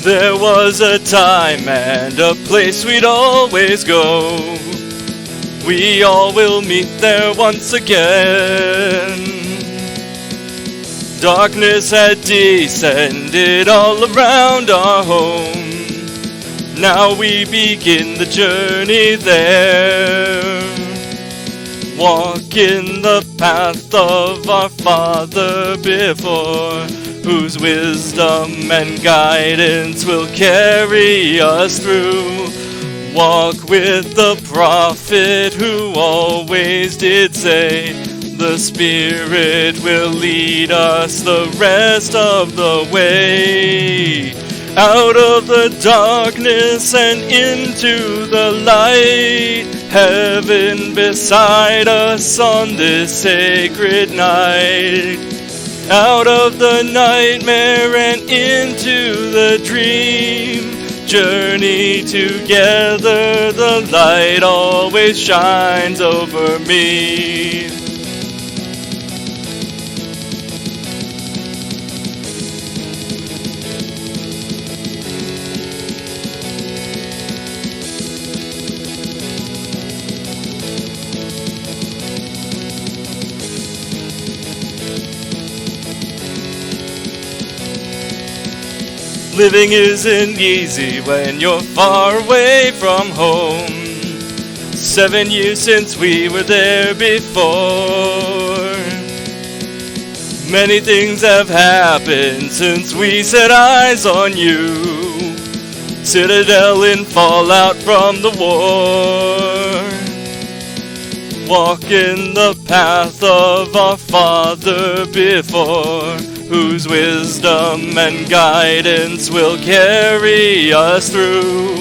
There was a time and a place we'd always go. We all will meet there once again. Darkness had descended all around our home. Now we begin the journey there. Walk in the path of our Father before, whose wisdom and guidance will carry us through. Walk with the prophet who always did say, the Spirit will lead us the rest of the way. Out of the darkness and into the light, heaven beside us on this sacred night. Out of the nightmare and into the dream, journey together, the light always shines over me. Living isn't easy when you're far away from home. 7 years since we were there before. Many things have happened since we set eyes on you. Citadel in fallout from the war. Walk in the path of our Father before, whose wisdom and guidance will carry us through.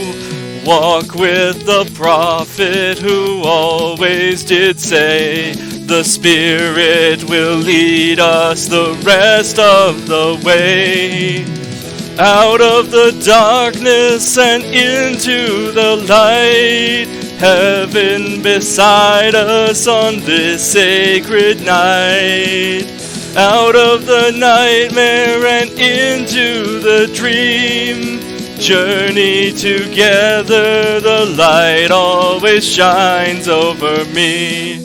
Walk with the prophet who always did say, the Spirit will lead us the rest of the way. Out of the darkness and into the light, heaven beside us on this sacred night. Out of the nightmare and into the dream, journey together, the light always shines over me.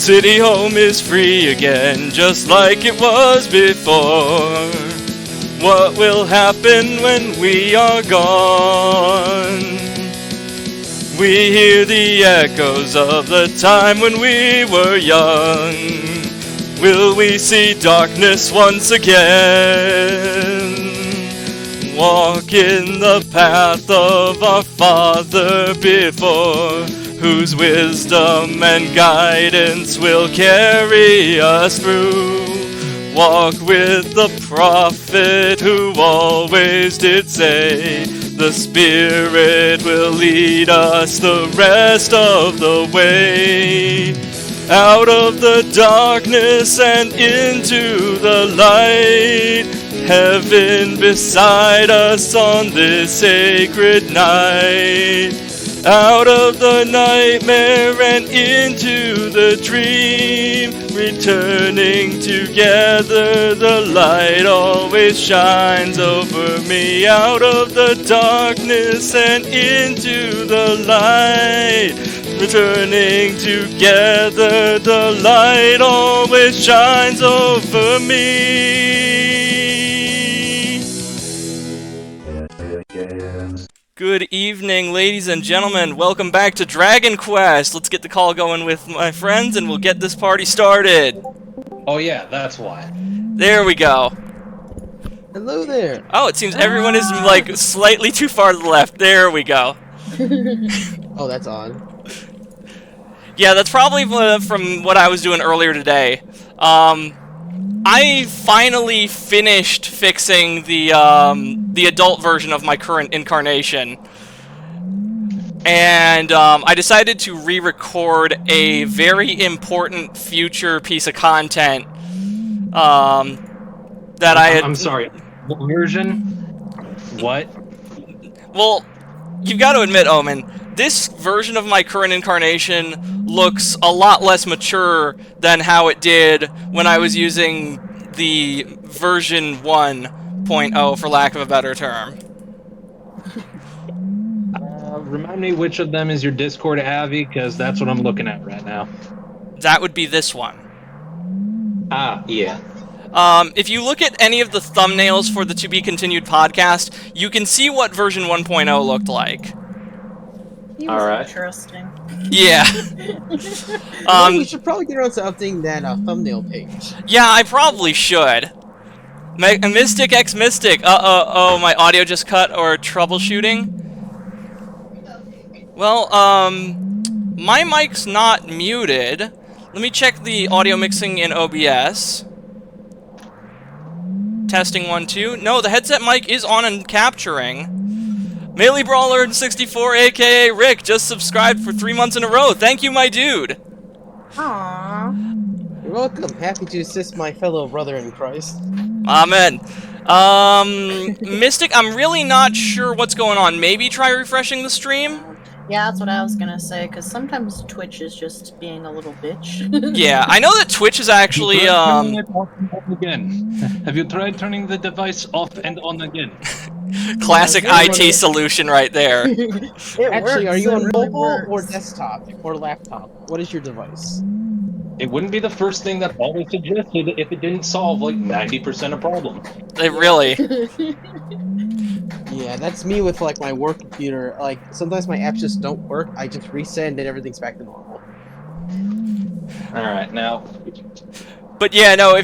City home is free again, just like it was before. What will happen when we are gone? We hear the echoes of the time when we were young. Will we see darkness once again? Walk in the path of our Father before, whose wisdom and guidance will carry us through. Walk with the prophet who always did say, the Spirit will lead us the rest of the way. Out of the darkness and into the light, heaven beside us on this sacred night. Out of the nightmare and into the dream, returning together, the light always shines over me. Out of the darkness and into the light, returning together, the light always shines over me. Good evening, ladies and gentlemen. Welcome back to Dragon Quest. Let's get the call going with my friends and we'll get this party started. Oh yeah, that's why. There we go. Hello there. Oh, it seems everyone is, like, slightly too far to the left. There we go. Oh, that's odd. Yeah, that's probably from what I was doing earlier today. I finally finished fixing the adult version of my current incarnation. And I decided to re-record a very important future piece of content that I had... I'm sorry. What version? What? Well, you've got to admit, Omen, this version of my current incarnation looks a lot less mature than how it did when I was using the version 1.0, for lack of a better term. Remind me which of them is your Discord Avi, because that's what I'm looking at right now. That would be this one. Ah, yeah. If you look at any of the thumbnails for the To Be Continued podcast, you can see what version 1.0 looked like. All right. Interesting. Yeah. We should probably get around to updating that thumbnail page. Yeah, I probably should. Mystic X Mystic. Oh, my audio just cut, or troubleshooting. Well, my mic's not muted. Let me check the audio mixing in OBS. Testing 1, 2. No, the headset mic is on and capturing. Melee Brawler 64, aka Rick, just subscribed for 3 months in a row. Thank you, my dude. Aww. You're welcome. Happy to assist my fellow brother in Christ. Amen. Mystic, I'm really not sure what's going on. Maybe try refreshing the stream? Yeah, that's what I was gonna say, because sometimes Twitch is just being a little bitch. Yeah, I know that Twitch is actually, Turning it off and on again. Have you tried turning the device off and on again? classic IT solution right there. Actually, are you on mobile or desktop or laptop? What is your device? It wouldn't be the first thing that always suggested if it didn't solve like 90% of problems. It really. Yeah, that's me with like my work computer. Like sometimes my apps just don't work. I just reset and then everything's back to normal. All right, now. But yeah, no,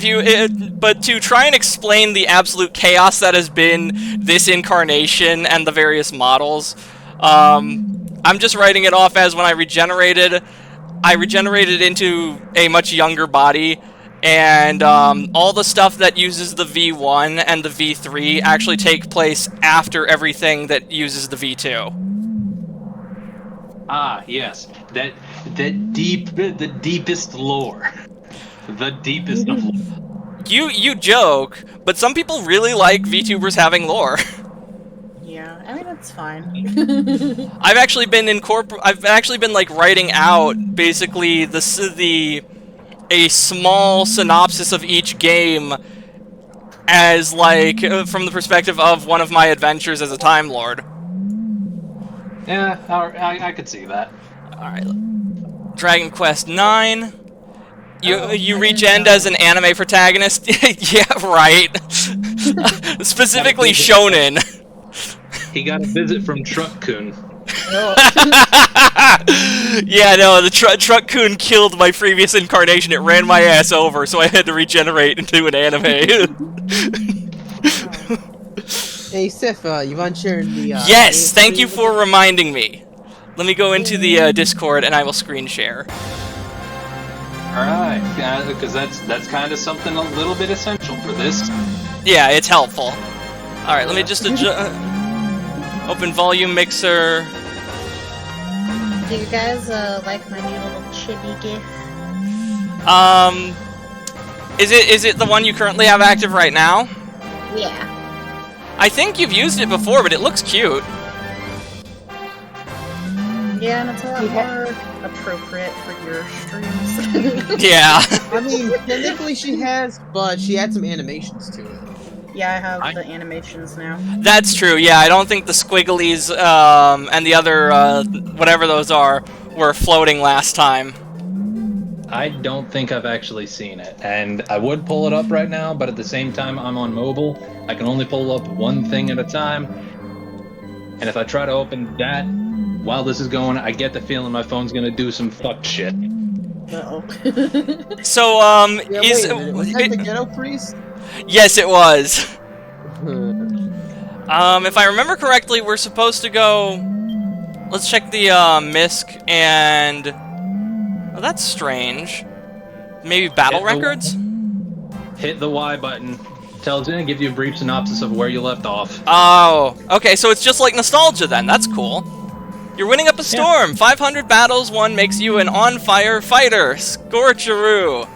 but to try and explain the absolute chaos that has been this incarnation and the various models, I'm just writing it off as when I regenerated into a much younger body, and all the stuff that uses the V1 and the V3 actually take place after everything that uses the V2. Ah, yes, the deepest lore, the deepest of lore. You joke, but some people really like VTubers having lore. Yeah, I mean it's fine. I've actually been like writing out basically a small synopsis of each game as like from the perspective of one of my adventures as a Time Lord. Yeah, I could see that. Alright. Dragon Quest 9. You regen as an anime protagonist? Yeah, right. Specifically shonen. He got a visit from Truck-kun. Yeah, no, the Truck-kun killed my previous incarnation. It ran my ass over, so I had to regenerate into an anime. Hey Sif, you want to share the yes, thank you for reminding me. Let me go into the Discord and I will screen share. Alright, because that's kind of something a little bit essential for this. Yeah, it's helpful. Alright, let me just open volume mixer. Do you guys like my new little chibi gif? Is it the one you currently have active right now? Yeah. I think you've used it before, but it looks cute. Yeah, and it's a lot more appropriate for your streams. Yeah. I mean, technically she has, but she had some animations to it. Yeah, I have the animations now. That's true, yeah, I don't think the squigglies, and the other, whatever those are, were floating last time. I don't think I've actually seen it, and I would pull it up right now, but at the same time, I'm on mobile. I can only pull up one thing at a time, and if I try to open that while this is going, I get the feeling my phone's gonna do some fucked shit. Uh-oh. So, Yeah, was that the Ghetto Priest? Yes, it was. If I remember correctly, we're supposed to go... Let's check the, MISC and... Oh, that's strange. Maybe battle records? Hit the Y button. Tells you and gives you a brief synopsis of where you left off. Oh, okay, so it's just like nostalgia then. That's cool. You're winning up a storm. Yeah. 500 battles won makes you an on-fire fighter. Scorcheroo.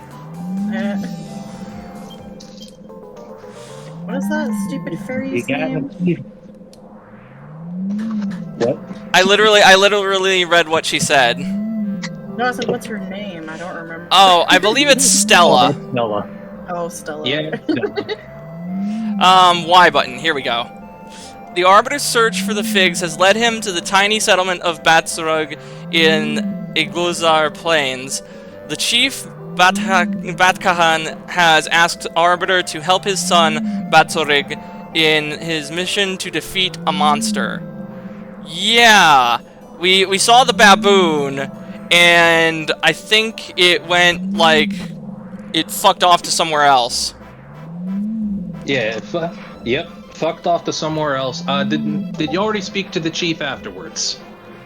What is that stupid fairy's name? What? I literally read what she said. No, I said, what's her name? I don't remember. Oh, I believe it's Stella. Oh, Stella. Oh, Stella. Yeah. Y button. Here we go. The Arbiter's search for the figs has led him to the tiny settlement of Batsurug in Igluzar Plains. The chief Batkahan has asked Arbiter to help his son Batsurig in his mission to defeat a monster. Yeah, we saw the baboon, and I think it went like it fucked off to somewhere else. Yeah. Yep. Fucked off to somewhere else. Did you already speak to the chief afterwards?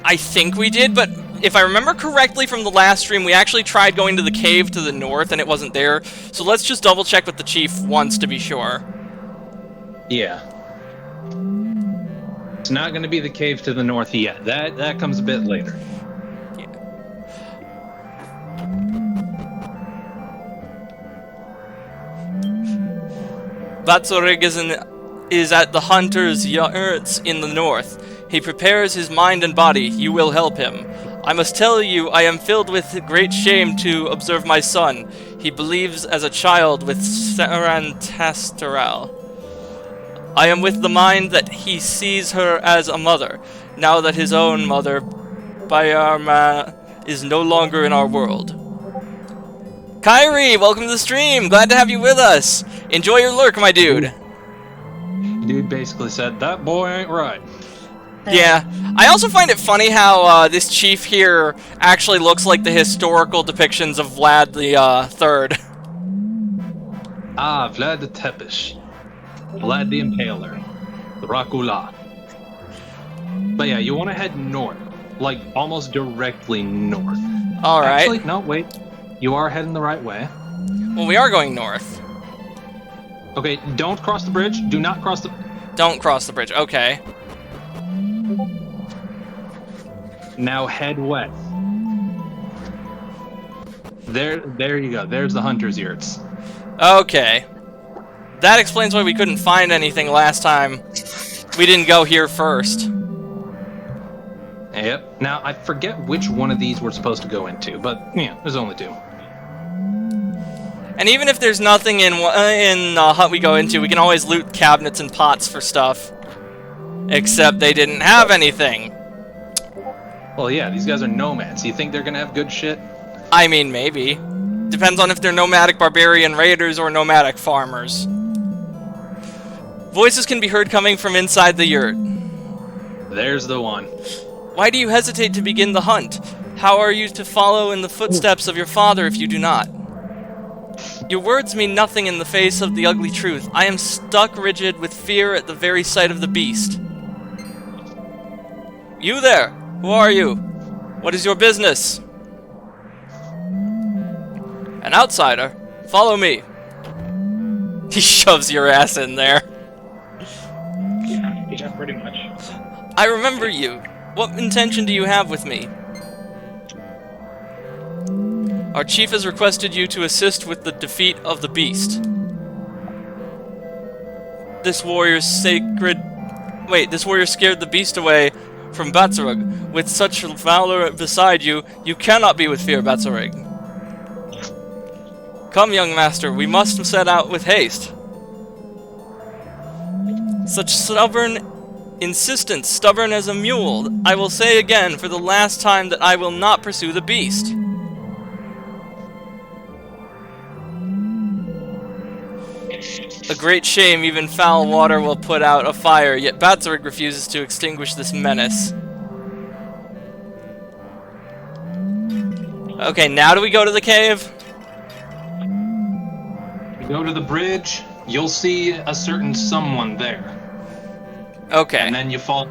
I think we did, but if I remember correctly from the last stream, we actually tried going to the cave to the north and it wasn't there. So let's just double check with the chief once to be sure. Yeah. It's not going to be the cave to the north yet. That comes a bit later. Yeah. Batsurig is at the hunter's yurts in the north. He prepares his mind and body. You will help him. I must tell you, I am filled with great shame to observe my son. He believes as a child with Sarantasteral. I am with the mind that he sees her as a mother, now that his own mother, Bayarma, is no longer in our world. Kyrie, welcome to the stream. Glad to have you with us. Enjoy your lurk, my dude. Dude basically said, that boy ain't right. Yeah. I also find it funny how this chief here actually looks like the historical depictions of Vlad the Third. Ah, Vlad the Tepish. Vlad the Impaler. The Rakula. But yeah, you want to head north. Like, almost directly north. Alright. Actually, no, wait. You are heading the right way. Well, we are going north. Okay, don't cross the bridge. Do not cross the... Don't cross the bridge. Okay. Now head west. There you go. There's the hunter's yurts. Okay. That explains why we couldn't find anything last time. We didn't go here first. Yep. Now, I forget which one of these we're supposed to go into, but, yeah, there's only two. And even if there's nothing in the hut we go into, we can always loot cabinets and pots for stuff. Except they didn't have anything. Well, yeah, these guys are nomads. Do you think they're gonna have good shit? I mean, maybe. Depends on if they're nomadic barbarian raiders or nomadic farmers. Voices can be heard coming from inside the yurt. There's the one. Why do you hesitate to begin the hunt? How are you to follow in the footsteps of your father if you do not? Your words mean nothing in the face of the ugly truth. I am stuck rigid with fear at the very sight of the beast. You there! Who are you? What is your business? An outsider. Follow me. He shoves your ass in there. Yeah, pretty much. I remember you. What intention do you have with me? Our chief has requested you to assist with the defeat of the beast. This warrior scared the beast away from Batsurug. With such valor beside you, you cannot be with fear, Batsurug. Come, young master, we must set out with haste. Such stubborn insistence, stubborn as a mule. I will say again, for the last time, that I will not pursue the beast. A great shame, even foul water will put out a fire, yet Batsurug refuses to extinguish this menace. Okay, now do we go to the cave? We go to the bridge. you'll see a certain someone there. Okay. And then you fall.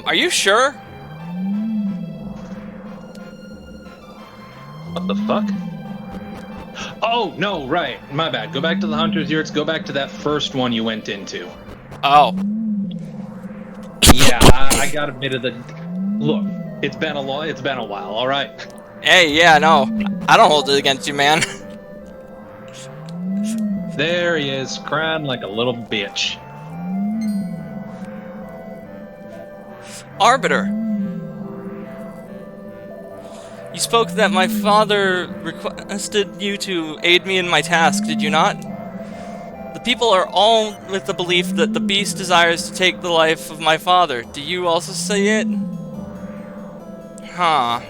Are you sure? What the fuck? Oh, no, right. My bad. Go back to the Hunter's Yurts. Go back to that first one you went into. Oh. Yeah, I got a bit of the... Look, it's been a while, alright? Hey, yeah, no. I don't hold it against you, man. There he is, crying like a little bitch. Arbiter. You spoke that my father requested you to aid me in my task, did you not? The people are all with the belief that the beast desires to take the life of my father. Do you also say it? Huh.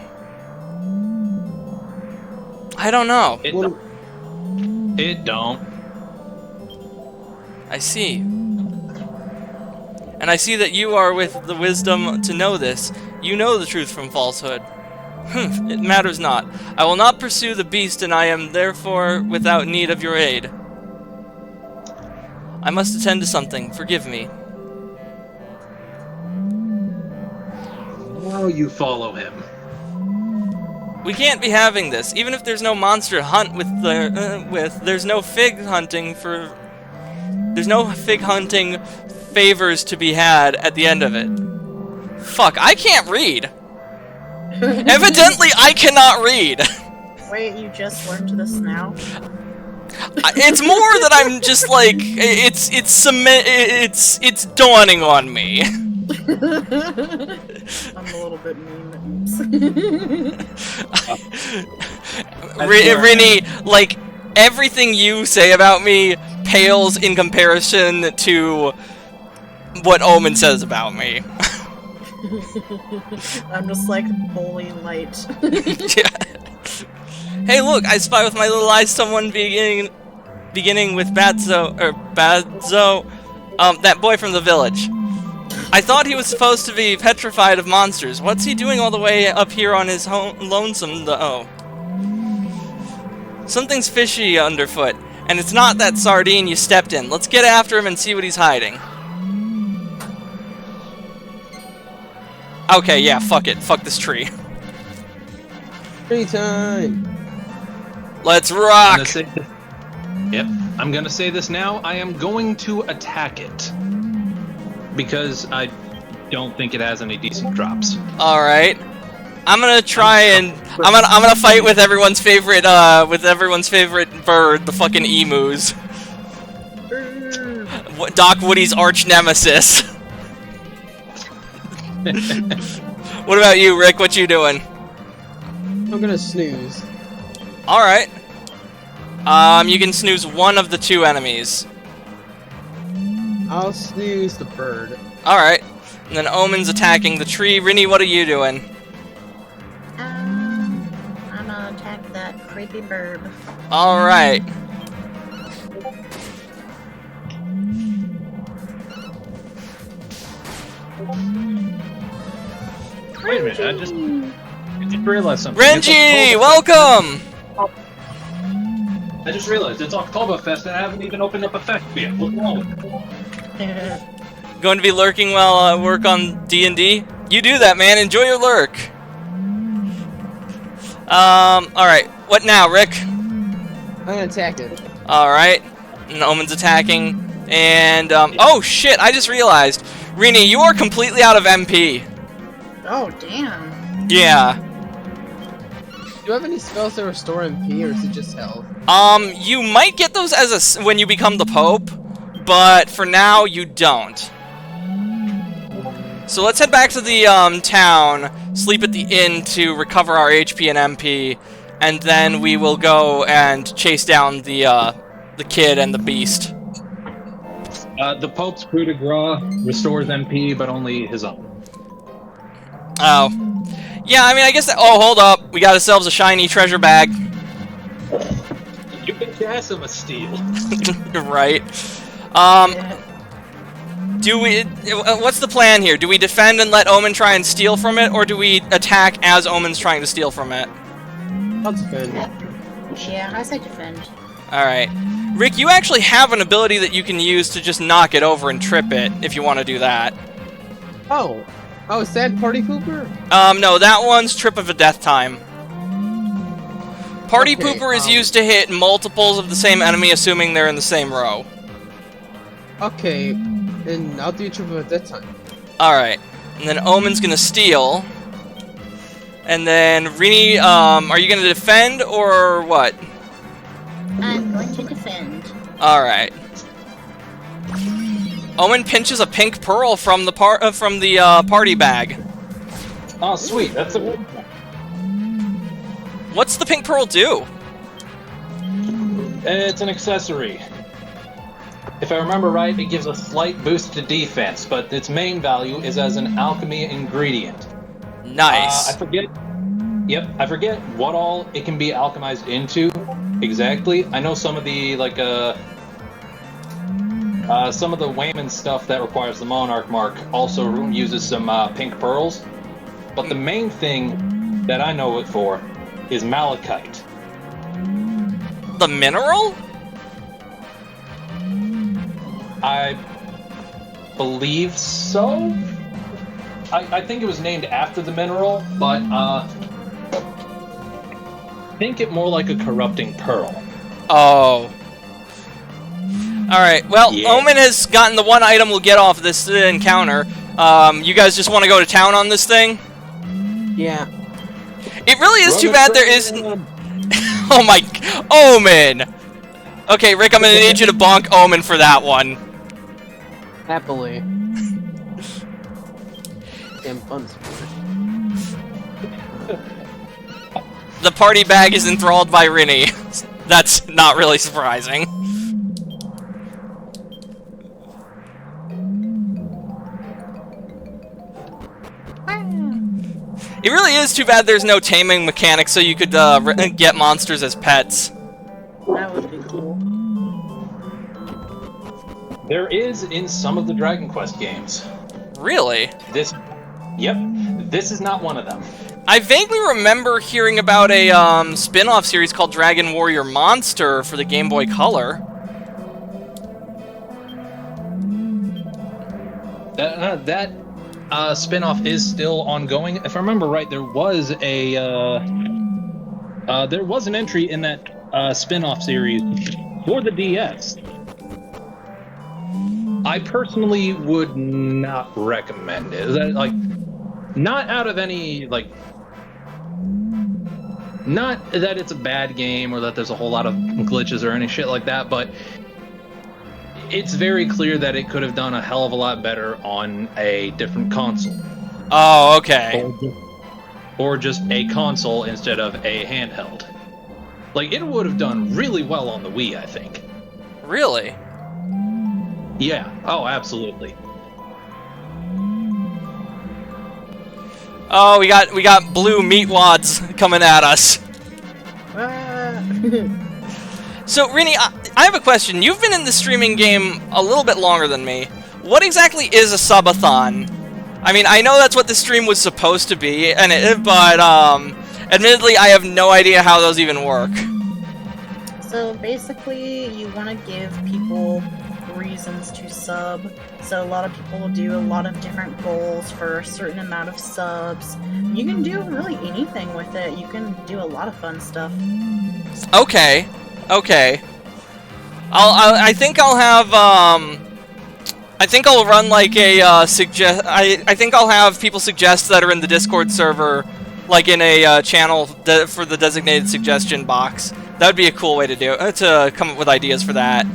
I don't know. It don't. I see. And I see that you are with the wisdom to know this. You know the truth from falsehood. It matters not. I will not pursue the beast, and I am therefore without need of your aid. I must attend to something. Forgive me. Now you follow him. We can't be having this. Even if there's no monster to hunt there's no fig hunting for... There's no fig hunting favors to be had at the end of it. Fuck, I can't read. Evidently, I cannot read. Wait, you just learned this now? It's more that I'm just like it's dawning on me. I'm a little bit mean. Rini, like everything you say about me pales in comparison to what Omen says about me. I'm just like holy light. Yeah. Hey, look! I spy with my little eyes someone beginning with Badzo, that boy from the village. I thought he was supposed to be petrified of monsters. What's he doing all the way up here on his lonesome, though? Something's fishy underfoot, and it's not that sardine you stepped in. Let's get after him and see what he's hiding. Okay, yeah, fuck it. Fuck this tree. Free time. Let's rock! Yep, I'm gonna say this now. I am going to attack it. Because I don't think it has any decent drops. Alright. I'm gonna try and... I'm gonna fight with everyone's favorite, bird, the fucking emus. Doc Woody's arch nemesis. What about you, Rick? What you doing? I'm gonna snooze. Alright. You can snooze one of the two enemies. I'll snooze the bird. Alright. And then Omen's attacking the tree. Rini, what are you doing? I'm gonna attack that creepy bird. Alright. Wait a minute, I just realized something. Renji, welcome! I just realized it's Oktoberfest and I haven't even opened up a fest yet. What's wrong with it? Going to be lurking while I work on D&D? You do that, man. Enjoy your lurk. Alright. What now, Rick? I'm gonna attack it. Alright. And Omen's attacking. And, oh shit, I just realized. Rini, you are completely out of MP. Oh, damn. Yeah. Do you have any spells that restore MP, or is it just health? You might get those as when you become the Pope, but for now, you don't. So let's head back to the, town, sleep at the inn to recover our HP and MP, and then we will go and chase down the kid and the beast. The Pope's coup de grace restores MP, but only his own. Oh. Yeah, I mean, I guess that... Oh, hold up. We got ourselves a shiny treasure bag. You can gas him a steal. Right. Do we? What's the plan here? Do we defend and let Omen try and steal from it, or do we attack as Omen's trying to steal from it? I'll defend. Yeah, I say defend. All right, Rick, you actually have an ability that you can use to just knock it over and trip it if you want to do that. Oh, sad party pooper. No, that one's Trip of a Death Time. Party Okay, Pooper is used to hit multiples of the same enemy, assuming they're in the same row. Okay, and I'll do triple at that time. Alright, and then Omen's gonna steal. And then, Rini, are you gonna defend, or what? I'm going to defend. Alright. Omen pinches a pink pearl from the party bag. Oh, sweet. That's a... What's the pink pearl do? It's an accessory. If I remember right, it gives a slight boost to defense, but its main value is as an alchemy ingredient. Nice. I forget. Yep, I forget what all it can be alchemized into exactly. I know some of the some of the Wayman stuff that requires the Monarch mark also uses some pink pearls, but the main thing that I know it for is malachite. The mineral? I believe so. I think it was named after the mineral, but think it more like a corrupting pearl. Oh. Alright, well, Yeah. Omen has gotten the one item we'll get off this encounter. You guys just want to go to town on this thing? Yeah. It really is too bad there isn't... Oh my... Omen! Okay, Rick, I'm gonna need you to bonk Omen for that one. Happily. Damn fun. The party bag is enthralled by Rini. That's not really surprising. It really is too bad there's no taming mechanics so you could get monsters as pets. That would be cool. There is in some of the Dragon Quest games. Really? Yep, this is not one of them. I vaguely remember hearing about a spin-off series called Dragon Warrior Monster for the Game Boy Color. That spin-off is still ongoing. If I remember right, there was an entry in that spin-off series for the DS. I personally would not recommend it. Is that, like, not out of any, like, not that it's a bad game or that there's a whole lot of glitches or any shit like that, but it's very clear that it could have done a hell of a lot better on a different console. Oh, okay. Or just a console instead of a handheld. Like, it would have done really well on the Wii, I think. Really? Yeah. Oh, absolutely. Oh, we got blue meat wads coming at us. So, Rini, I have a question. You've been in the streaming game a little bit longer than me. What exactly is a subathon? I mean, I know that's what the stream was supposed to be, but admittedly, I have no idea how those even work. So basically, you want to give people reasons to sub. So a lot of people will do a lot of different goals for a certain amount of subs. You can do really anything with it. You can do a lot of fun stuff. Okay. Okay. I think I'll have I think I'll run like a I think I'll have people suggest that are in the Discord server, like in a channel for the designated suggestion box. That would be a cool way to do it, to come up with ideas for that.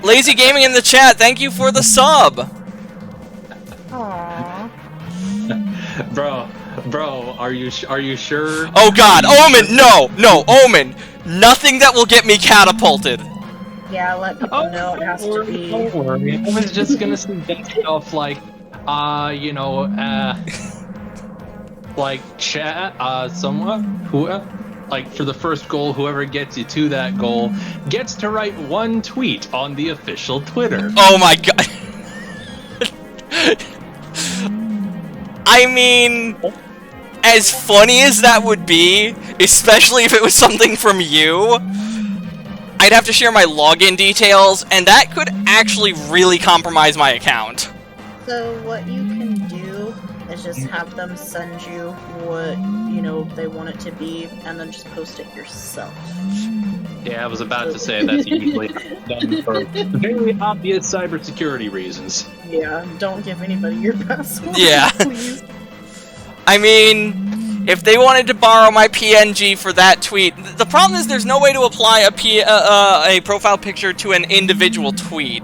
Lazy Gaming in the chat, thank you for the sub. Aww. Bro, are you sure? Oh God, Omen, no, Omen, nothing that will get me catapulted. Yeah, let people know it has to be. Don't worry. I was just gonna suggest stuff like, like chat, like for the first goal, whoever gets you to that goal gets to write one tweet on the official Twitter. Oh my God. I mean, as funny as that would be, especially if it was something from you, I'd have to share my login details, and that could actually really compromise my account. So what you can do is just have them send you what, you know, they want it to be, and then just post it yourself. Yeah, I was about to say that's usually done for very obvious cybersecurity reasons. Yeah, don't give anybody your password, Yeah. please. I mean, if they wanted to borrow my PNG for that tweet, the problem is there's no way to apply a profile picture to an individual tweet.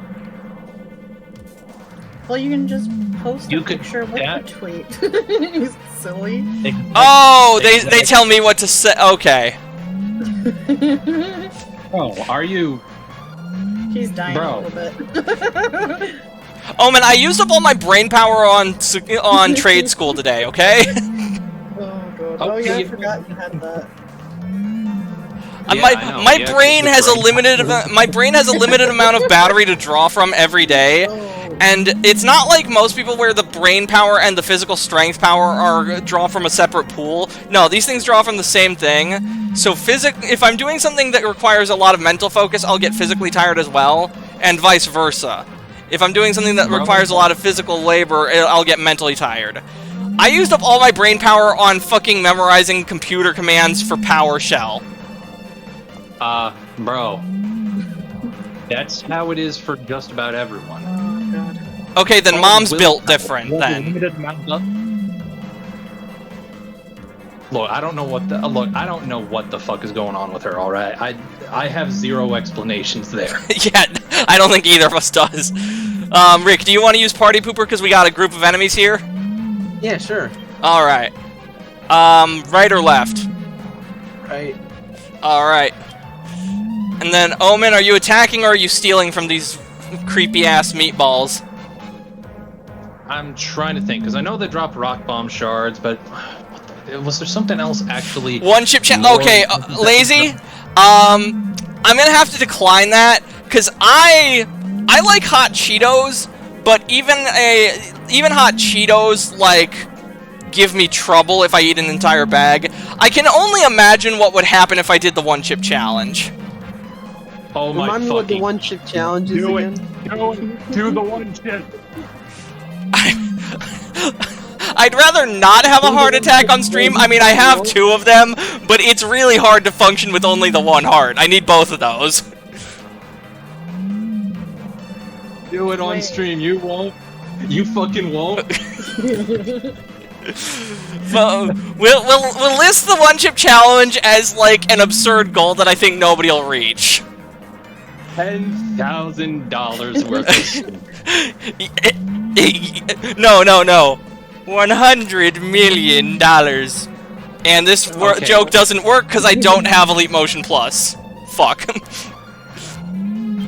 Well, you can just post You a could- picture with yeah. the tweet. You silly. Oh, they tell me what to say. Okay. Oh, are you? He's dying Bro. a little bit. Oh man, I used up all my brain power on trade school today. Okay. Oh god. Oh yeah, I forgot you had that. Yeah, I know. My Yeah, brain it's has a brain limited my brain has a limited amount of battery to draw from every day. Oh. And it's not like most people where the brain power and the physical strength power are drawn from a separate pool. No, these things draw from the same thing. So if I'm doing something that requires a lot of mental focus, I'll get physically tired as well, and vice versa. If I'm doing something that requires a lot of physical labor, I'll get mentally tired. I used up all my brain power on fucking memorizing computer commands for PowerShell. Bro. That's how it is for just about everyone. Oh god. Okay, then Oh, Mom's will- built different will then. limited amount of- Look, I don't know what the fuck is going on with her. All right, I have zero explanations there. Yeah, I don't think either of us does. Rick, do you want to use Party Pooper because we got a group of enemies here? Yeah, sure. All right. Right or left? Right. All right. And then Omen, are you attacking or are you stealing from these creepy ass meatballs? I'm trying to think because I know they dropped rock bomb shards, but was there something else actually? One chip more- Okay, lazy. I'm gonna have to decline that because I like hot Cheetos, but even hot Cheetos like give me trouble if I eat an entire bag. I can only imagine what would happen if I did the one chip challenge. Oh my Remind me what the fucking! one chip challenge is Do it. again. Do the one chip. I'd rather not have a heart attack on stream. I mean, I have 2 of them, but it's really hard to function with only the 1 heart. I need both of those. Do it on Wait. stream. You won't. You fucking won't. So, we'll list the one chip challenge as like an absurd goal that I think nobody will reach. $10,000 worth of shit. No. $100 million. And this Okay. joke doesn't work because I don't have Elite Motion Plus. Fuck.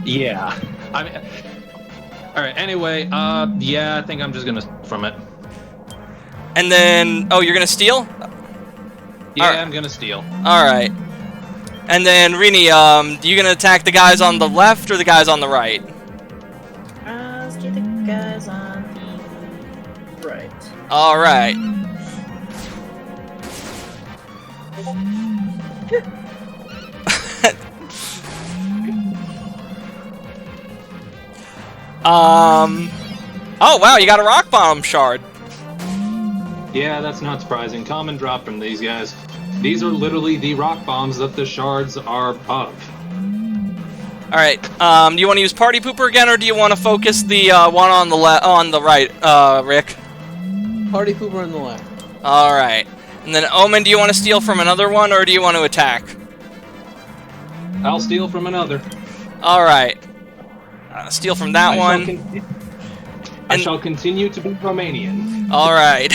Yeah. I mean. All right. Anyway. Yeah. I think I'm just gonna from it. And then, oh, you're gonna steal? Yeah. Alright. I'm gonna steal. All right. And then Rini, you gonna attack the guys on the left or the guys on the right? Let's do the guys on the right. All right. Oh wow, you got a rock bomb shard. Yeah. That's not surprising. Common drop from these guys. These are literally the rock bombs that the shards are of. All right. Do you want to use Party Pooper again, or do you want to focus the one on the right, Rick? Party Pooper on the left. All right. And then Omen, do you want to steal from another one, or do you want to attack? I'll steal from another. All right. Steal from that I one. shall continue to be Romanian. All right.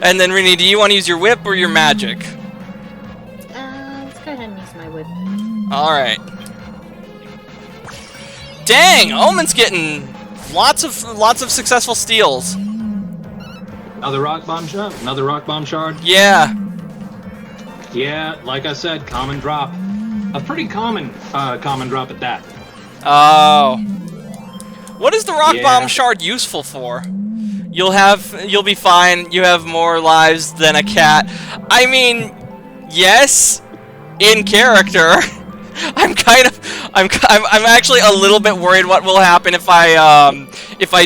And then Rini, do you want to use your whip or your magic? Let's go ahead and use my whip. All right. Dang, Omen's getting lots of successful steals. Another rock bomb shard. Another rock bomb shard. Yeah. Yeah, like I said, common drop. A pretty common drop at that. Oh. What is the rock Yeah. bomb shard useful for? You'll be fine. You have more lives than a cat. I mean, yes, in character. I'm actually a little bit worried what will happen if I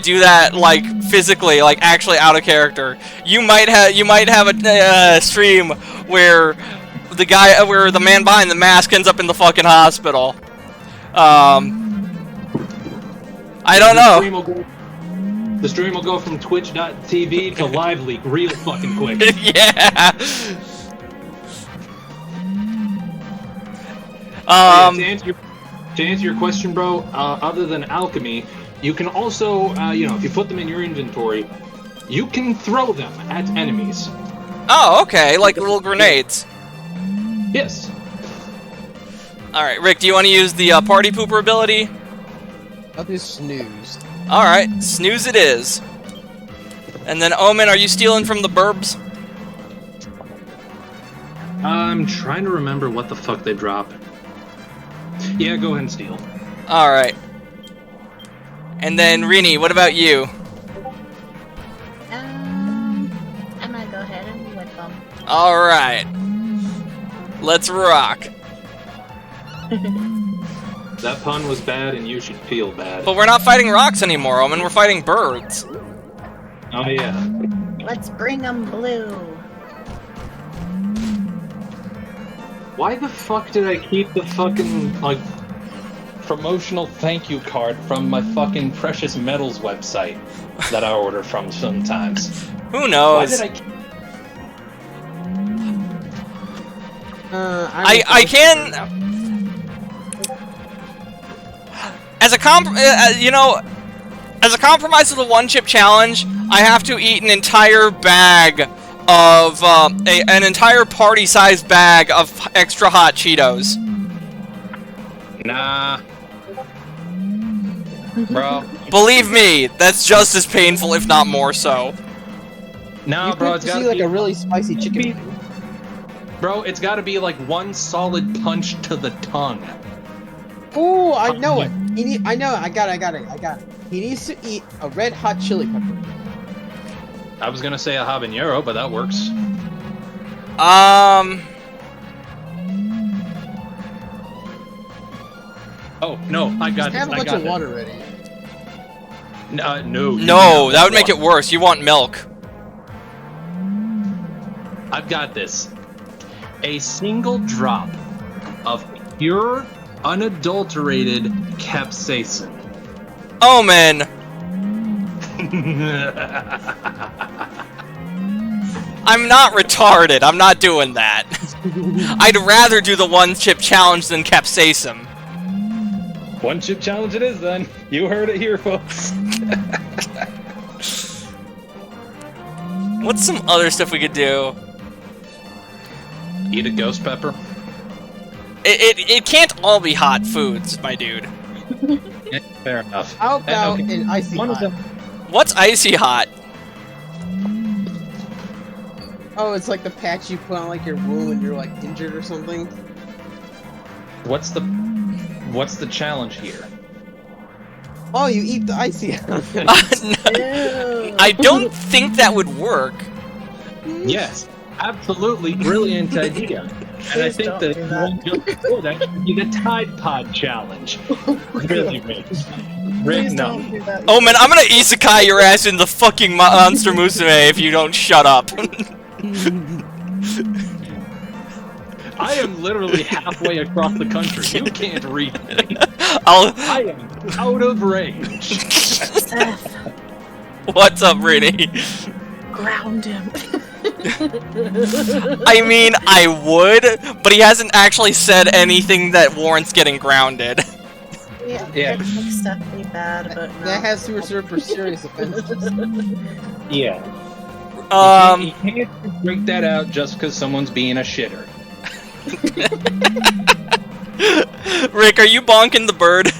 do that, like, physically, like, actually out of character. You might have a stream where the man behind the mask ends up in the fucking hospital. I don't know. The stream will go from twitch.tv to live leak real fucking quick. Yeah. To answer your question, bro, other than alchemy, you can also, if you put them in your inventory, you can throw them at enemies. Oh, okay, like little grenades. Yes. Alright, Rick, do you want to use the party pooper ability? I'll do snooze. Alright, snooze it is. And then, Omen, are you stealing from the burbs? I'm trying to remember what the fuck they drop. Yeah, go ahead and steal. Alright. And then, Rini, what about you? I'm gonna go ahead and whip them. Alright. Let's rock. That pun was bad and you should feel bad. But we're not fighting rocks anymore, Omen, we're fighting birds. Oh yeah. Let's bring them blue. Why the fuck did I keep the fucking, like, promotional thank you card from my fucking Precious Metals website that I order from sometimes? Who knows? Why did I keep... I can... As a compromise of the one-chip challenge, I have to eat an entire bag of, an entire party-sized bag of extra hot Cheetos. Nah. Bro. Believe me, that's just as painful, if not more so. No, You bro, could it's see gotta like be... a really spicy chicken. Bro, it's gotta be like one solid punch to the tongue. Oh, I know it. I know it. I got it. He needs to eat a red hot chili pepper. I was gonna say a habanero, but that works. Oh, no, I got Just have a bunch of water ready. No. No, that would make it worse. You want milk. I've got this. A single drop of pure, unadulterated capsaicin. Omen! I'm not retarded. I'm not doing that. I'd rather do the one-chip challenge than capsaicin. One chip challenge it is then. You heard it here, folks. What's some other stuff we could do? Eat a ghost pepper. It can't all be hot foods, my dude. Yeah, fair enough. How about Okay. an icy One of hot? them. What's icy hot? Oh, it's like the patch you put on like your wound when you're like injured or something. What's the challenge here? Oh, you eat the icy hot. I don't think that would work. Yes, absolutely brilliant idea. And I Please think don't that do that. one just before that should be the Tide Pod challenge. Really, Rick. Rick, Please no. don't do that. Oh man, I'm gonna isekai your ass in the fucking Monster Musume if you don't shut up. I am literally halfway across the country. You can't read me. I am out of range. Seth, What's up, Rini? ground him. I mean, I would, but he hasn't actually said anything that warrants getting grounded. Yeah, it makes Seth be bad, but no. That has to be reserved for serious offenses. Yeah. You can't break that out just because someone's being a shitter. Rick, are you bonking the bird?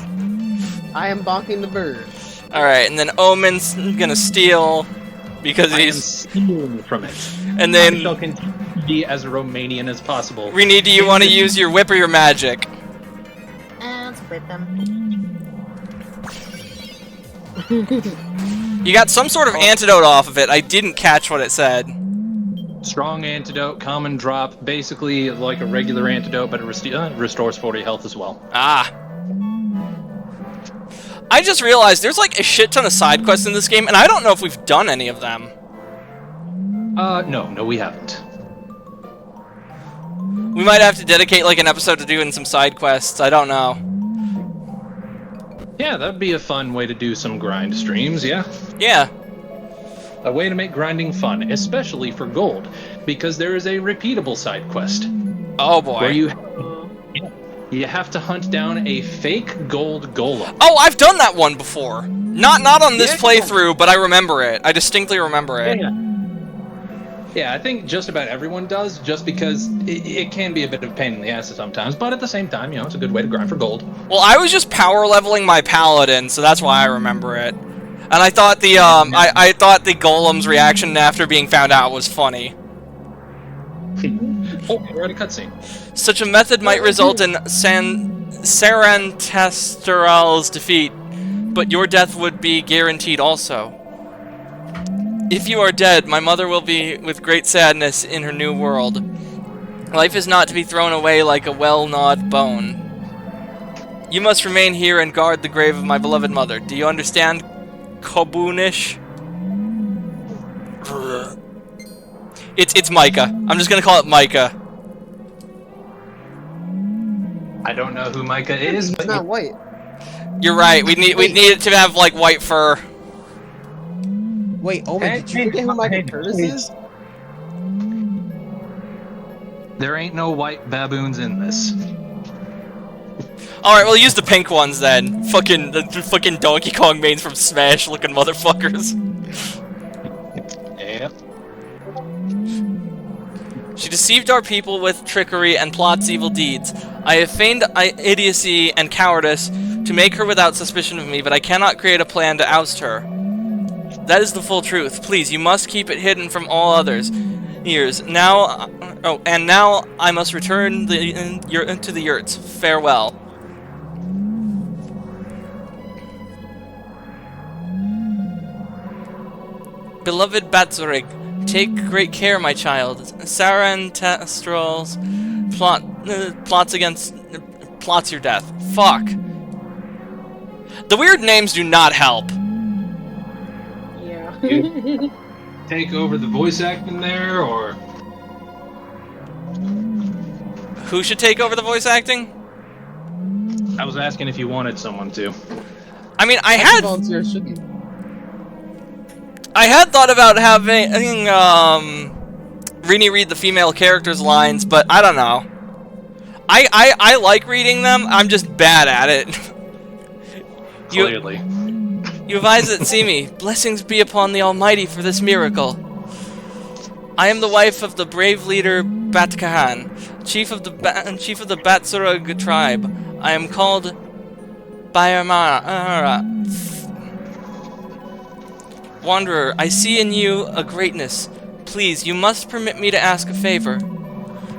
I am bonking the bird. Alright, and then Omen's gonna steal because I am he's... stealing from it. And I then, shall continue to be as Romanian as possible. Rini, do you want to use your whip or your magic? Let's whip them. You got some sort of antidote off of it. I didn't catch what it said. Strong antidote, common drop, basically like a regular antidote, but it restores 40 health as well. Ah. I just realized there's like a shit ton of side quests in this game, and I don't know if we've done any of them. No, we haven't. We might have to dedicate like an episode to doing some side quests. I don't know. Yeah, that'd be a fun way to do some grind streams, yeah. Yeah. A way to make grinding fun, especially for gold, because there is a repeatable side quest. Oh boy. Where you have to hunt down a fake gold golem. Oh, I've done that one before. Not on this playthrough, but I remember it. I distinctly remember it. Yeah, I think just about everyone does, just because it can be a bit of a pain in the ass sometimes, but at the same time, you know, it's a good way to grind for gold. Well, I was just power leveling my paladin, so that's why I remember it. And I thought the I thought the golem's reaction after being found out was funny. Oh, we're at a cutscene. Such a method might result in Sarantastral's defeat, but your death would be guaranteed also. If you are dead, my mother will be with great sadness in her new world. Life is not to be thrown away like a well-gnawed bone. You must remain here and guard the grave of my beloved mother. Do you understand, Kobunish? It's Micah. I'm just gonna call it Micah. I don't know who Micah is, It's but not white. You're right. We need it to have like white fur. Wait, Omen, did you forget who Michael Curtis is? there ain't no white baboons in this. Alright, we'll use the pink ones then. The fucking Donkey Kong mains from Smash looking motherfuckers. Yep. She deceived our people with trickery and plots evil deeds. I have feigned idiocy and cowardice to make her without suspicion of me, but I cannot create a plan to oust her. That is the full truth. Please, you must keep it hidden from all others. Ears. Now, and now I must return to the yurts. Farewell. Beloved Batzorig, take great care, my child. Sarantastral's plots your death. Fuck. The weird names do not help. Yeah. Take over the voice acting there, or Who should take over the voice acting? I was asking if you wanted someone to. I mean, I Volunteers shouldn't. had thought about having Rini read the female characters' lines, but I don't know. I like reading them. I'm just bad at it. Clearly. You have eyes that see me. Blessings be upon the Almighty for this miracle. I am the wife of the brave leader Batkahan, chief of the Batsurug tribe. I am called Bayamara. Wanderer, I see in you a greatness. Please, you must permit me to ask a favor.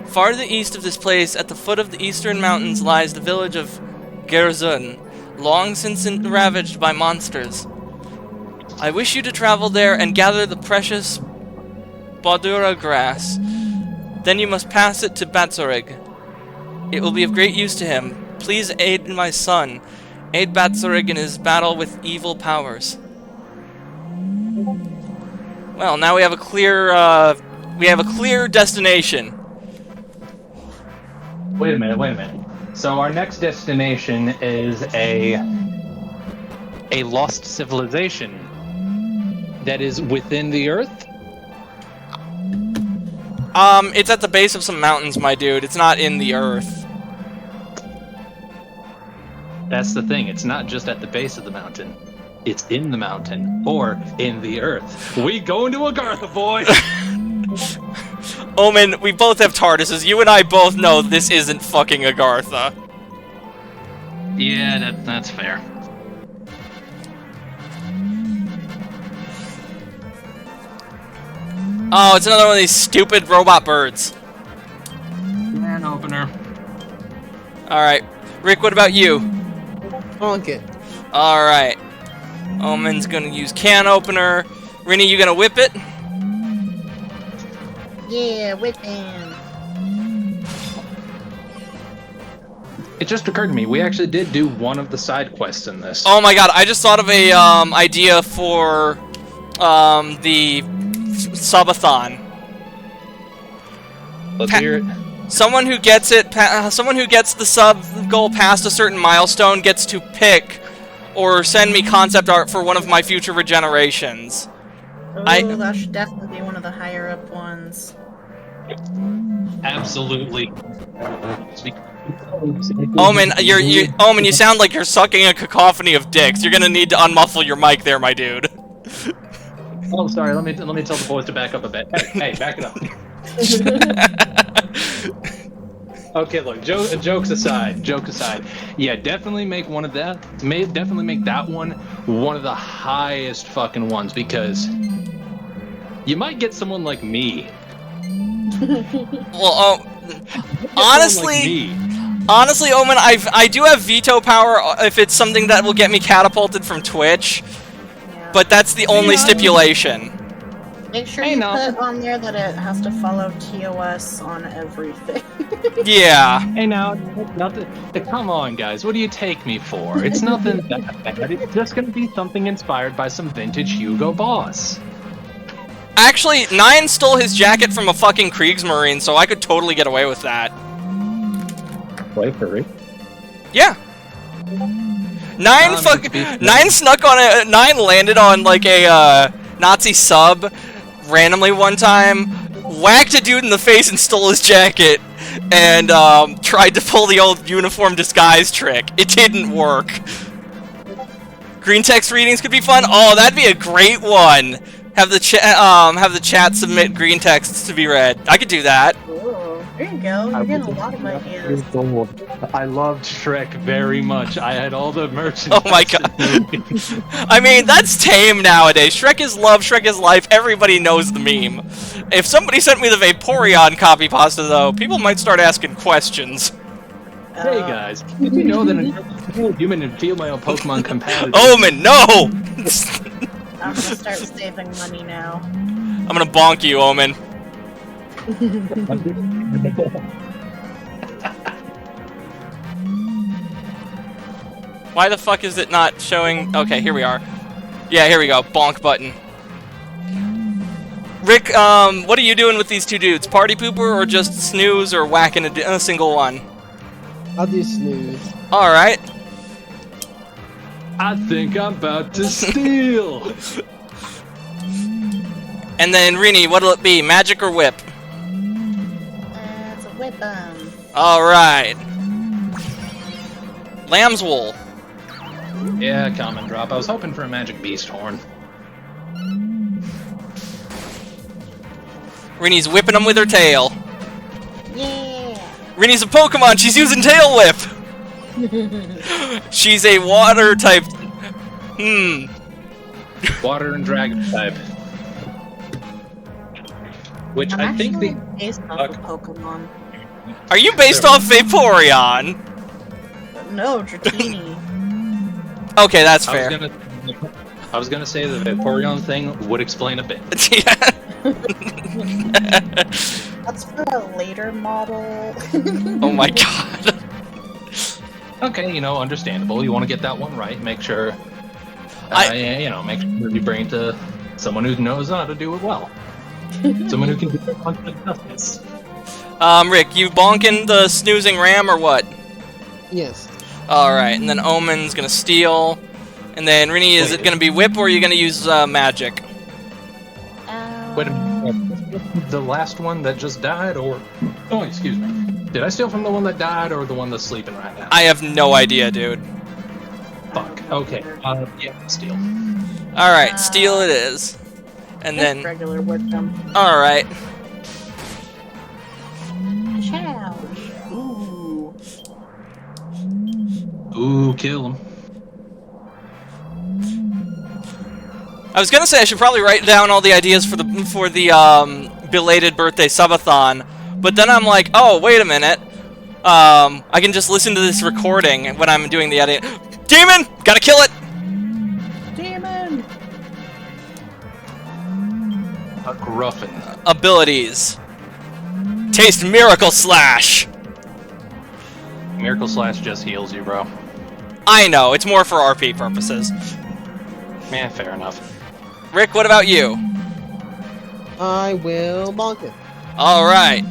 Far to the east of this place, at the foot of the eastern mountains, lies the village of Gerzun, long since ravaged by monsters. I wish you to travel there and gather the precious Badura grass. Then you must pass it to Batzorig. It will be of great use to him. Please aid my son. Aid Batzorig in his battle with evil powers. Well, now we have a clear destination. Wait a minute. So our next destination is a lost civilization that is within the Earth? It's at the base of some mountains, my dude. It's not in the Earth. That's the thing. It's not just at the base of the mountain. It's in the mountain, or in the Earth. We going to Agartha, boy! Omen, we both have TARDISes. You and I both know this isn't fucking Agartha. Yeah, that's fair. Oh, it's another one of these stupid robot birds. Man opener. Alright. Rick, what about you? Bonk it. Alright. Omen's gonna use can opener. Rini, you gonna whip it? Yeah, whipping. It just occurred to me, we actually did do one of the side quests in this. Oh my god, I just thought of a idea for the subathon. Let's hear it. Someone who gets it, someone who gets the sub goal past a certain milestone gets to pick or send me concept art for one of my future regenerations. Oh, that should definitely be one of the higher up ones. Absolutely. Omen, Omen, you sound like you're sucking a cacophony of dicks. You're gonna need to unmuffle your mic there, my dude. Oh, sorry. Let me tell the boys to back up a bit. Hey, back it up. Okay, look. Jokes aside. Yeah, definitely make one of that. Definitely make that one of the highest fucking ones because you might get someone like me. Well, honestly, Omen, I do have veto power if it's something that will get me catapulted from Twitch, Yeah. but that's the only stipulation. Make sure Hey, you no. put on there that it has to follow TOS on everything. Yeah. Hey, now, nothing. Come on, guys. What do you take me for? It's nothing that bad. It's just gonna be something inspired by some vintage Hugo Boss. Actually, Nine stole his jacket from a fucking Kriegsmarine, so I could totally get away with that. Wait for it. Yeah. Nine snuck on a... Nine landed on, like, a, Nazi sub randomly one time, whacked a dude in the face and stole his jacket, and, tried to pull the old uniform disguise trick. It didn't work. Green text readings could be fun. Oh, that'd be a great one. Have the chat submit green texts to be read. I could do that. Ooh, there you go. You're getting a lot of ideas. I loved Shrek very much. I had all the merchandise. Oh my god. I mean, that's tame nowadays. Shrek is love, Shrek is life. Everybody knows the meme. If somebody sent me the Vaporeon copy pasta, though, people might start asking questions. Hey guys, did you know that a human and female Pokemon compatible? Omen, no! I'm gonna start saving money now. I'm gonna bonk you, Omen. Why the fuck is it not showing? Okay, here we are. Yeah, here we go. Bonk button. Rick, what are you doing with these two dudes? Party pooper or just snooze or whacking a single one? I'll do snooze. Alright. I think I'm about to steal. And then, Rini, what'll it be? Magic or whip? It's a weapon. Alright. Lamb's wool. Yeah, common drop. I was hoping for a magic beast horn. Rini's whipping them with her tail. Yeah. Rini's a Pokemon. She's using Tail Whip. She's a water type. Water and dragon type. Which I'm I think actually the based off of Pokemon. Are you based off Vaporeon? Oh. No, Dratini. Okay, that's fair. I was gonna say the Vaporeon thing would explain a bit. That's for a later model. Oh my god. Okay, you know, understandable. You want to get that one right. Make sure, make sure you bring it to someone who knows how to do it well. Someone who can do it on justice. Rick, you bonking the snoozing ram or what? Yes. Alright, and then Omen's gonna steal. And then Rini, is it gonna be whip or are you gonna use magic? Wait a minute. The last one that just died, or... Oh, excuse me. Did I steal from the one that died, or the one that's sleeping right now? I have no idea, dude. Fuck. Okay. Yeah, steal. Alright, steal it is. And Just then... regular wisdom. Alright. Chow. Ooh. Ooh, kill him. I was gonna say I should probably write down all the ideas for the belated birthday subathon, but then I'm like, oh, wait a minute. I can just listen to this recording when I'm doing the edit. Demon! Gotta kill it! Demon! A gruffin. Abilities. Taste Miracle Slash. Miracle Slash just heals you, bro. I know, it's more for RP purposes. Man, fair enough. Rick, what about you? I will bonk it. Alright.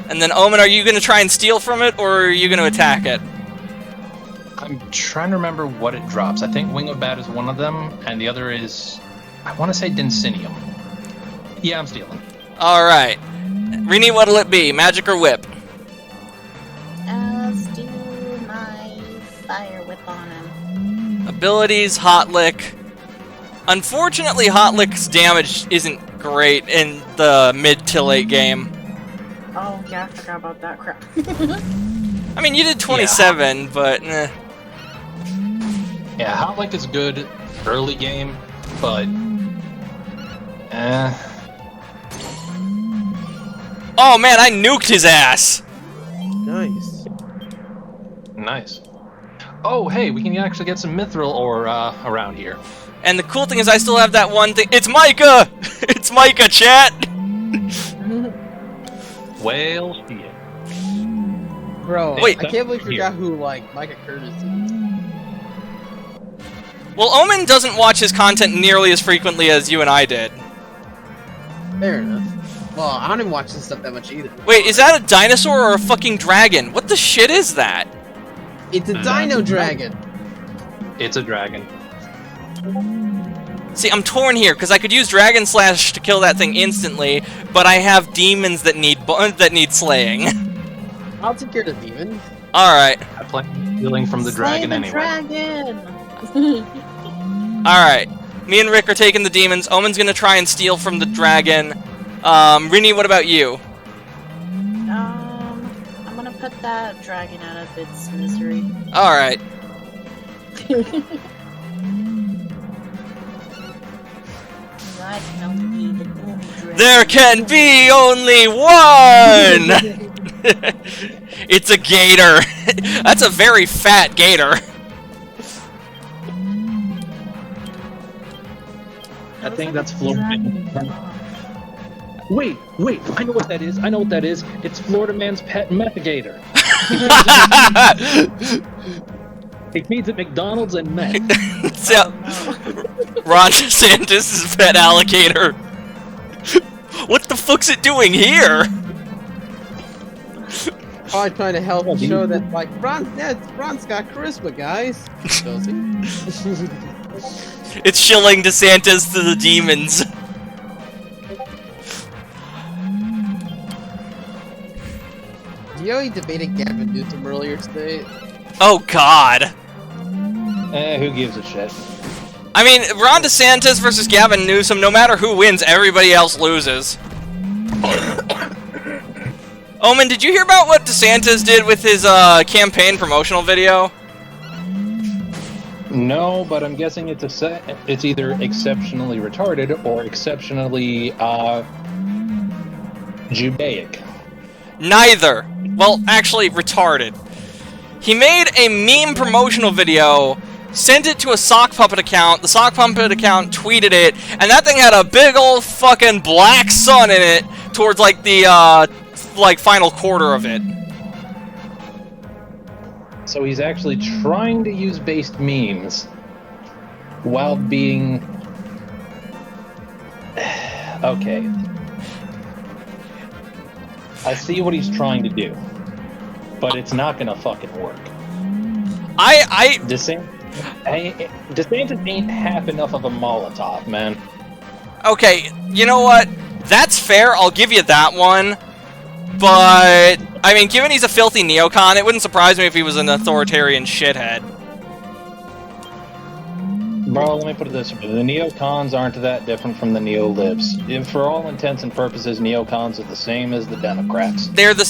And then, Omen, are you going to try and steal from it, or are you going to attack it? I'm trying to remember what it drops. I think Wing of Bat is one of them, and the other is... I want to say Densinium. Yeah, I'm stealing. Alright. Rini, what'll it be? Magic or whip? Let's do my fire whip on him. Abilities, Hot Lick. Unfortunately, Hot Lick's damage isn't great in the mid to late game. Oh, yeah, I forgot about that crap. I mean, you did 27, but Yeah, Hot Lick is good early game, but... Oh man, I nuked his ass! Nice. Nice. Oh, hey, we can actually get some Mithril ore around here. And the cool thing is I still have that one thing. It's Micah! It's Micah, chat! Well, shit. Bro, Wait. I can't believe you forgot who, like, Micah Curtis is. Well, Omen doesn't watch his content nearly as frequently as you and I did. Fair enough. Well, I don't even watch this stuff that much either. Wait, is that a dinosaur or a fucking dragon? What the shit is that? It's a dino dragon. It's a dragon. See, I'm torn here, because I could use Dragon Slash to kill that thing instantly, but I have demons that need slaying. I'll take care of the demons. Alright. I plan stealing from the Slay dragon the anyway. dragon! Alright. Me and Rick are taking the demons. Omen's gonna try and steal from the dragon. Rini, what about you? I'm gonna put that dragon out of its misery. Alright. I can only be the booby dragon. There can be only one! It's a gator. That's a very fat gator. I think that's Florida. Wait, I know what that is. It's Florida Man's pet metagator. He feeds at McDonald's and meth. So, Ron DeSantis' pet alligator. What the fuck's it doing here? Probably trying to help show that, like, Ron's got charisma, guys. Does he? It's shilling DeSantis to the demons. Do you know he debated Gavin Newsom earlier today? Oh god. Who gives a shit? I mean, Ron DeSantis versus Gavin Newsom, no matter who wins, everybody else loses. Omen, did you hear about what DeSantis did with his campaign promotional video? No, but I'm guessing it's either exceptionally retarded or exceptionally Judaic. Neither. Well, actually, retarded. He made a meme promotional video, sent it to a sock puppet account, the sock puppet account tweeted it, and that thing had a big old fucking black sun in it towards, like, the, final quarter of it. So he's actually trying to use based memes while being... Okay. I see what he's trying to do, but it's not gonna fucking work. DeSantis ain't half enough of a Molotov, man. Okay, you know what? That's fair, I'll give you that one. But, I mean, given he's a filthy neocon, it wouldn't surprise me if he was an authoritarian shithead. Bro, let me put it this way. The neocons aren't that different from the neo-libs. For all intents and purposes, neocons are the same as the Democrats.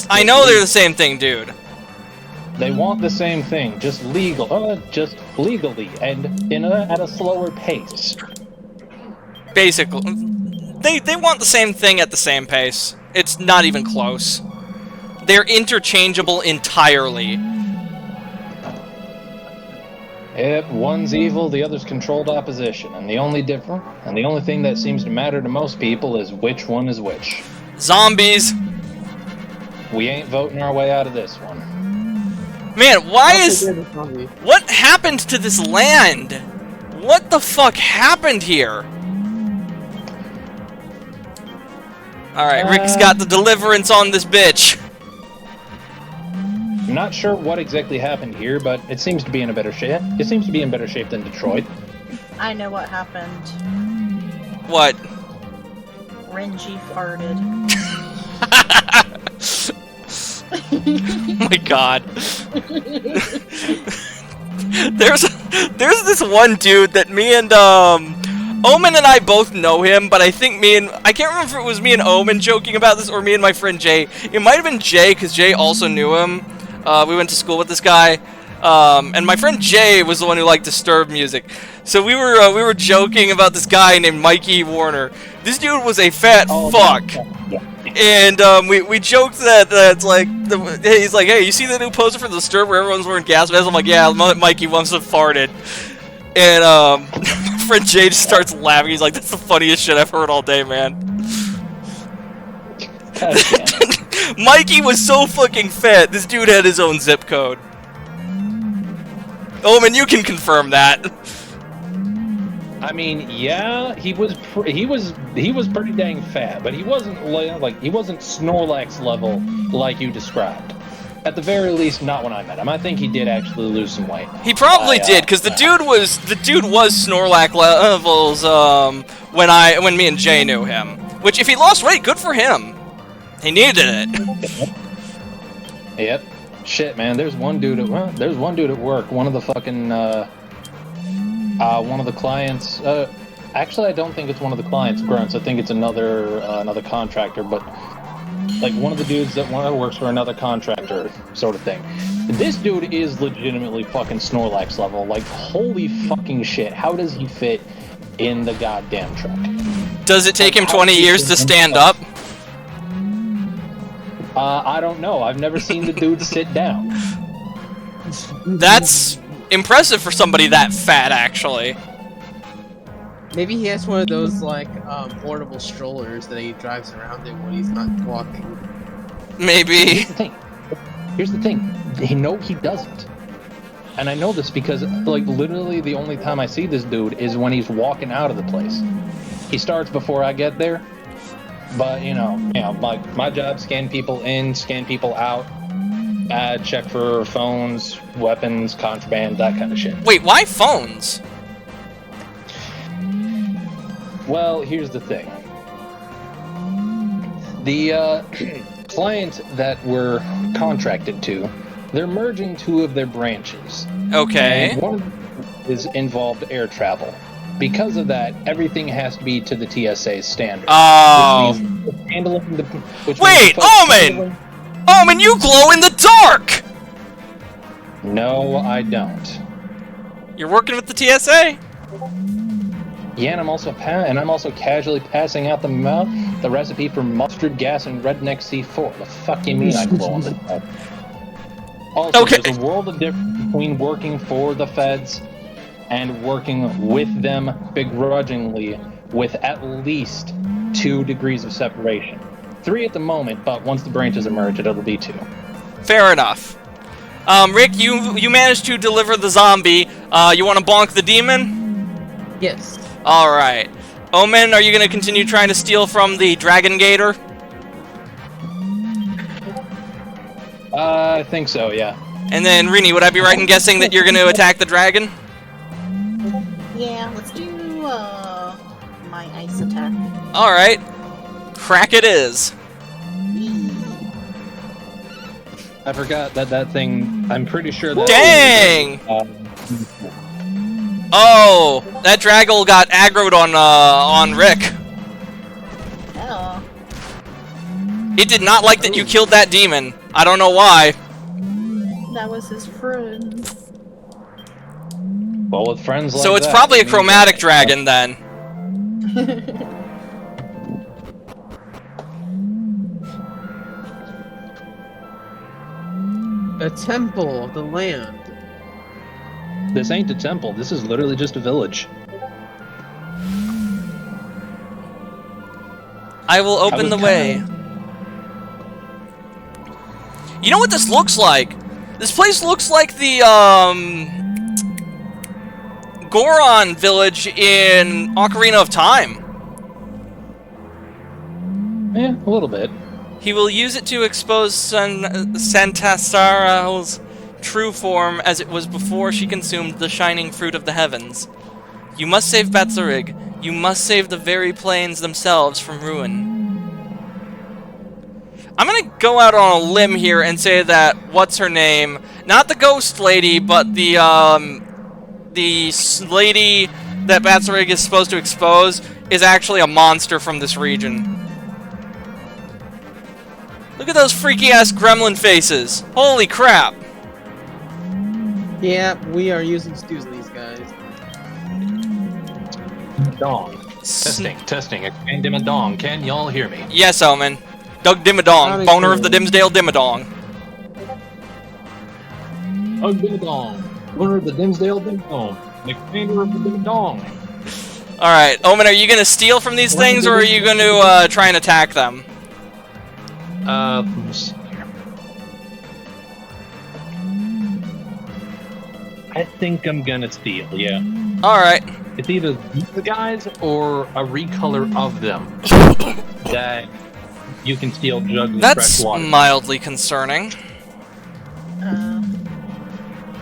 I know they're the same thing, dude. They want the same thing, just legally, and at a slower pace. Basically. They want the same thing at the same pace. It's not even close. They're interchangeable entirely. Yep, one's evil, the other's controlled opposition, and the only thing that seems to matter to most people is which one is which. Zombies! We ain't voting our way out of this one. Man, why Also, is... they're the zombie. What happened to this land? What the fuck happened here? Alright, Rick's got the deliverance on this bitch. I'm not sure what exactly happened here, but it seems to be in a better shape. It seems to be in better shape than Detroit. I know what happened. What? Renji farted. Oh my god. There's this one dude that me and Omen and I both know him, but I think I can't remember if it was me and Omen joking about this or me and my friend Jay. It might have been Jay, because Jay also knew him. We went to school with this guy. And my friend Jay was the one who liked Disturbed music. So we were joking about this guy named Mikey Warner. This dude was a fat fuck. And we joked that it's like he's like, hey, you see the new poster for the Disturbed where everyone's wearing gas masks? I'm like, yeah, Mikey once farted. And my friend Jay just starts laughing. He's like, that's the funniest shit I've heard all day, man. Mikey was so fucking fat. This dude had his own zip code. Omen, you can confirm that. I mean, yeah, he was pretty dang fat, but he wasn't he wasn't Snorlax level like you described. At the very least, not when I met him. I think he did actually lose some weight. He probably did, because the dude was Snorlax levels when me and Jay knew him. Which, if he lost weight, good for him. He needed it. Yep. Shit, man. There's one dude at work. One of the fucking one of the clients. Actually, I don't think it's one of the clients' grunts. I think it's another contractor. But like one of the dudes that works for another contractor, sort of thing. This dude is legitimately fucking Snorlax level. Like, holy fucking shit! How does he fit in the goddamn truck? Does it take him 20 years to stand up? I don't know. I've never seen the dude sit down. That's impressive for somebody that fat, actually. Maybe he has one of those, like, portable strollers that he drives around in when he's not walking. Maybe. Here's the thing. He doesn't. And I know this because, like, literally the only time I see this dude is when he's walking out of the place. He starts before I get there. But, you know, like, my job, scan people in, scan people out, check for phones, weapons, contraband, that kind of shit. Wait, why phones? Well, here's the thing. The client that we're contracted to, they're merging two of their branches. Okay. And one is involved air travel. Because of that, everything has to be to the TSA standard. Oh. Wait, Omen! Omen, you glow in the dark! No, I don't. You're working with the TSA? Yeah, and I'm also casually passing out the recipe for mustard gas and redneck C4. The fuck you mean I glow in the dark? Also, okay. There's a world of difference between working for the feds and working with them begrudgingly with at least 2 degrees of separation. 3 at the moment, but once the branches emerge, it'll be 2. Fair enough. Rick, you managed to deliver the zombie. You want to bonk the demon? Yes. Alright. Omen, are you going to continue trying to steal from the Dragon Gator? I think so, yeah. And then, Rini, would I be right in guessing that you're going to attack the dragon? Yeah, let's do my ice attack. Alright. Crack it is. I forgot that thing. I'm pretty sure that. Dang! Oh, that Draggle got aggroed on Rick. Oh. It did not like that you killed that demon. I don't know why. That was his friend. Well, with friends like So it's that, probably a chromatic dragon then. A temple of the land. This ain't a temple. This is literally just a village. I will open the way. You know what this looks like? This place looks like the, Goron village in Ocarina of Time. Yeah, a little bit. He will use it to expose Santasara's true form as it was before she consumed the shining fruit of the heavens. You must save Batzarig. You must save the very plains themselves from ruin. I'm gonna go out on a limb here and say that what's her name? Not the ghost lady, but the lady that Batzarig is supposed to expose is actually a monster from this region. Look at those freaky ass gremlin faces! Holy crap! Yeah, we are using stews these guys. Dong. Testing. Expand Dimmadong. Can y'all hear me? Yes, Omen. Doug Dimmadong, boner of the Dimsdale Dimmadong. Doug Dimmadong. Owner of the Dimsdale Dimmadong. Expander of the Dimmadong. Alright, Omen, are you gonna steal from these things, or are you gonna try and attack them? Let's see here. I think I'm gonna steal, yeah. Alright. It's either the guys or a recolor of them that you can steal jugs of fresh That's water. mildly concerning.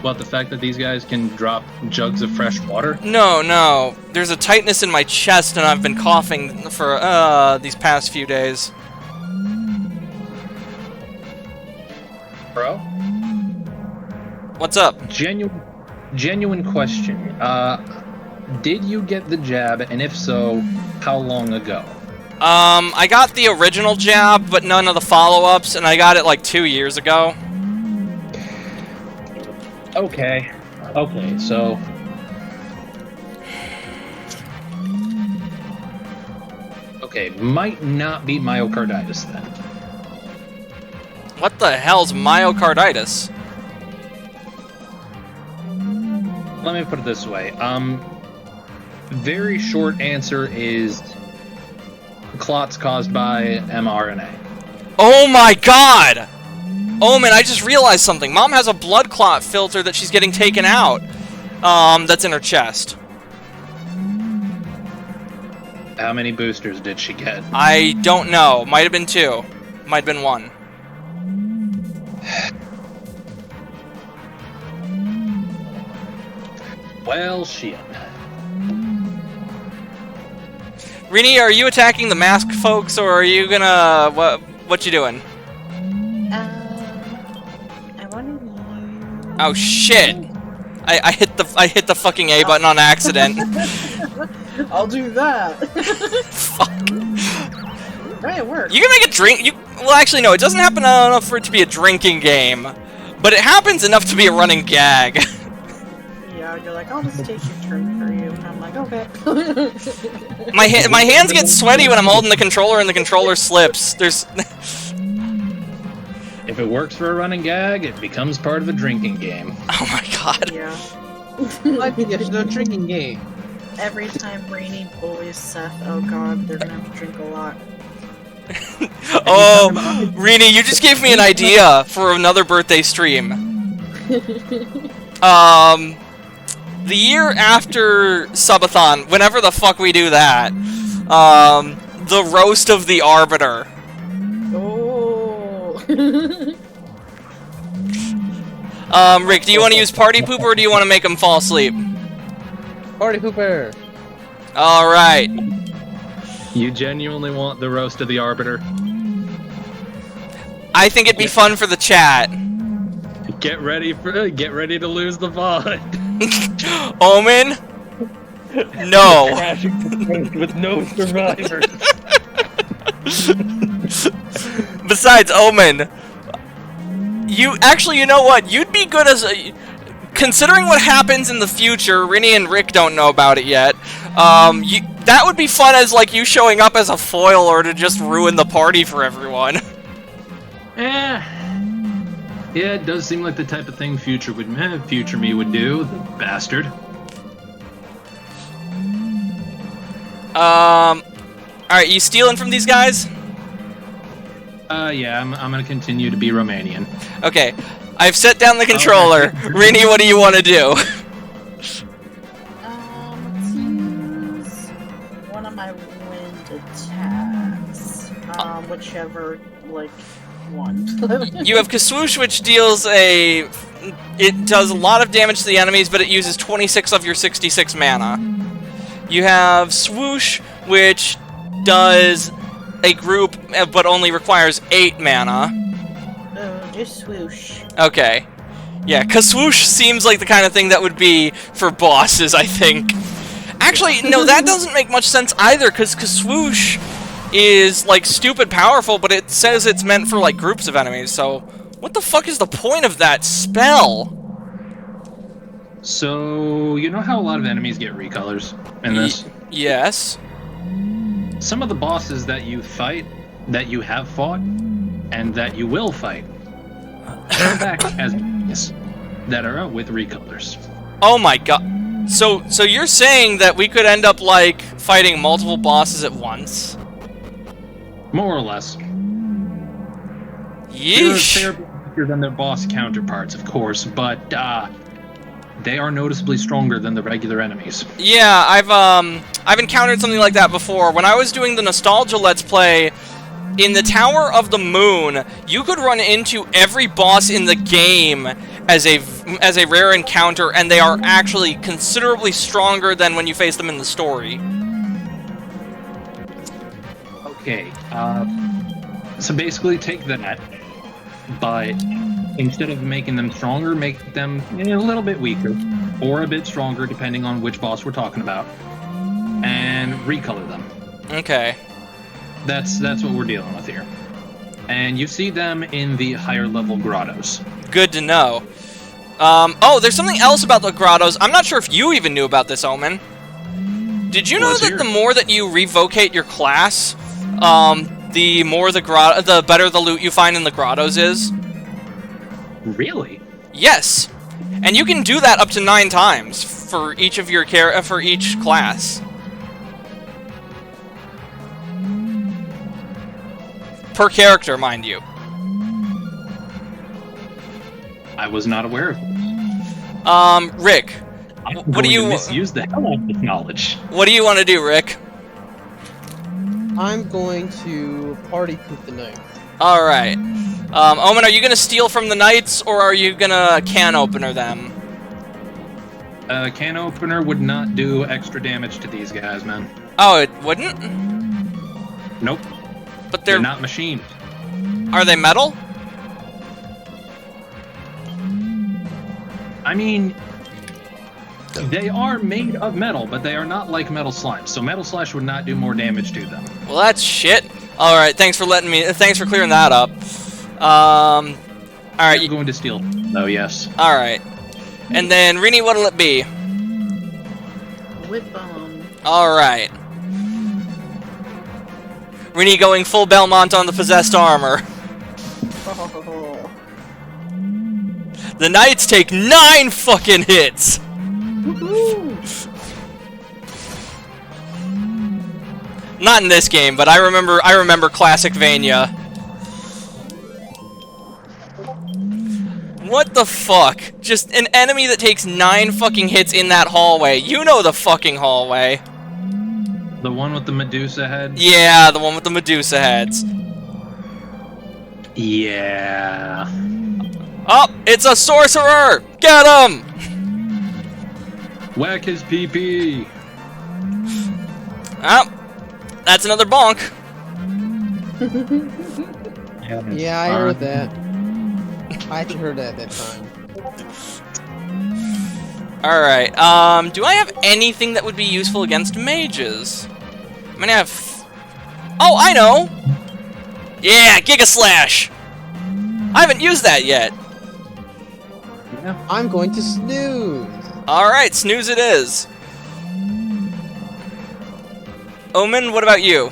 What, the fact that these guys can drop jugs of fresh water? No. There's a tightness in my chest, and I've been coughing for, these past few days. Bro? What's up? Genuine question. Did you get the jab, and if so, how long ago? I got the original jab, but none of the follow-ups, and I got it like 2 years ago. Okay, so... Okay, might not be myocarditis then. What the hell's myocarditis? Let me put it this way. Very short answer is clots caused by mRNA. Oh my god! Omen, I just realized something. Mom has a blood clot filter that she's getting taken out. That's in her chest. How many boosters did she get? I don't know. Might have been 2. Might have been 1. Well, shit. Rini, are you attacking the masked folks, or are you gonna... What you doing? I want to use... Oh shit! I hit the fucking A button on accident. I'll do that. Fuck. Right, it worked. You can make a drink. Well, actually, no. It doesn't happen enough for it to be a drinking game, but it happens enough to be a running gag. Yeah, you're like, I'll just take your turn for you, and I'm like, okay. My hands get sweaty when I'm holding the controller, and the controller slips. There's. If it works for a running gag, it becomes part of a drinking game. Oh my god. Yeah. I think there's no drinking game. Every time Rini bullies Seth, oh god, they're gonna have to drink a lot. Oh, Rini, you just gave me an idea for another birthday stream. The year after Subathon, whenever the fuck we do that, the roast of the Arbiter. Oh. Rick, do you want to use Party Poop, or do you want to make him fall asleep? Party pooper. Alright. You genuinely want the roast of the Arbiter? I think it'd be fun for the chat. Get ready to lose the VOD. Omen? No. Crashing with no survivors. Besides, Omen, you know what? You'd be good as a... Considering what happens in the future, Rini and Rick don't know about it yet. That would be fun as like you showing up as a foil or to just ruin the party for everyone. Yeah, it does seem like the type of thing future me would do, the bastard. Alright, you stealing from these guys? Yeah, I'm gonna continue to be Romanian. Okay, I've set down the controller. Okay. Rini, what do you want to do? Let's use one of my wind attacks. Whichever, like, one. You have Kaswoosh, which deals it does a lot of damage to the enemies, but it uses 26 of your 66 mana. You have Swoosh, which does a group, but only requires 8 mana. Oh, just swoosh. Okay. Yeah, Kaswoosh seems like the kind of thing that would be for bosses, I think. Actually, no, that doesn't make much sense either, because Kaswoosh is, like, stupid powerful, but it says it's meant for, like, groups of enemies, so what the fuck is the point of that spell? So, you know how a lot of enemies get recolors in this? Yes. Some of the bosses that you fight, that you have fought, and that you will fight, come back as enemies that are out with recolors. Oh my god. So you're saying that we could end up, like, fighting multiple bosses at once? More or less. Yeesh. They're weaker than their boss counterparts, of course, but they are noticeably stronger than the regular enemies. Yeah, I've encountered something like that before. When I was doing the Nostalgia Let's Play, in the Tower of the Moon, you could run into every boss in the game as a rare encounter, and they are actually considerably stronger than when you face them in the story. Okay, so basically take that, but instead of making them stronger, make them a little bit weaker, or a bit stronger, depending on which boss we're talking about, and recolor them. Okay. That's what we're dealing with here. And you see them in the higher level grottos. Good to know. Oh, there's something else about the grottos. I'm not sure if you even knew about this, Omen. Did you know that the more that you revocate your class, the more the better the loot you find in the grottos is? Really? Yes. And you can do that up to 9 times for each of your for each class. Per character, mind you. I was not aware of this. Rick, What do you misuse the hell out of this knowledge? What do you want to do, Rick? I'm going to party poop the night. All right. Omen, are you gonna steal from the knights, or are you gonna can opener them? Can opener would not do extra damage to these guys, man. Oh, it wouldn't? Nope. But They're not machined. Are they metal? I mean, they are made of metal, but they are not like metal slime. So metal slash would not do more damage to them. Well, that's shit. All right, thanks for clearing that up. All right. I'm going to steal. Oh yes. All right. And then Rini, what'll it be? Whip bomb. All right. Rini going full Belmont on the possessed armor. Oh. The knights take 9 fucking hits. Woohoo! Not in this game, but I remember classic Vania. What the fuck? Just an enemy that takes 9 fucking hits in that hallway. You know the fucking hallway. The one with the Medusa head? Yeah, the one with the Medusa heads. Yeah. Oh, it's a sorcerer! Get him! Whack his PP. Oh, that's another bonk. Yeah, I heard that. I actually heard that at that time. Alright, do I have anything that would be useful against mages? I mean, I have... Oh, I know! Yeah, Giga Slash! I haven't used that yet. Yeah. I'm going to snooze. Alright, snooze it is. Omen, what about you?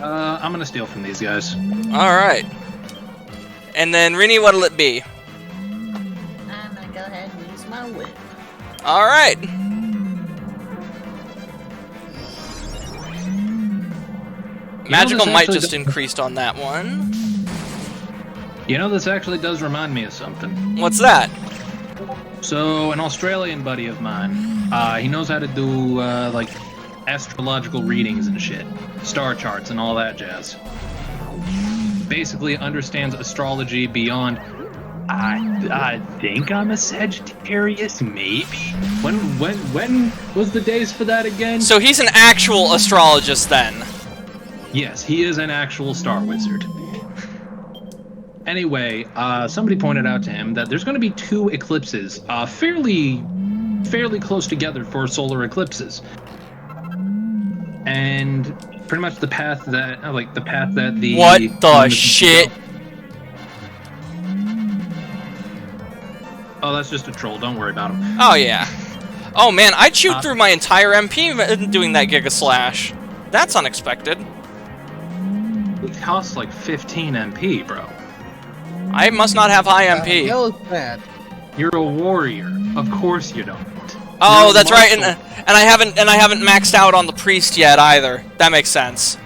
I'm gonna steal from these guys. Alright. And then Rini, what'll it be? I'm gonna go ahead and use my whip. All right. Magical might just increased on that one. You know, this actually does remind me of something. What's that? So, an Australian buddy of mine, he knows how to do, like, astrological readings and shit. Star charts and all that jazz. Basically understands astrology beyond... I think I'm a Sagittarius, maybe? When was the days for that again? So he's an actual astrologist then? Yes, he is an actual star wizard. Anyway, somebody pointed out to him that there's going to be 2 eclipses, fairly close together for solar eclipses. And pretty much the path that, the... What the shit? Oh, that's just a troll. Don't worry about him. Oh, yeah. Oh, man, I chewed through my entire MP doing that Giga Slash. That's unexpected. It costs like 15 MP, bro. I must not have high MP. Hell is that? You're a warrior. Of course you don't. Oh, You're that's right, Marshal. and I haven't maxed out on the priest yet either. That makes sense.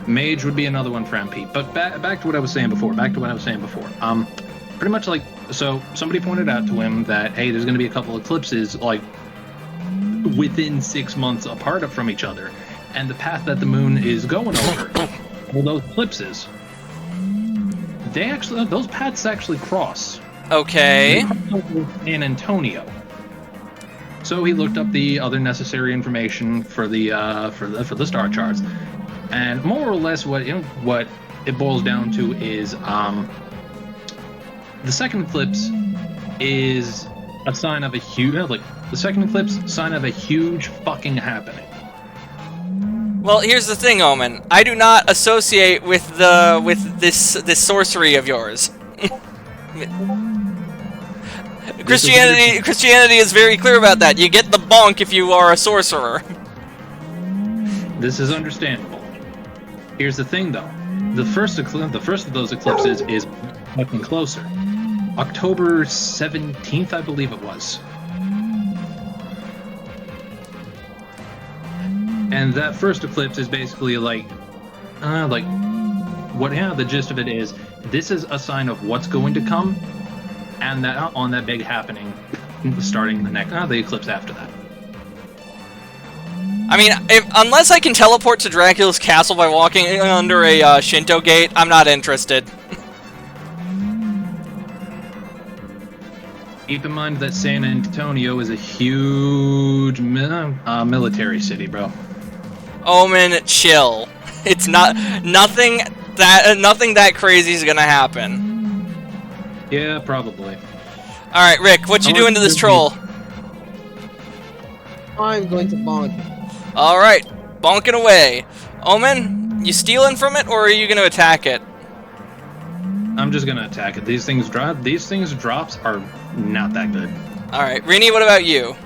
Mage would be another one for MP. But back to what I was saying before. Pretty much like, so somebody pointed out to him that, hey, there's going to be a couple eclipses, like, within 6 months apart from each other. And the path that the moon is going over, well, those eclipses, those paths actually cross. Okay. In Antonio. So he looked up the other necessary information for the star charts, and more or less what it boils down to is the second eclipse is a sign of a huge fucking happening. Well, here's the thing, Omen. I do not associate with this sorcery of yours. Christianity is very clear about that. You get the bonk if you are a sorcerer. This is understandable. Here's the thing, though. The first of those eclipses is fucking closer. October 17th, I believe it was. And that first eclipse is basically the gist of it is, this is a sign of what's going to come, and that on that big happening, starting the eclipse after that. I mean, unless I can teleport to Dracula's castle by walking under a Shinto gate, I'm not interested. Keep in mind that San Antonio is a huge military city, bro. Omen, chill. It's nothing that crazy is gonna happen. Yeah, probably. All right, Rick, what you doing to this troll? I'm going to bonk. All right, bonking away. Omen, you stealing from it, or are you gonna attack it? I'm just gonna attack it. These things drops are not that good. All right, Rini, what about you?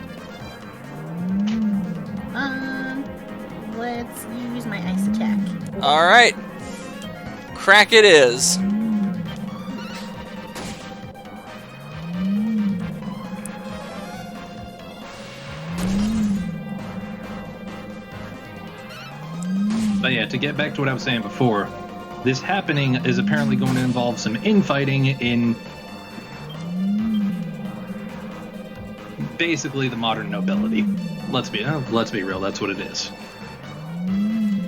Let's use my ice attack. All right, crack it is. But yeah, to get back to what I was saying before, this happening is apparently going to involve some infighting in basically the modern nobility. Let's be real, that's what it is.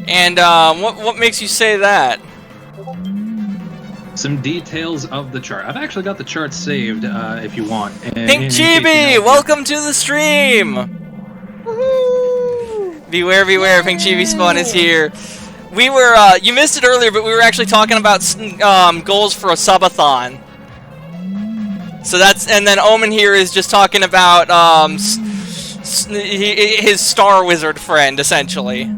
And what makes you say that? Some details of the chart. I've actually got the chart saved, if you want. Pink Chibi, welcome to the stream! Beware, beware, Pink Chibi spawn is here. We were, you missed it earlier, but we were actually talking about goals for a subathon. So and then Omen here is just talking about his Star Wizard friend, essentially.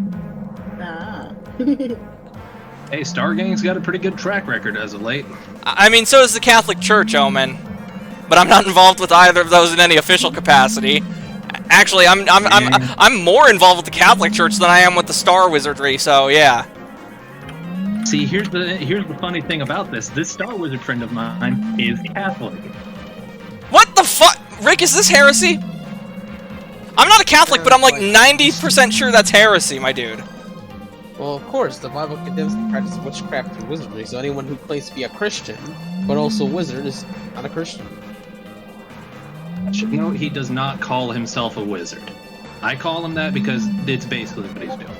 Hey, Stargang's got a pretty good track record as of late. I mean, so does the Catholic Church, Omen. But I'm not involved with either of those in any official capacity. Actually, I'm more involved with the Catholic Church than I am with the Star Wizardry, so yeah. See, here's the funny thing about this. This Star Wizard friend of mine is Catholic. What the fuck? Rick, is this heresy? I'm not a Catholic, but I'm like 90% sure that's heresy, my dude. Well, of course, the Bible condemns the practice of witchcraft and wizardry, so anyone who claims to be a Christian, but also a wizard, is not a Christian. No, he does not call himself a wizard. I call him that because it's basically what he's doing.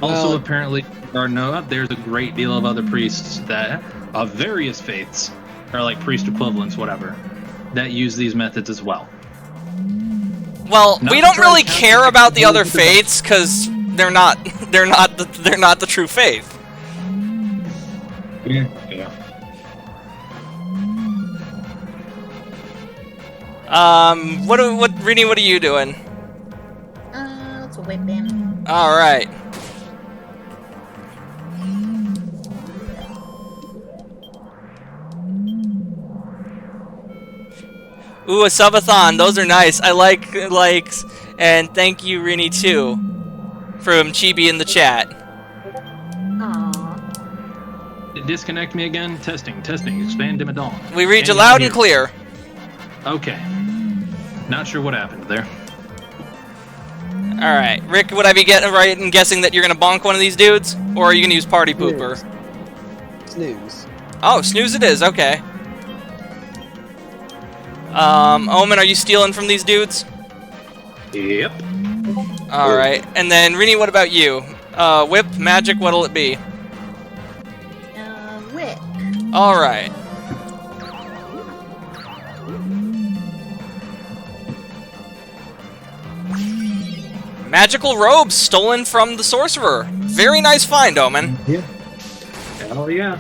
Also, Well, apparently, there's a great deal of other priests that, of various faiths, or like priest equivalents, whatever, that use these methods as well. Well, Not we don't to try really to care count about the the other rules of the- faiths because they're not the true faith. Yeah. What Rini, what are you doing? Let's whip him. All right. Ooh, a subathon. Those are nice. I like likes, and thank you, Rini, too, from Chibi in the chat. Aww. Disconnect me again. Testing. Expand Dimadon. We read you Anyone loud here? and clear. Okay. Not sure what happened there. All right, Rick, would I be getting it right in guessing that you're gonna bonk one of these dudes, or are you gonna use Party Pooper? Snooze. Oh, snooze it is. Okay. Omen, are you stealing from these dudes? Yep. All right, and then Rini, what about you? Whip, magic, what'll it be? Whip. All right. Magical robes stolen from the sorcerer. Very nice find, Omen. Yeah. Hell yeah.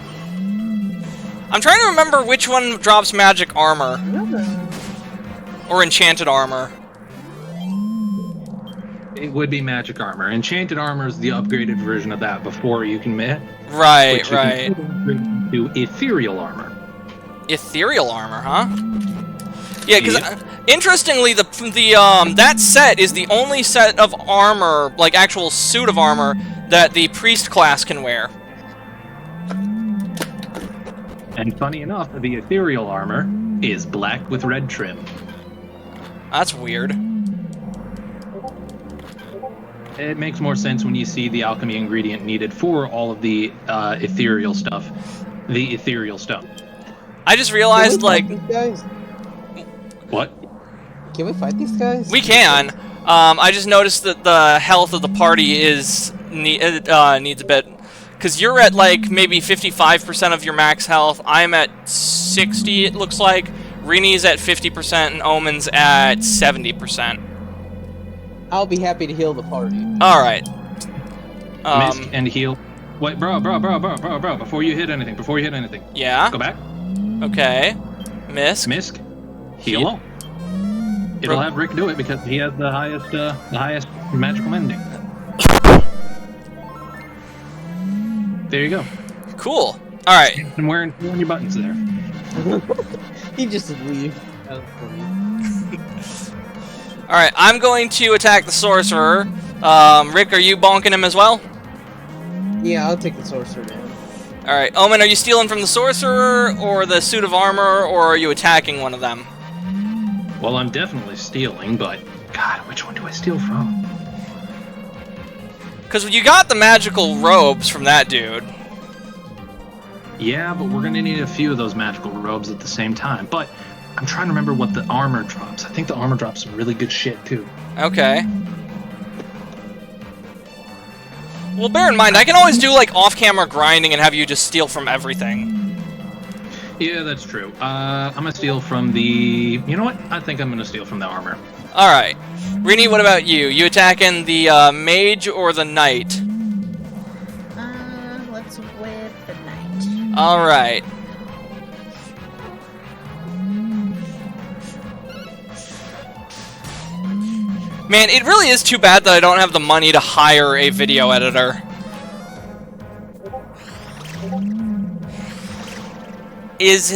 I'm trying to remember which one drops magic armor or enchanted armor. It would be magic armor. Enchanted armor is the upgraded version of that before you can Right, which you right. can do ethereal armor. Ethereal armor, huh? Yeah, because interestingly, that set is the only set of armor, like actual suit of armor, that the priest class can wear. And funny enough, the ethereal armor is black with red trim. That's weird. It makes more sense when you see the alchemy ingredient needed for all of the ethereal stuff. The ethereal stone. I just realized, like, These guys? What? Can we fight these guys? we can. I just noticed that the health of the party is needs a bit, because you're at like maybe 55% of your max health. I'm at 60. It looks like. Rini's at 50% and Omen's at 70%. I'll be happy to heal the party. All right. Misk and heal. Wait, bro. Before you hit anything. Yeah. Go back. Okay. Misk. Misk. Heal. It'll have Rick do it because he has the highest magical mending. There you go. Cool. All right. And wearing your buttons there. He just leave. That was funny. All right. I'm going to attack the sorcerer. Rick, are you bonking him as well? Yeah, I'll take the sorcerer down. All right. Omen, are you stealing from the sorcerer or the suit of armor, or are you attacking one of them? Well, I'm definitely stealing, but God, which one do I steal from? Because you got the magical robes from that dude. Yeah, but we're gonna need a few of those magical robes at the same time. But I'm trying to remember what the armor drops. I think the armor drops some really good shit too. Okay. Well, bear in mind, I can always do like off-camera grinding and have you just steal from everything. Yeah, that's true. I'm gonna steal from the. You know what? I think I'm gonna steal from the armor. All right. Rini, what about you? You attacking the mage or the knight? Let's whip the knight. All right. Man, it really is too bad that I don't have the money to hire a video editor. Is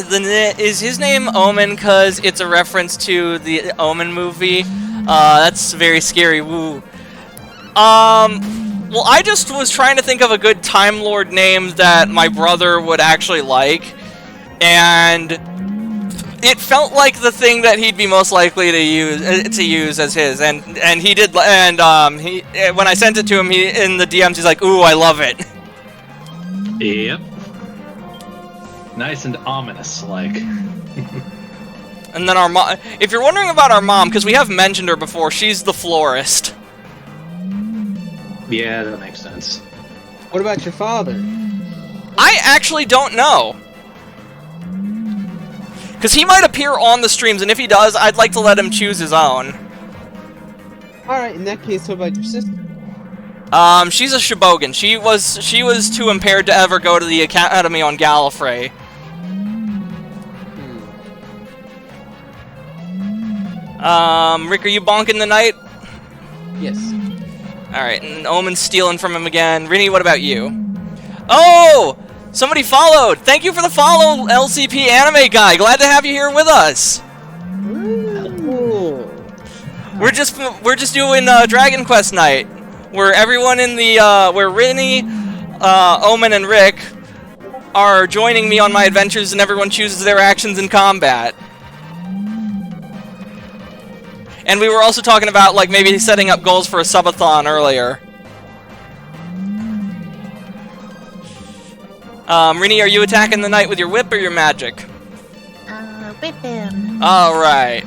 his name Omen because it's a reference to the Omen movie? That's very scary. Woo. Well, I just was trying to think of a good Time Lord name that my brother would actually like, and it felt like the thing that he'd be most likely to use as his, and he did, and he when I sent it to him, he in the DMs he's like, "Ooh, I love it." Yep. Nice and ominous, like. And then our mom, if you're wondering about our mom, because we have mentioned her before, she's the florist. Yeah, that makes sense. What about your father? I actually don't know. Because he might appear on the streams, and if he does, I'd like to let him choose his own. Alright, in that case, what about your sister? She's a Shibogan. She was too impaired to ever go to the academy on Gallifrey. Rick, are you bonking the knight? Yes. Alright, and Omen's stealing from him again. Rini, what about you? Oh! Somebody followed! Thank you for the follow, LCP Anime Guy! Glad to have you here with us! Cool. We're just doing Dragon Quest night, where everyone in the where Rini, Omen, and Rick are joining me on my adventures, and everyone chooses their actions in combat. And we were also talking about like maybe setting up goals for a subathon earlier. Rini, are you attacking the knight with your whip or your magic? Whip him. Alright.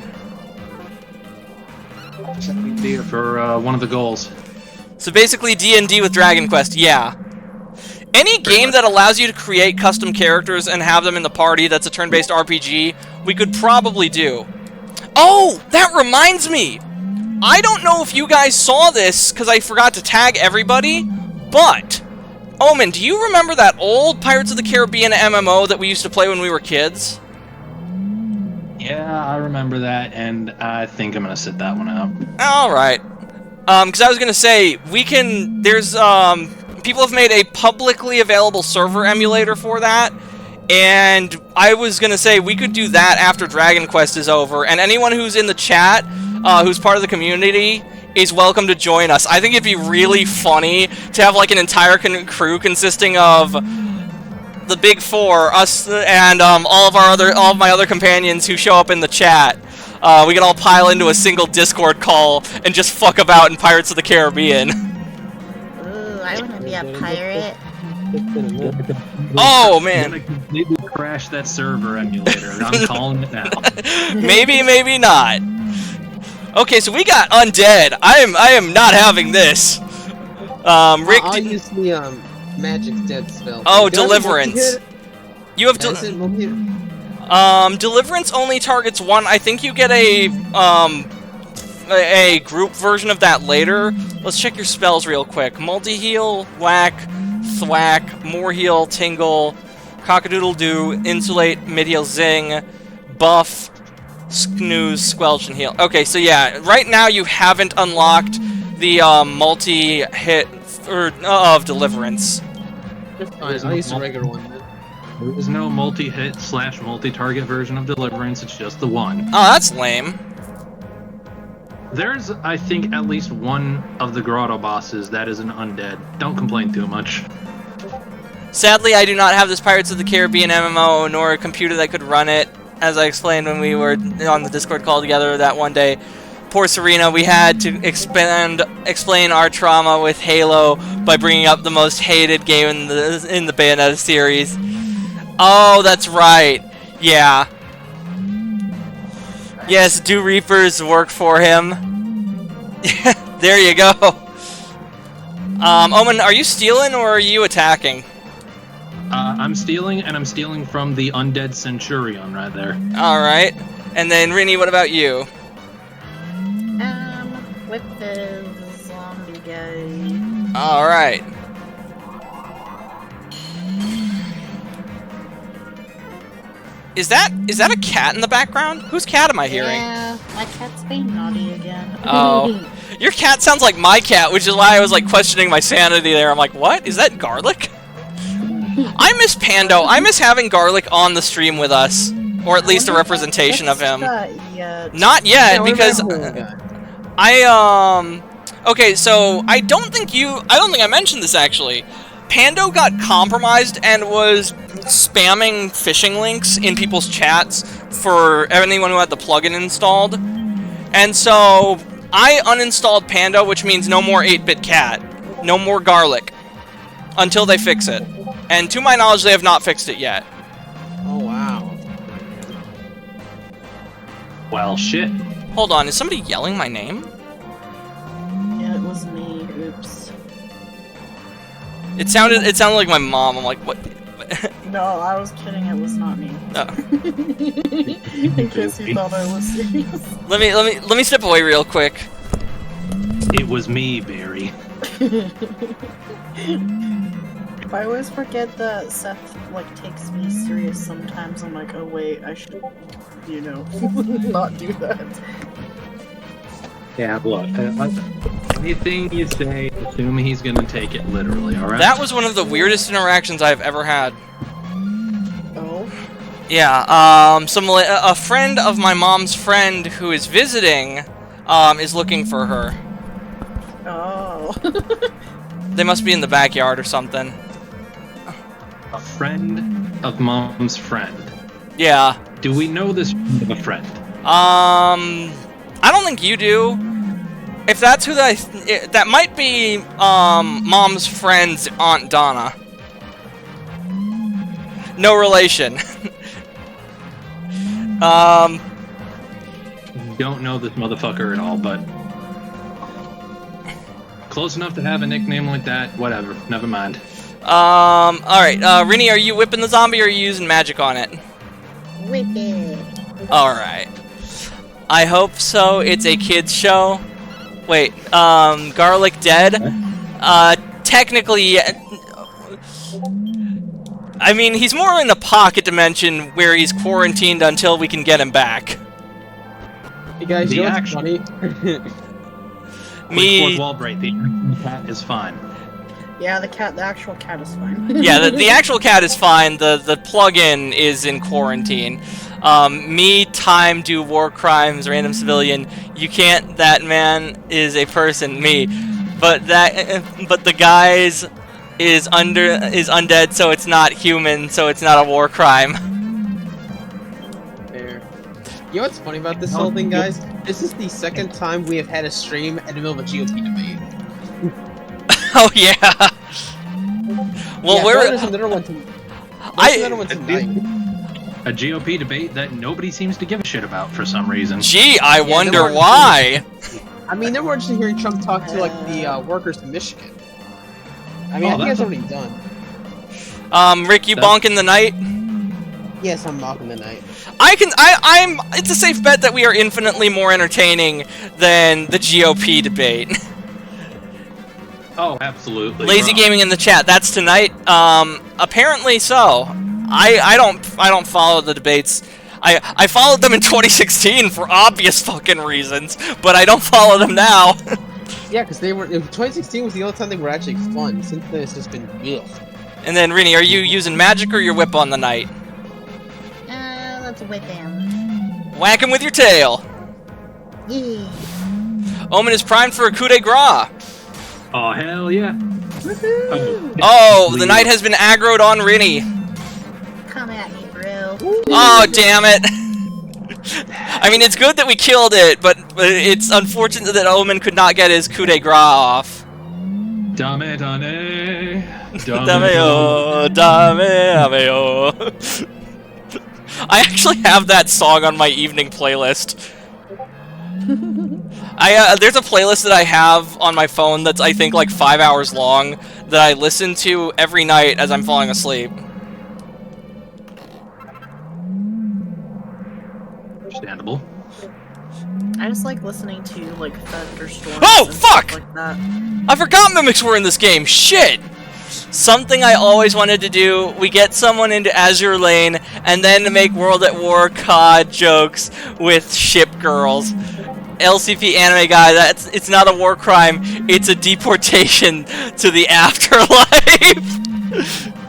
Here for one of the goals. So basically D&D with Dragon Quest, yeah. Any game that allows you to create custom characters and have them in the party that's a turn-based RPG, we could probably do. Oh, that reminds me! I don't know if you guys saw this, because I forgot to tag everybody, but... Omen, do you remember that old Pirates of the Caribbean MMO that we used to play when we were kids? Yeah, I remember that, and I think I'm gonna sit that one out. Alright. Because I was gonna say, we can... There's, people have made a publicly available server emulator for that, and I was gonna say, we could do that after Dragon Quest is over, and anyone who's in the chat, who's part of the community, is welcome to join us. I think it'd be really funny to have like an entire crew consisting of the big four, us, and all of my other companions who show up in the chat. We can all pile into a single Discord call and just fuck about in Pirates of the Caribbean. Ooh, I want to be a pirate. Oh man! I'm gonna completely crash that server emulator. I'm calling it now. Maybe, maybe not. Okay, so we got undead. I am not having this. Rick, I'll use the magic dead spell. Oh, deliverance. You have deliverance only targets one. I think you get a group version of that later. Let's check your spells real quick. Multi-heal, whack, thwack, more heal, tingle, cock-a-doodle-doo, insulate, mid-heal, zing, buff, snooze, squelch, and heal. Okay, so yeah, right now you haven't unlocked the multi-hit of deliverance. I'll use the regular one then. There is no multi-hit / multi-target version of deliverance. It's just the one. Oh, that's lame. There's, I think, at least one of the grotto bosses that is an undead. Don't complain too much. Sadly, I do not have this Pirates of the Caribbean MMO, nor a computer that could run it, as I explained when we were on the Discord call together that one day. Poor Serena, we had to explain our trauma with Halo by bringing up the most hated game in the Bayonetta series. Oh, that's right. Yeah. Yes, do Reapers work for him? There you go. Omen, are you stealing or are you attacking? I'm stealing, and I'm stealing from the undead Centurion right there. Alright. And then, Rini, what about you? With the zombie guy. Alright. Is that a cat in the background? Whose cat am I hearing? Yeah, my cat's being naughty again. Oh. Your cat sounds like my cat, which is why I was like questioning my sanity there. I'm like, what? Is that Garlic? I miss Pando. I miss having Garlic on the stream with us. Or at least a representation of him. Not yet. Not yet, because Okay, so I don't think I mentioned this actually. Pando got compromised and was spamming phishing links in people's chats for anyone who had the plugin installed. And so I uninstalled Pando, which means no more 8-bit cat, no more garlic, until they fix it. And to my knowledge, they have not fixed it yet. Oh, wow. Well, shit. Hold on, is somebody yelling my name? Yeah, it was me. Oops. It sounded like my mom. I'm like, what? No, I was kidding. It was not me. Oh. In case you thought I was serious. Let me step away real quick. It was me, Barry. I always forget that Seth takes me serious sometimes. I'm like, oh wait, I should, not do that. Yeah, look, anything you say, assume he's gonna take it literally, alright? That was one of the weirdest interactions I've ever had. Oh? Yeah, a friend of my mom's friend who is visiting, is looking for her. Oh. They must be in the backyard or something. A friend of mom's friend. Yeah. Do we know this friend of a friend? I don't think you do. If that's who that might be, mom's friend's Aunt Donna. No relation. Don't know this motherfucker at all, but close enough to have a nickname like that. Whatever. Never mind. Alright, Rini, are you whipping the zombie or are you using magic on it? Whip it. Alright. I hope so. It's a kid's show. Wait, Garlic dead? Technically, I mean, he's more in the pocket dimension where he's quarantined until we can get him back. Hey guys, you know what's funny? Fourth wall break. The cat is fine. Yeah, the actual cat is fine. Yeah, the actual cat is fine. The plug-in is in quarantine. Me, time, do war crimes, random civilian. You can't. That man is a person. Me, but the guys is undead, so it's not human, so it's not a war crime. Fair. You know what's funny about this whole thing, guys? This is the second time we have had a stream in the middle of a GOP debate. Oh yeah. Well, yeah, we're. There's another one tonight. A GOP debate that nobody seems to give a shit about for some reason. Gee, I wonder why. I mean, they're more interested in hearing Trump talk to the workers in Michigan. I mean, I think that's already done. Rick, you bonking the night? Yes, I'm bonking the night. It's a safe bet that we are infinitely more entertaining than the GOP debate. Oh, absolutely. Lazy gaming in the chat. That's tonight. Apparently so. I don't follow the debates. I followed them in 2016 for obvious fucking reasons, but I don't follow them now. Yeah, because 2016 was the only time they were actually fun. Since then, it's just been ugh. And then, Rini, are you using magic or your whip on the night? Let's whip him. Whack him with your tail. Yeah. Omen is primed for a coup de grace. Oh, hell yeah. Oh, the knight has been aggroed on Rini. Come at me, bro. Oh, damn it. I mean, it's good that we killed it, but it's unfortunate that Omen could not get his coup de grace off. Dame, dame. Dame-o, dame-o. I actually have that song on my evening playlist. There's a playlist that I have on my phone that's, I think, like 5 hours long that I listen to every night as I'm falling asleep. Understandable. I just like listening to thunderstorms. Oh, and fuck! stuff like that. I forgot mimics were in this game. Shit! Something I always wanted to do. We get someone into Azure Lane and then make World at War COD jokes with ship girls. LCP anime guy, it's not a war crime. It's a deportation to the afterlife.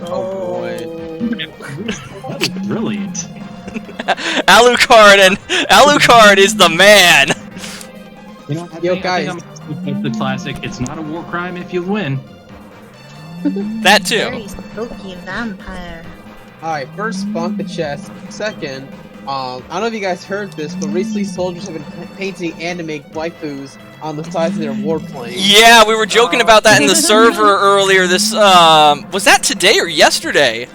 Oh boy. That is brilliant. Alucard is the man. You know, Yo, guys. It's the classic. It's not a war crime if you win. That too. Very spooky vampire. Alright, first, bonk the chest. Second, I don't know if you guys heard this, but recently soldiers have been painting anime waifus on the sides of their warplanes. Yeah, we were joking about that in the server earlier. This was that today or yesterday?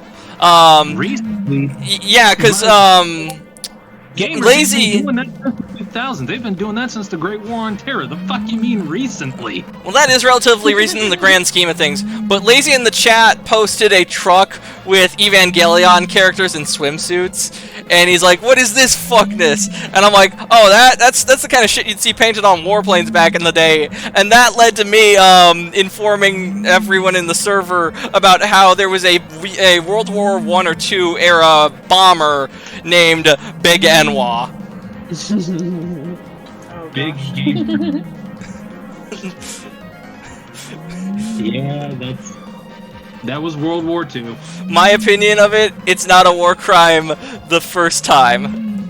Recently, Yeah, because gamers Lazy. have been doing that since 2000. They've been doing that since the Great War on Terror. The fuck you mean recently? Well, that is relatively recent in the grand scheme of things. But Lazy in the chat posted a truck with Evangelion characters in swimsuits, and he's like, "What is this fuckness?" And I'm like, "Oh, that's the kind of shit you'd see painted on warplanes back in the day." And that led to me informing everyone in the server about how there was a World War I or II era bomber named Big Enwa. Oh, Big gosh. game. Yeah, that was World War II. My opinion of it, it's not a war crime the first time.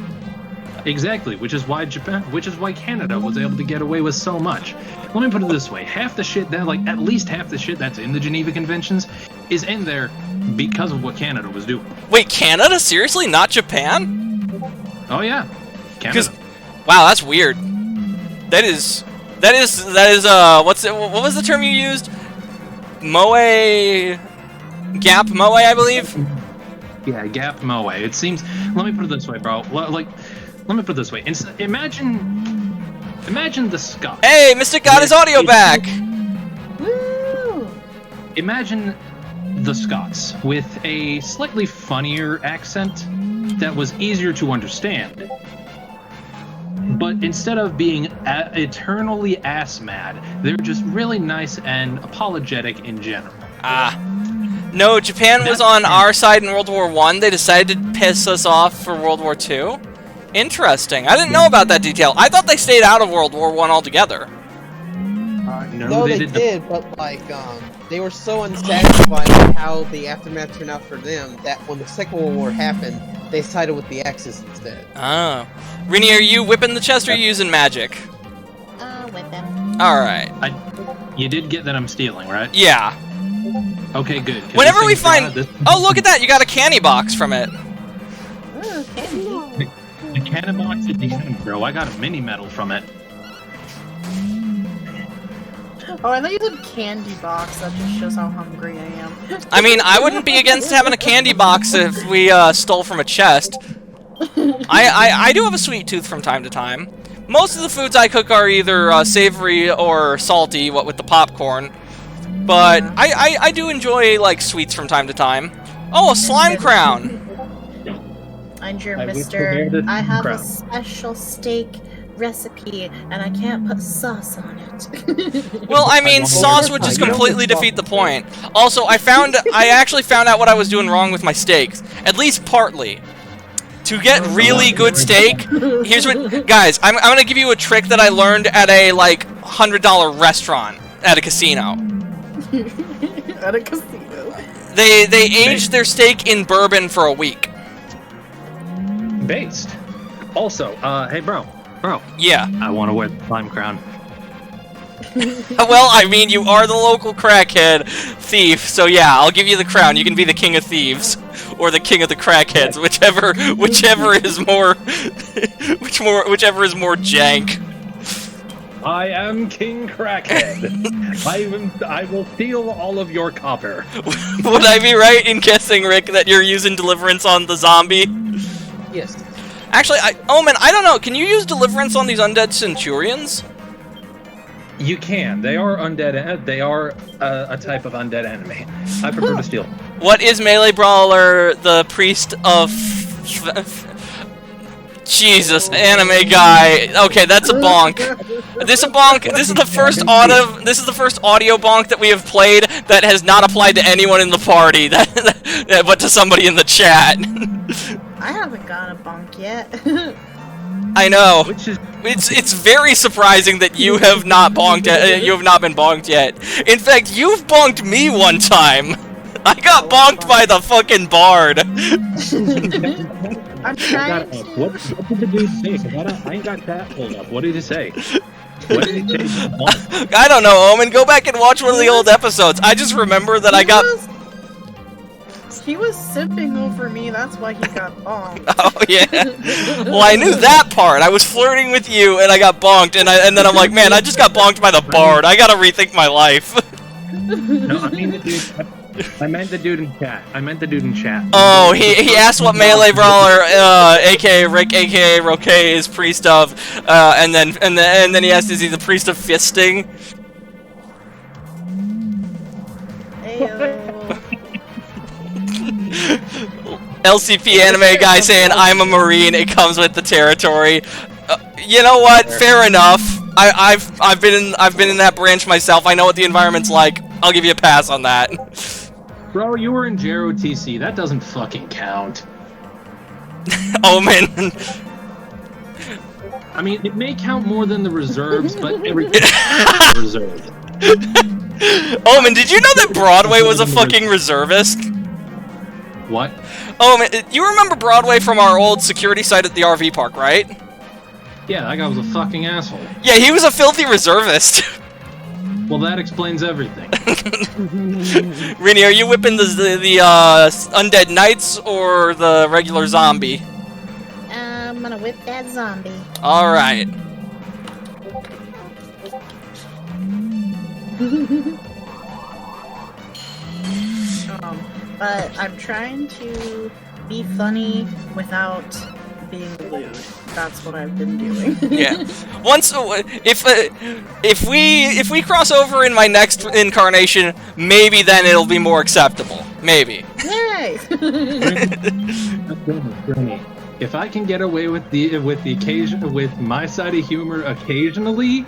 Exactly, which is why Canada was able to get away with so much. Let me put it this way: half the shit that, like, at least half the shit that's in the Geneva Conventions is in there because of what Canada was doing. Wait, Canada? Seriously? Not Japan? Oh yeah, Canada. Wow, that's weird. That is what was the term you used? Gap Moe, I believe? Yeah, Gap Moe. It seems. Let me put it this way, bro. Let me put it this way. Imagine the Scots. Hey, Mystic got his audio back! Woo! Imagine the Scots with a slightly funnier accent that was easier to understand. But instead of being eternally ass-mad, they're just really nice and apologetic in general. No, Japan was on our side in World War I. They decided to piss us off for World War II. Interesting. I didn't know about that detail. I thought they stayed out of World War I altogether. No, they did, but like, they were so unsatisfied with how the aftermath turned out for them that when the Second World War happened, they sided with the Axis instead. Oh. Rini, are you whipping the chest or are you using magic? With them. Alright. You did get that I'm stealing, right? Yeah. Okay, good. Whenever we find... Oh, look at that! You got a candy box from it. Ooh, candy. The cannon box at the end, bro. I got a mini medal from it. Oh, I thought you said candy box. That just shows how hungry I am. I mean, I wouldn't be against having a candy box if we stole from a chest. I do have a sweet tooth from time to time. Most of the foods I cook are either savory or salty, what with the popcorn. But I do enjoy, like, sweets from time to time. Oh, a slime crown! And your I wish mister, I had I have crown. a special steak recipe, and I can't put sauce on it. Well, I mean, sauce would just completely defeat the point. Also, I actually found out what I was doing wrong with my steaks. At least partly. To get really good steak, here's what... Guys, I'm gonna give you a trick that I learned at a, like, $100 restaurant at a casino. At a casino. They aged their steak in bourbon for a week. Based. Also, hey, bro. Yeah. I want to wear the slime crown. Well, I mean, you are the local crackhead thief, so yeah, I'll give you the crown. You can be the king of thieves, or the king of the crackheads, whichever is more, whichever is more jank. I am King Crackhead. I will steal all of your copper. Would I be right in guessing, Rick, that you're using Deliverance on the zombie? Yes. Actually, Omen, I don't know. Can you use Deliverance on these undead centurions? You can. They are undead. They are a type of undead enemy. I prefer to steal. What is Melee Brawler, the priest of... Jesus, anime guy. Okay, that's a bonk. This is a bonk. This is the first audio bonk that we have played that has not applied to anyone in the party, but to somebody in the chat. I haven't got a bunk yet. I know. Which is It's very surprising that you have not bonked. You have not been bonked yet. In fact, you've bonked me one time. I got bonked by the fucking bard. I'm trying to. What did the dude say? I ain't got that pulled up. What did he say? What did he say? I don't know, Omen. Go back and watch one of the old episodes. I just remember that I got... He was sipping over me, that's why he got bonked. Oh, yeah? Well, I knew that part. I was flirting with you, and I got bonked, and then I'm like, man, I just got bonked by the bard. I gotta rethink my life. No, I mean the dude. I meant the dude in chat. Oh, he asked what melee brawler, aka Rick, aka Roque, is priest of, and then he asked, is he the priest of fisting? Ayo. LCP anime guy saying, I'm a Marine, it comes with the territory. You know what? Fair enough. I've been in that branch myself. I know what the environment's like. I'll give you a pass on that. Bro, you were in Jero TC. That doesn't fucking count. Omen. I mean, it may count more than the reserves, but everything reserved. Omen, did you know that Broadway was a fucking reservist? What? Omen, you remember Broadway from our old security site at the RV park, right? Yeah, that guy was a fucking asshole. Yeah, he was a filthy reservist. Well, that explains everything. Rini, are you whipping the undead knights or the regular zombie? I'm gonna whip that zombie. All right. But I'm trying to be funny without being lewd. That's what I've been doing. Yeah. Once, if we cross over in my next incarnation, maybe then it'll be more acceptable. Maybe. Yay! If I can get away with the occasion with my side of humor occasionally,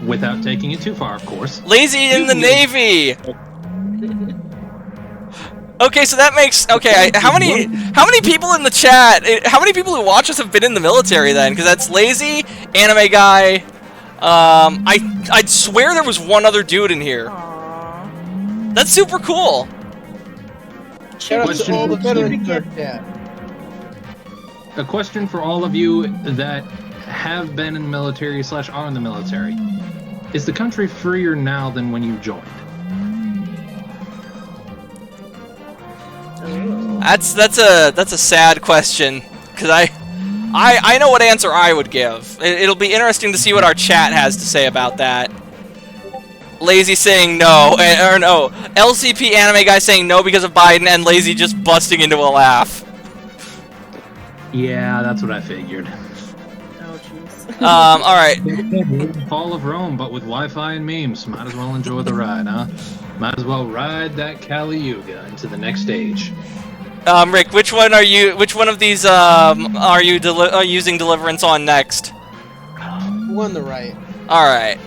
without taking it too far, of course. Lazy in the Navy. Okay, so that makes how many people in the chat? How many people who watch us have been in the military then? Because that's Lazy, Anime Guy. I'd swear there was one other dude in here. Aww. That's super cool. Shout out to all the veterans. A question for all of you that have been in the military / are in the military: is the country freer now than when you joined? That's a sad question, because I know what answer I would give. It'll be interesting to see what our chat has to say about that. Lazy saying no, or no. LCP anime guy saying no because of Biden, and Lazy just busting into a laugh. Yeah, that's what I figured. Oh jeez. Alright. Fall of Rome, but with Wi-Fi and memes. Might as well enjoy the ride, huh? Might as well ride that Kali Yuga into the next stage. Rick, which one of these are you using Deliverance on next? One on the right. Alright.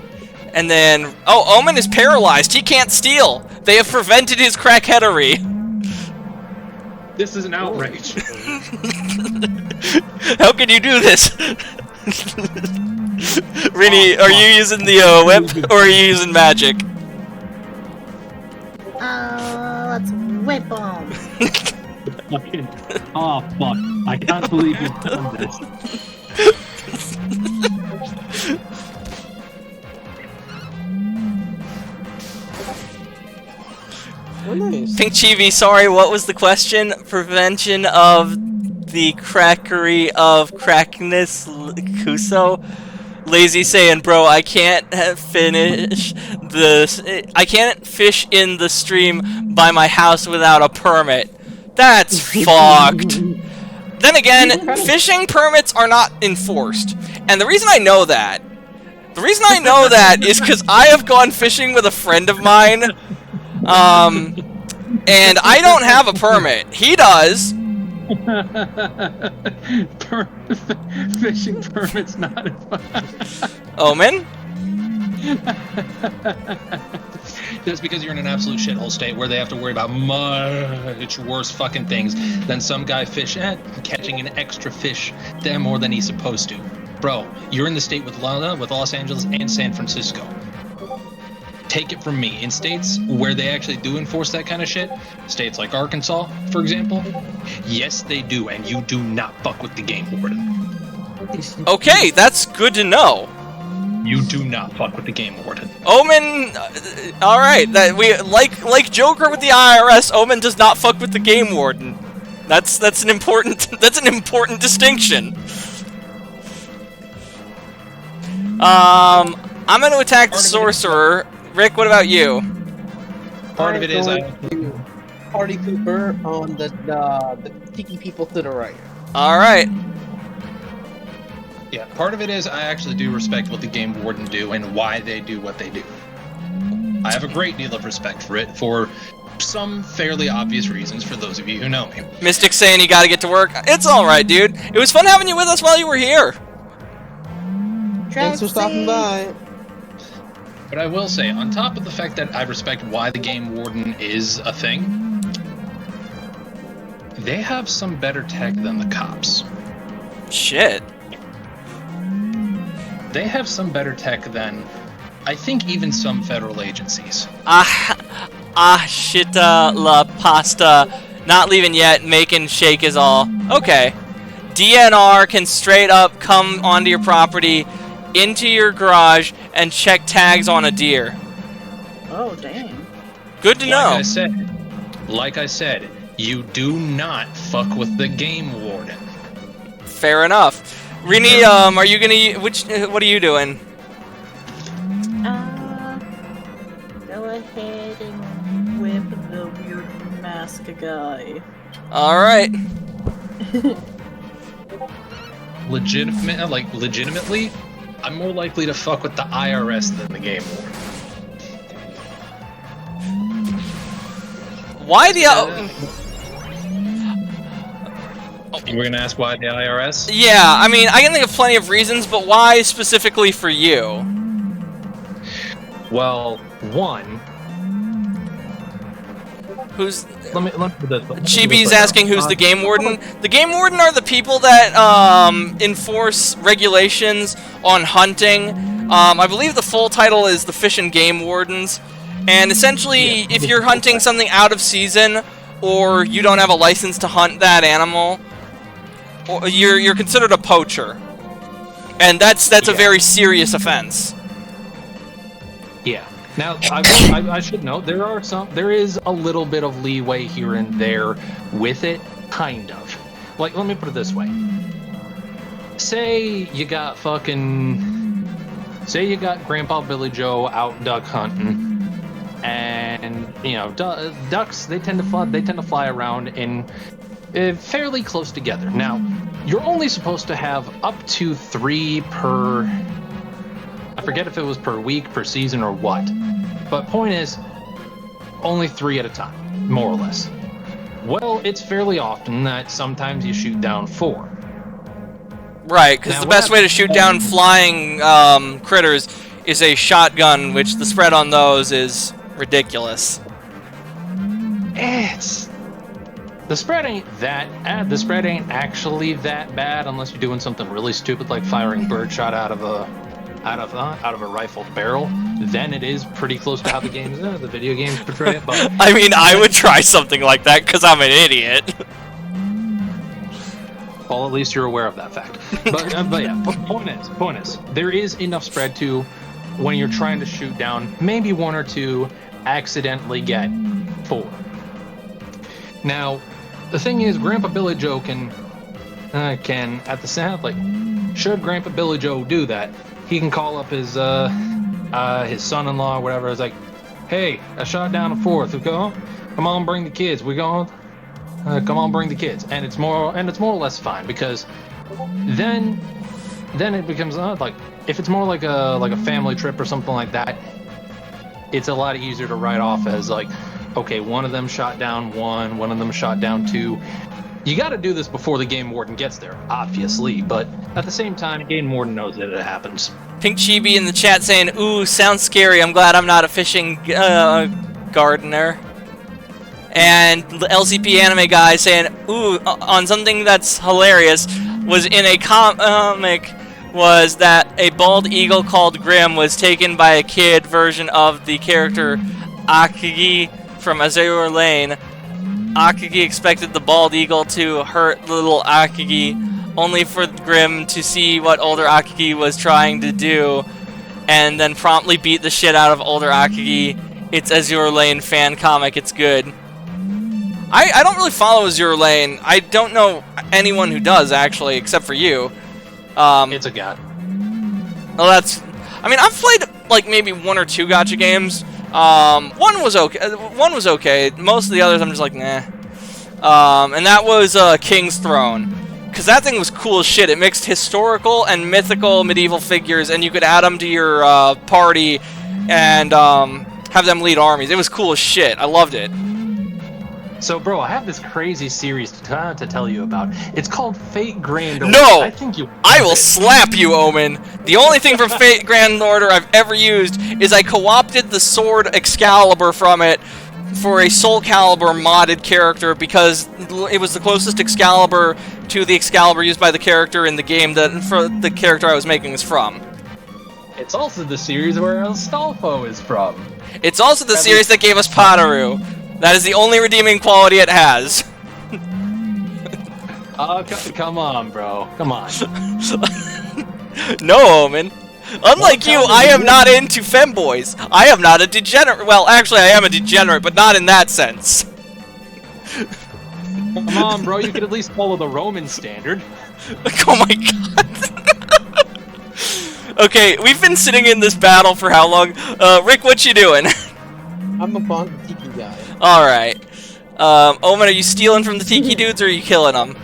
And then, oh, Omen is paralyzed. He can't steal. They have prevented his crackheadery. This is an outrage. How can you do this? Rini, are you using the whip, or are you using magic? Let's whip him. Oh, fuck. I can't believe you've done this. Oh, nice. Pink Chibi, sorry, what was the question? Prevention of the crackery of crackness Kuso? Lazy saying, bro, I can't fish in the stream by my house without a permit. That's fucked. Then again, fishing permits are not enforced. And the reason I know that is because I have gone fishing with a friend of mine. And I don't have a permit. He does. Fishing permits not. Omen? That's because you're in an absolute shithole state where they have to worry about much worse fucking things than some guy catching an extra fish there more than he's supposed to. Bro, you're in the state with Los Angeles and San Francisco. Take it from me. In states where they actually do enforce that kind of shit, states like Arkansas, for example, yes, they do, and you do not fuck with the game warden. Okay, that's good to know. You do not fuck with the game warden. Omen, all right. That we like Joker with the IRS. Omen does not fuck with the game warden. That's an important distinction. I'm going to attack the sorcerer. Rick, what about you? Part of it is Party Pooper on the tiki people to the right. All right. Yeah, part of it is I actually do respect what the game warden do and why they do what they do. I have a great deal of respect for it for some fairly obvious reasons for those of you who know me. Mystic saying you got to get to work. It's all right, dude. It was fun having you with us while you were here. Thanks for stopping by. But I will say, on top of the fact that I respect why the game warden is a thing, they have some better tech than the cops. Shit. They have some better tech than, I think, even some federal agencies. Shit, la pasta. Not leaving yet, making shake is all. Okay. DNR can straight up come onto your property, into your garage, and check tags on a deer. Oh, dang. Good to know. Like I said, you do not fuck with the game warden. Fair enough. Rini, are you gonna... what are you doing? Go ahead and whip the weird mask guy. Alright. Legitimately, I'm more likely to fuck with the IRS than the game warden. Why the... You were gonna ask why the IRS? Yeah, I mean, I can think of plenty of reasons, but why specifically for you? Well, one... Who's... Let me put this... Chibi's asking who's the game warden. The game warden are the people that enforce regulations on hunting. I believe the full title is the Fish and Game Wardens. And essentially, if you're hunting something out of season, or you don't have a license to hunt that animal, you're considered a poacher. And that's a very serious offense. Yeah. Now, I should note, there is a little bit of leeway here and there with it, kind of. Like, let me put it this way. Say you got Grandpa Billy Joe out duck hunting, and, you know, ducks, they tend to fly around in fairly close together. Now, you're only supposed to have up to 3 per... I forget if it was per week, per season, or what. But point is, only 3 at a time, more or less. Well, it's fairly often that sometimes you shoot down 4. Right, because the best way to shoot down flying critters is a shotgun, which the spread on those is ridiculous. The spread ain't actually that bad unless you're doing something really stupid like firing birdshot out of a rifled barrel. Then it is pretty close to how the video games portray it. But I mean, I would try something like that because I'm an idiot. Well, at least you're aware of that fact. But yeah, point is, there is enough spread to when you're trying to shoot down, maybe 1 or 2 accidentally get 4. Now, the thing is, Grandpa Billy Joe can at the sound, like, should Grandpa Billy Joe do that, he can call up his son-in-law or whatever. It's like, hey, I shot down a 4th. Go, come on, bring the kids. We going? Come on, bring the kids. And it's more or less fine, because then it becomes like, if it's more like a family trip or something like that, it's a lot easier to write off as like, okay, one of them shot down 1, one of them shot down 2. You got to do this before the game warden gets there, obviously, but at the same time, game warden knows that it happens. Pink Chibi in the chat saying, ooh, sounds scary. I'm glad I'm not a fishing gardener. And the LCP anime guy saying, ooh, on something that's hilarious, was in a comic, was that a bald eagle called Grim was taken by a kid version of the character Akagi from Azure Lane. Akagi expected the bald eagle to hurt little Akagi, only for Grim to see what older Akagi was trying to do. and then promptly beat the shit out of older Akagi. It's Azure Lane fan comic. It's good. I don't really follow Azure Lane. I don't know anyone who does, actually, except for you. It's a god. Well, that's... I mean, I've played, like, maybe 1 or 2 gacha games. One was okay. Most of the others, I'm just like, nah. And that was King's Throne. Because that thing was cool as shit. It mixed historical and mythical medieval figures, and you could add them to your party and have them lead armies. It was cool as shit. I loved it. So, bro, I have this crazy series to tell you about. It's called Fate Grand Order. No! I think you... I will slap you, Omen! The only thing from Fate Grand Order I've ever used is I co-opted the sword Excalibur from it for a Soul Calibur modded character because it was the closest Excalibur to the Excalibur used by the character in the game that for the character I was making is from. It's also the series where Astolfo is from. It's also the series that gave us Pataru. That is the only redeeming quality it has. Oh, come on, bro. Come on. No, Omen. Unlike you, I am not into femboys. I am not a degenerate. Well, actually, I am a degenerate, but not in that sense. Come on, bro. You could at least follow the Roman standard. Oh my god. Okay, we've been sitting in this battle for how long? Rick, what you doing? I'm a Bonk Tiki guy. Alright. Omen, are you stealing from the Tiki dudes or are you killing them?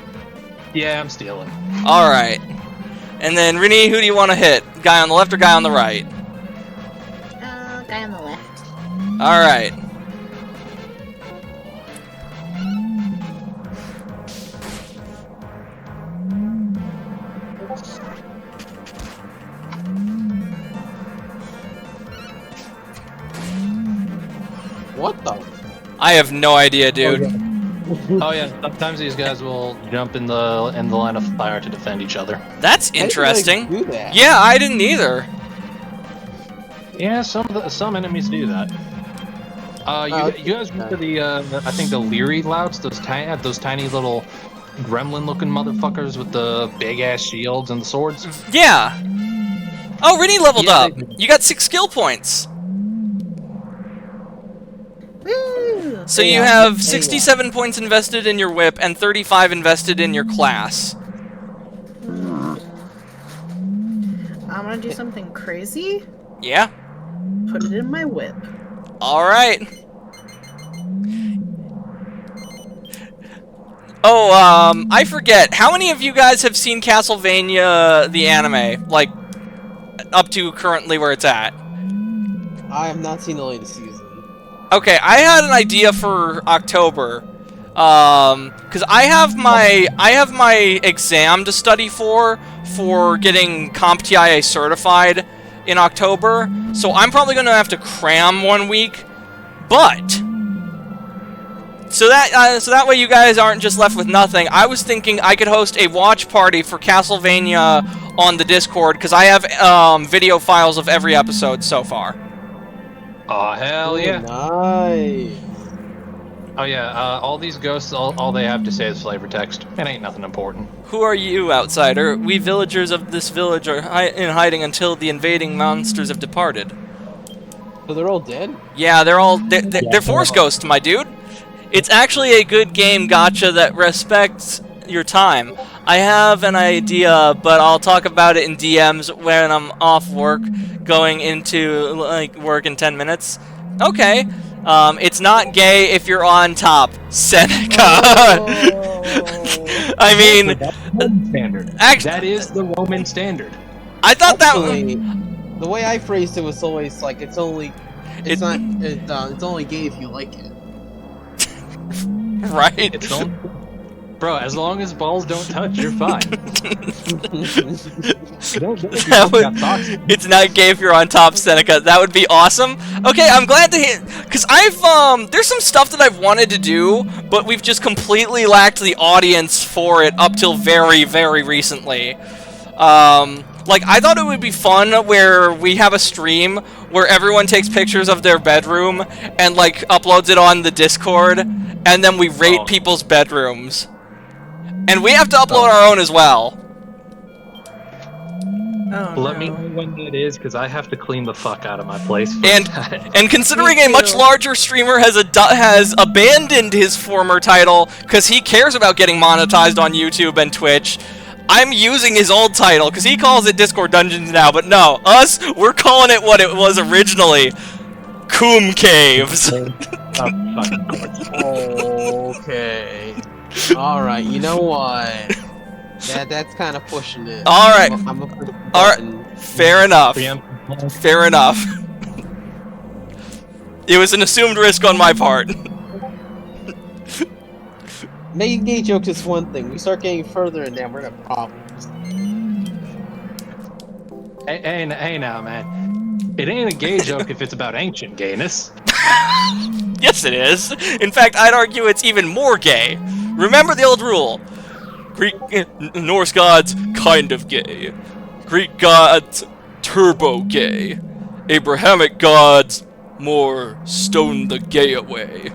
Yeah, I'm stealing. Alright. And then, Rini, who do you want to hit? Guy on the left or guy on the right? Guy on the left. Alright. What the? I have no idea, dude. Oh yeah, sometimes these guys will jump in the line of fire to defend each other. That's interesting. How did I do that? Yeah, I didn't either. Yeah, some enemies do that. You guys remember the I think the Leary louts, those tiny little gremlin-looking motherfuckers with the big ass shields and the swords? Yeah. Oh, Rini leveled Yeah, up. You got 6 skill points. Woo! So you have 67 points invested in your whip and 35 invested in your class. I'm gonna do something crazy. Yeah. Put it in my whip. Alright. Oh, I forget. How many of you guys have seen Castlevania, the anime? Like, up to currently where it's at? I have not seen the latest season. Okay, I had an idea for October. Because I have my exam to study for getting CompTIA certified in October. So I'm probably going to have to cram 1 week. But so that way you guys aren't just left with nothing. I was thinking I could host a watch party for Castlevania on the Discord because I have video files of every episode so far. Oh hell yeah! Nice. Oh yeah, all these ghosts, all they have to say is flavor text. It ain't nothing important. Who are you, outsider? We villagers of this village are in hiding until the invading monsters have departed. So they're all dead? Yeah, they're force ghosts, my dude. It's actually a good game gacha that respects your time. I have an idea, but I'll talk about it in DMs when I'm off work, going into like work in 10 minutes. Okay. It's not gay if you're on top, Seneca. I mean, That's the Roman standard. That is the Roman standard. I thought Actually, the way I phrased it was always like it's only gay if you like it. right. It's only, bro, as long as balls don't touch, you're fine. It's not gay if you're on top, Seneca. That would be awesome. Okay, I'm glad to hear, because there's some stuff that I've wanted to do, but we've just completely lacked the audience for it up till very, very recently. Like, I thought it would be fun where we have a stream where everyone takes pictures of their bedroom and, like, uploads it on the Discord, and then we rate people's bedrooms. And we have to upload our own as well. Oh, Let me no. know when it is, because I have to clean the fuck out of my place. And considering a much larger streamer has abandoned his former title because he cares about getting monetized on YouTube and Twitch, I'm using his old title because he calls it Discord Dungeons now. But no, we're calling it what it was originally, Coom Caves. Okay. Alright, you know what? That's kind of pushing it. Alright. I'm a push Alright. button. Fair enough. Fair enough. It was an assumed risk on my part. Making gay jokes is one thing. We start getting further in there, we're gonna have problems. Hey now, man. It ain't a gay joke if it's about ancient gayness. Yes, it is. In fact, I'd argue it's even more gay. Remember the old rule. Norse gods, kind of gay. Greek gods, turbo gay. Abrahamic gods, more stone the gay away.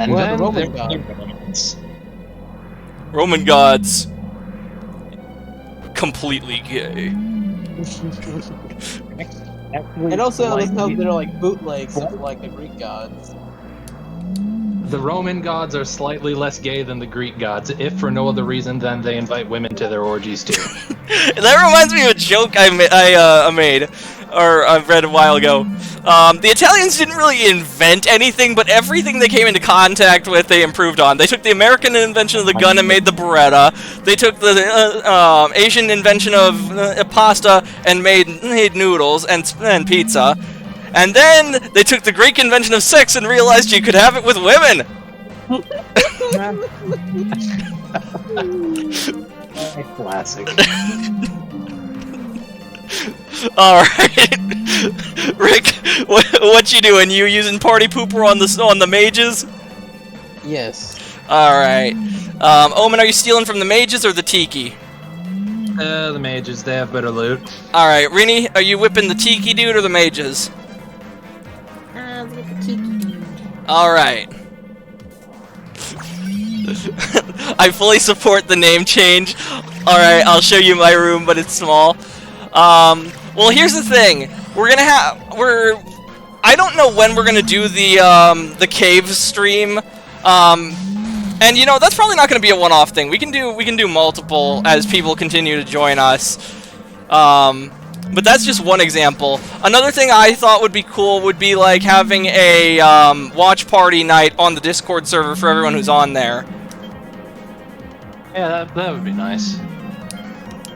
And Well, then the Roman there god. are Romans. Roman gods, completely gay. And also, let's know they're like bootlegs of like the Greek gods. The Roman gods are slightly less gay than the Greek gods, if for no other reason than they invite women to their orgies too. That reminds me of a joke I made, or I've read a while ago. The Italians didn't really invent anything, but everything they came into contact with, they improved on. They took the American invention of the gun and made the Beretta. They took the Asian invention of pasta and made noodles and pizza. And then they took the Greek invention of sex and realized you could have it with women. Classic. Alright. Rick, what you doing? You using party pooper on the mages? Yes. Alright. Omen, are you stealing from the mages or the tiki? The mages, they have better loot. Alright, Rini, are you whipping the tiki dude or the mages? Look at the tiki dude. Alright. I fully support the name change. Alright, I'll show you my room, but it's small. Well, here's the thing. I don't know when we're gonna do the cave stream. And you know, that's probably not gonna be a one-off thing. We can do multiple as people continue to join us. But that's just one example. Another thing I thought would be cool would be like having a watch party night on the Discord server for everyone who's on there. Yeah, that would be nice.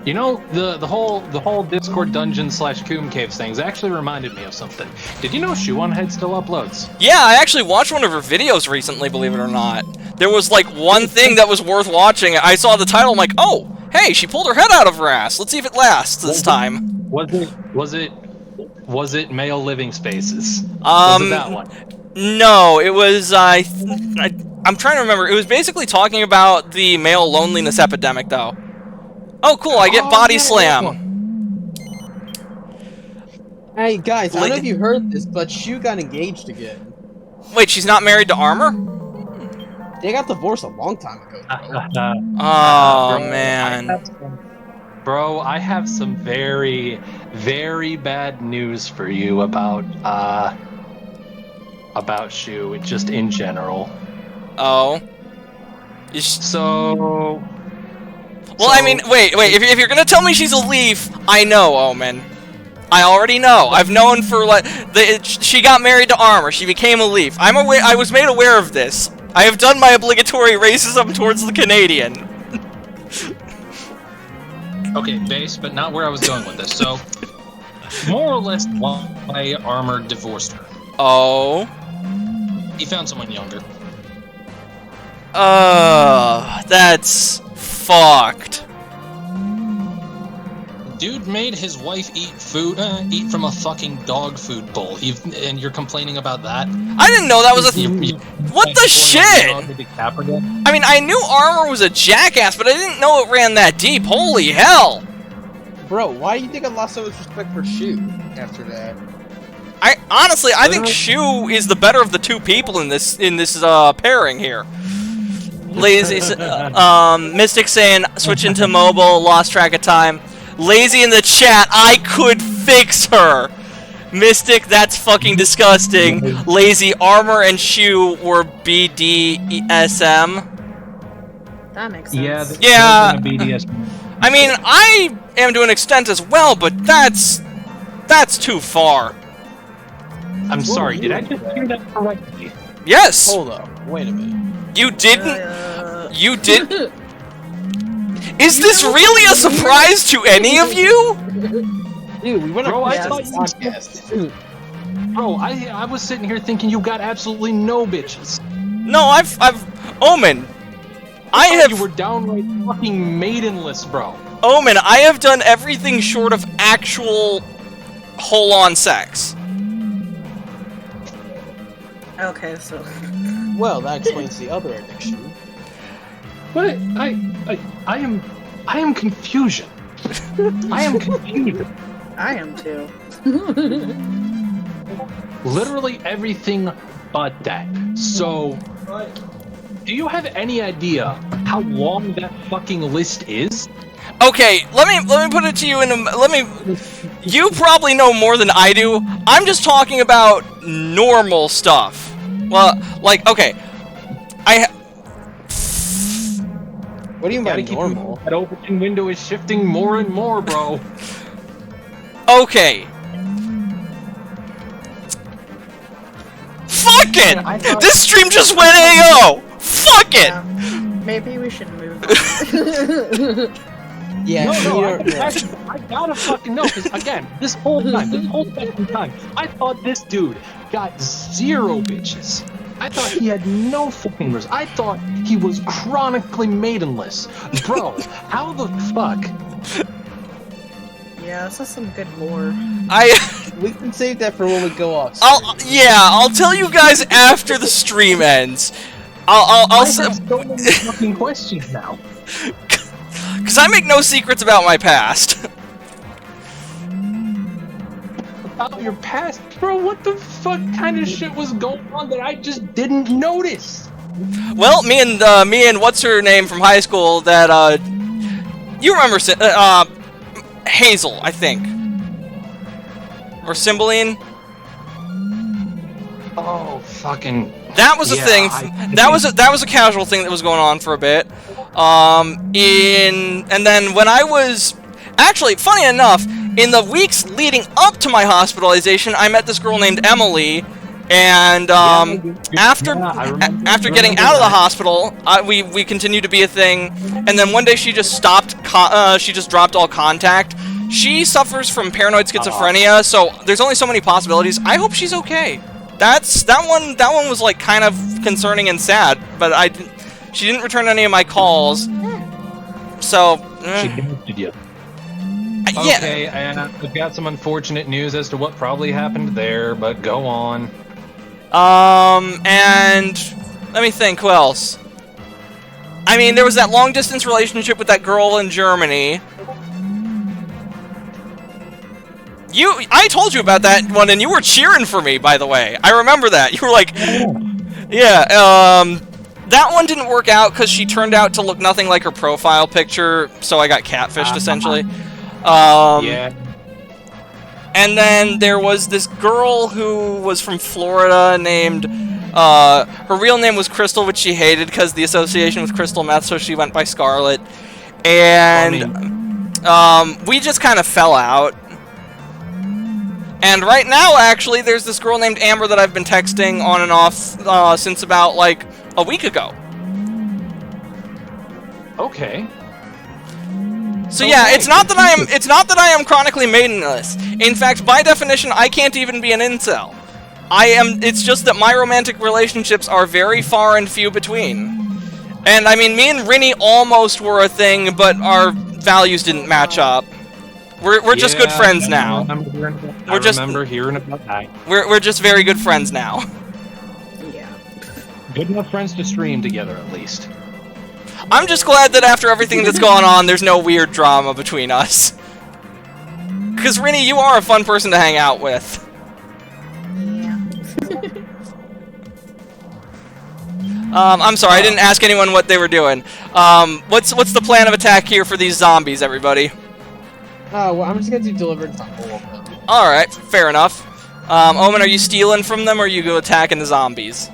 You know, the whole Discord dungeon / Coom Caves things actually reminded me of something. Did you know Shoe1Head still uploads? Yeah, I actually watched one of her videos recently, believe it or not. There was like one thing that was worth watching. I saw the title, I'm like, oh, hey, she pulled her head out of her ass. Let's see if it lasts this time. Was it Male Living Spaces? Was it that one? No, it was, I'm trying to remember. It was basically talking about the male loneliness epidemic, though. Oh, cool, I get body slam. Hey guys, I don't know if you heard this, but Shu got engaged again. Wait, she's not married to Armor? They got divorced a long time ago. Oh, man. Bro, I have some very, very bad news for you about Shu, just in general. Oh. Well, I mean, wait, if you're gonna tell me she's a leaf, I know, Omen. I already know. I've known for, like, she got married to Armor, she became a leaf. I was made aware of this. I have done my obligatory racism towards the Canadian. Okay, base, but not where I was going with this. So, more or less, why Armor divorced her? Oh. He found someone younger. That's fucked. Dude made his wife eat eat from a fucking dog food bowl. And you're complaining about that? I didn't know that was a what the shit? I mean, I knew Armor was a jackass, but I didn't know it ran that deep. Holy hell! Bro, why do you think I lost so much respect for Shu after that? I think Shu is the better of the two people in this pairing here. Lazy, Mystic saying switch into mobile, lost track of time. Lazy in the chat, I could fix her. Mystic, that's fucking disgusting. Lazy, armor and shoe were BDSM. That makes sense. Yeah. Yeah. BDS. I mean, I am to an extent as well, but that's too far. I'm sorry, did I just hear that correctly? Yes. Hold up. Wait a minute. You didn't. You did. Is this really a surprise to any of you? Dude, we went Bro, on I this thought podcast. Bro, I was sitting here thinking you got absolutely no bitches. No, I've Omen. You were downright fucking maidenless, bro. Omen, I have done everything short of actual whole-on sex. Okay, so. Well, that explains the other addiction. What? I am confusion. I am confusion. I am too. Literally everything but that. So, do you have any idea how long that fucking list is? Okay, let me put it to you in a you probably know more than I do. I'm just talking about normal stuff. Well, like, okay. What do you mean by Gotta keep normal? that opening window is shifting more and more, bro. Okay. Fuck it! This stream just went AO! Fuck it! Yeah. Maybe we should move on. Yeah, No, yeah. I gotta fucking know, because again, this whole fucking time, I thought this dude got 0 bitches. I thought he had no fucking risk. I thought he was chronically maidenless. Bro, how the fuck? Yeah, this is some good lore. We can save that for when we go off. I'll tell you guys after the stream ends. I have so many fucking questions now. Because I make no secrets about my past. About your past? Bro, what the fuck kind of shit was going on that I just didn't notice? Well, me and what's her name from high school that, you remember, Hazel, I think. Or Cymbeline? Oh, fucking... That was a thing. That was a casual thing that was going on for a bit. And then when I was... Actually, funny enough, in the weeks leading up to my hospitalization, I met this girl named Emily, and after getting out of the hospital, we continued to be a thing. And then one day she just stopped. She just dropped all contact. She suffers from paranoid schizophrenia, so there's only so many possibilities. I hope she's okay. That one was like kind of concerning and sad, but she didn't return any of my calls. So she ghosted you. Yeah. Okay, and I've got some unfortunate news as to what probably happened there, but go on. And let me think, who else? I mean, there was that long-distance relationship with that girl in Germany. I told you about that one, and you were cheering for me, by the way. I remember that. You were like, yeah, that one didn't work out because she turned out to look nothing like her profile picture, so I got catfished, essentially. Yeah. And then there was this girl who was from Florida named, her real name was Crystal, which she hated because the association with crystal meth, so she went by Scarlet. And, we just kind of fell out. And right now, actually, there's this girl named Amber that I've been texting on and off, since about, like, a week ago. Okay. So yeah, it's not that I am chronically maidenless. In fact, by definition, I can't even be an incel. It's just that my romantic relationships are very far and few between. And I mean, me and Rini almost were a thing, but our values didn't match up. We're just good friends now. I remember hearing about that. We're just very good friends now. Yeah. Good enough friends to stream together, at least. I'm just glad that after everything that's gone on, there's no weird drama between us. Because, Rini, you are a fun person to hang out with. Yeah. I'm sorry, I didn't ask anyone what they were doing. What's the plan of attack here for these zombies, everybody? Well, I'm just gonna do deliverance on all of them. Alright, fair enough. Omen, are you stealing from them, or are you go attacking the zombies?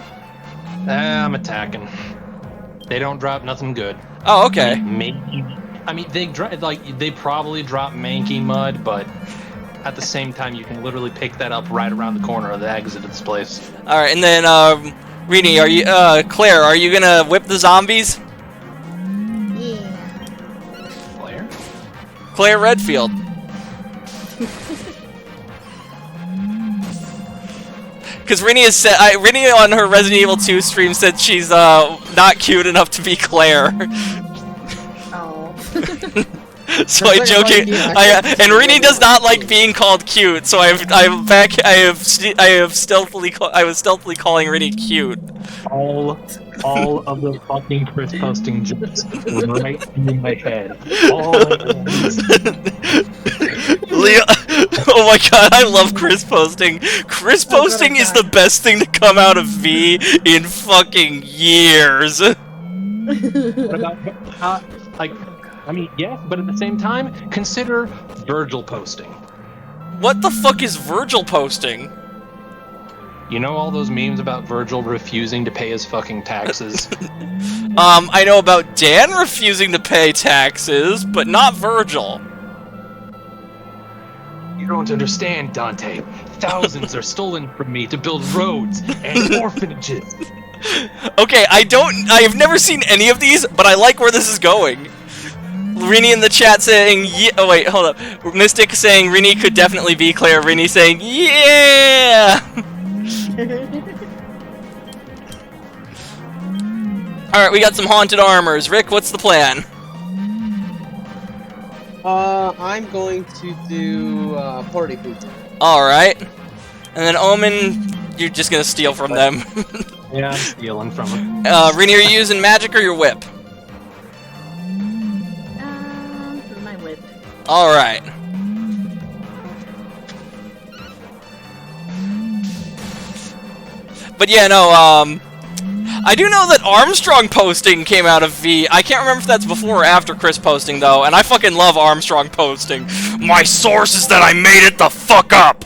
I'm attacking. They don't drop nothing good. Oh, okay. I mean, they probably drop manky mud, but at the same time, you can literally pick that up right around the corner of the exit of this place. Alright, and then, Rini, are you, Claire, are you gonna whip the zombies? Yeah. Claire? Claire Redfield. Because Rini has said, Rini on her Resident Evil 2 stream said she's, not cute enough to be Claire. Oh. So I joking, and Rini does not like being called cute, so I was stealthily calling Rini cute. All of the fucking Chris posting jokes were right in my head. All of them. Leo, oh my god, I love Chris posting. Chris posting is the best thing to come out of V in fucking years. What about, I mean, yes, but at the same time, consider Virgil posting. What the fuck is Virgil posting? You know all those memes about Virgil refusing to pay his fucking taxes? I know about Dan refusing to pay taxes, but not Virgil. You don't understand, Dante. Thousands are stolen from me to build roads and orphanages. Okay, I have never seen any of these, but I like where this is going. Rini in the chat saying, yeah, oh wait, hold up. Mystic saying Rini could definitely be Claire. Rini saying, yeah! Alright, we got some haunted armors. Rick, what's the plan? I'm going to do, party boots. Alright. And then Omen, you're just gonna steal from them. Yeah, I'm stealing from him. Rini, are you using magic or your whip? My whip. Alright. But yeah, no, I do know that Armstrong posting came out of V. I can't remember if that's before or after Chris posting, though, and I fucking love Armstrong posting. My source is that I made it the fuck up!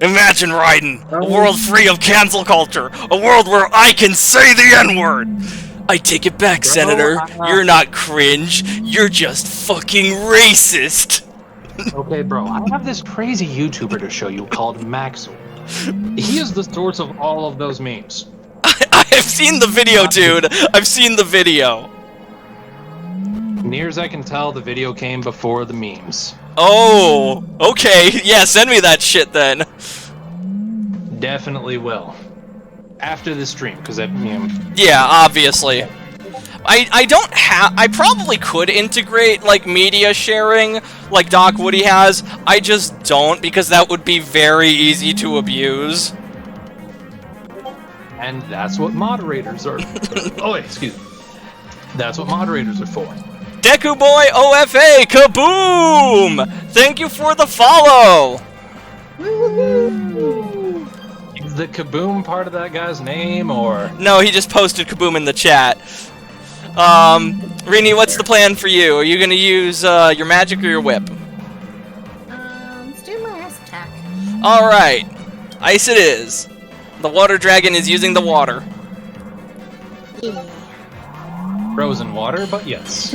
Imagine, Raiden, a world free of cancel culture, a world where I can say the N-word! I take it back, Senator. You're not cringe, you're just fucking racist! Okay, bro, I have this crazy YouTuber to show you called Maxwell. He is the source of all of those memes. I have seen the video, dude! I've seen the video! Near as I can tell, the video came before the memes. Oh, okay. Yeah, send me that shit then. Definitely will. After the stream, because I Yeah, obviously. I probably could integrate, like, media sharing, like Doc Woody has. I just don't, because that would be very easy to abuse. And that's what moderators are. Oh, wait, excuse me. That's what moderators are for. Deku Boy OFA, kaboom! Thank you for the follow! Is the kaboom part of that guy's name, or? No, he just posted kaboom in the chat. Rini, what's the plan for you? Are you gonna use, your magic or your whip? Let's do my ice attack. Alright. Ice it is. The water dragon is using the water. Yeah. Frozen water, but yes.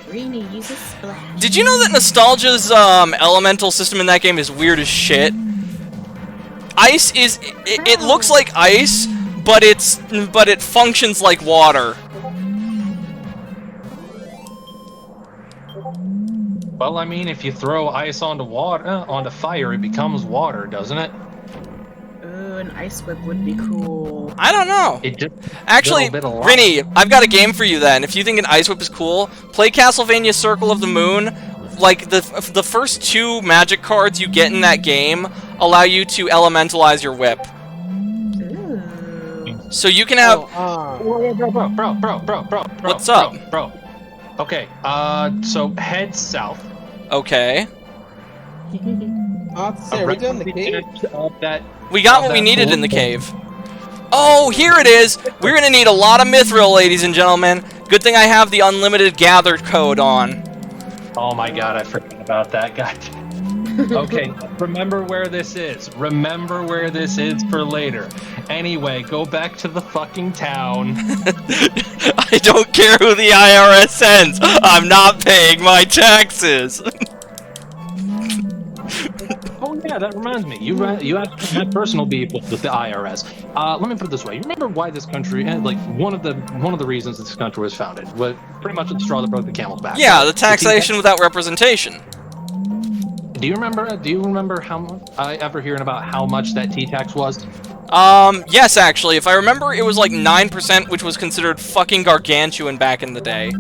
Rini uses splash. Did you know that Nostalgia's elemental system in that game is weird as shit? Ice is it looks like ice, but it functions like water. Well, I mean, if you throw ice onto onto fire, it becomes water, doesn't it? Ooh, an ice whip would be cool. I don't know. It just Actually, Rini, I've got a game for you then. If you think an ice whip is cool, play Castlevania Circle of the Moon. Like, the first 2 magic cards you get in that game allow you to elementalize your whip. Ooh. So you can have... Bro. What's up? Bro. Okay, so head south. Okay. Are we doing the cave? We got what we needed in the cave. Oh, here it is! We're gonna need a lot of mithril, ladies and gentlemen. Good thing I have the unlimited gather code on. Oh my god, I forgot about that guy. Okay, remember where this is. Remember where this is for later. Anyway, go back to the fucking town. I don't care who the IRS sends. I'm not paying my taxes. Oh yeah, that reminds me. You actually had personal beef with the IRS. Let me put it this way. You remember why this country, like one of the reasons this country was founded, was pretty much the straw that broke the camel's back. Yeah, the taxation without representation. Do you remember how ever hearing about how much that tea tax was? Yes, actually. If I remember, it was like 9%, which was considered fucking gargantuan back in the day.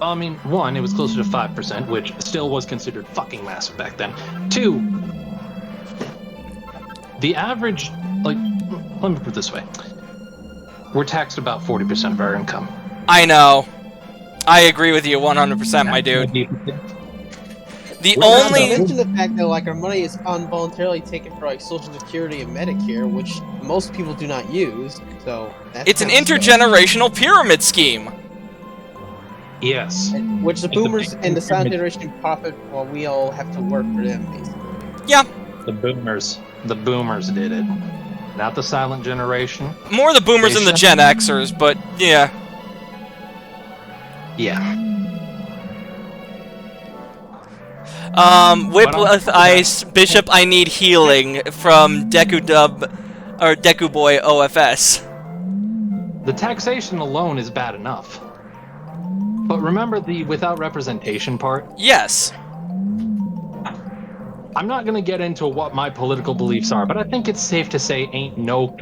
I mean, one, it was closer to 5%, which still was considered fucking massive back then. Two, the average, like, let me put it this way. We're taxed about 40% of our income. I know. I agree with you 100%, my dude. The Not to only... mention the fact that like our money is involuntarily taken for like Social Security and Medicare, which most people do not use. So that's It's an intergenerational pyramid scheme. Yes. Which the boomers and the silent generation profit while we all have to work for them, basically. Yeah. The boomers did it. Not the silent generation. More the boomers than the Gen Xers, but yeah. Yeah. Whip with ice, Bishop, I need healing from Deku Dub, or Deku Boy OFS. The taxation alone is bad enough. But remember the without representation part? Yes. I'm not gonna get into what my political beliefs are, but I think it's safe to say ain't no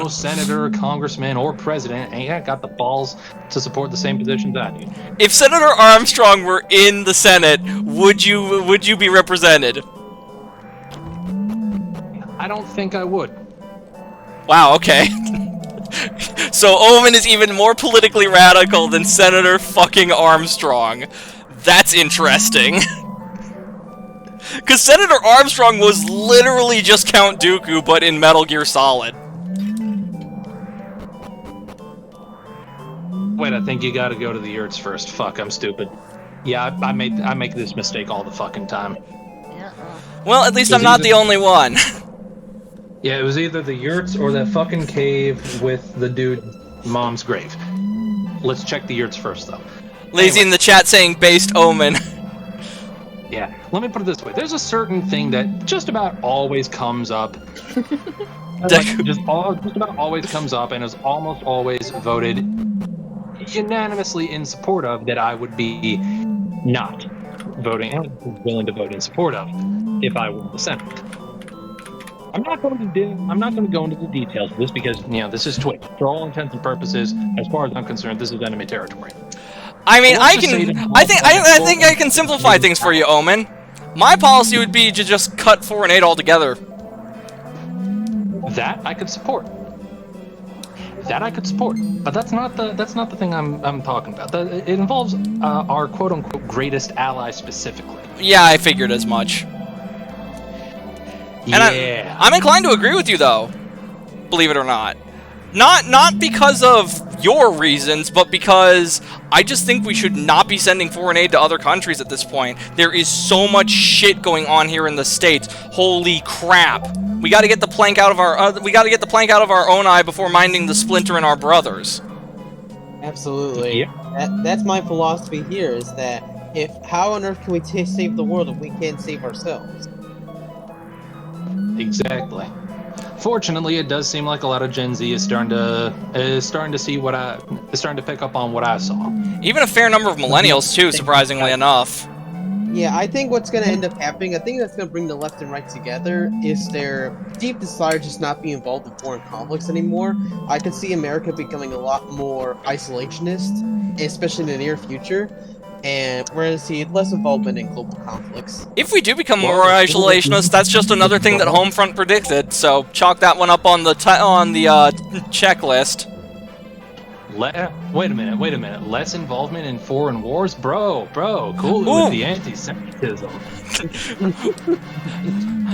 senator, congressman, or president ain't got the balls to support the same positions I do. If Senator Armstrong were in the Senate, would you be represented? I don't think I would. Wow, okay. So Omen is even more politically radical than Senator fucking Armstrong. That's interesting. Because Senator Armstrong was literally just Count Dooku, but in Metal Gear Solid. Wait, I think you gotta go to the yurts first. Fuck, I'm stupid. Yeah, I make this mistake all the fucking time. Yeah. Well, at least I'm not the only one. Yeah, it was either the yurts or that fucking cave with the dude mom's grave. Let's check the yurts first, though. Lazy in the chat saying based Omen. Yeah, let me put it this way. There's a certain thing that just about always comes up. Just about always comes up and is almost always voted unanimously in support of that I would be not willing to vote in support of if I were in the Senate. I'm not going to go into the details of this because, this is Twitch. For all intents and purposes, as far as I'm concerned, this is enemy territory. I mean, I think I can simplify things for you, Omen. My policy would be to just cut 4 and 8 altogether. That I could support. But that's not the thing I'm talking about. It involves our quote unquote greatest ally specifically. Yeah, I figured as much. And yeah. I'm inclined to agree with you, though. Believe it or not. Not because of your reasons, but because I just think we should not be sending foreign aid to other countries at this point. There is so much shit going on here in the States. Holy crap! We got to get the plank out of our own eye before minding the splinter in our brothers. Absolutely. Yeah. That's my philosophy here. Is that how on earth can we save the world if we can't save ourselves? Exactly. Fortunately, it does seem like a lot of Gen Z is starting to pick up on what I saw. Even a fair number of millennials too, surprisingly enough. Yeah, I think what's going to end up happening, I think that's going to bring the left and right together, is their deep desire to just not be involved in foreign conflicts anymore. I could see America becoming a lot more isolationist, especially in the near future. And we're going to see less involvement in global conflicts. If we do become more isolationist, that's just another thing that Homefront predicted. So chalk that one up on the checklist. Wait a minute. Less involvement in foreign wars? Bro, cool it Ooh. with the anti-Semitism.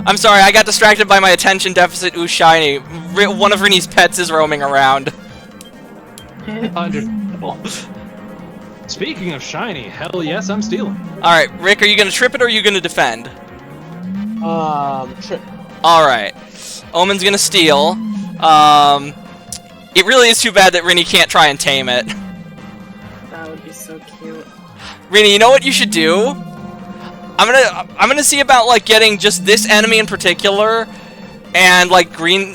I'm sorry, I got distracted by my attention deficit. Ooh, shiny. One of Rini's pets is roaming around. Understandable. Speaking of shiny, hell yes, I'm stealing. Alright, Rick, are you gonna trip it or are you gonna defend? Trip. Alright. Omen's gonna steal. It really is too bad that Rini can't try and tame it. That would be so cute. Rini, you know what you should do? I'm gonna see about like getting just this enemy in particular, and like green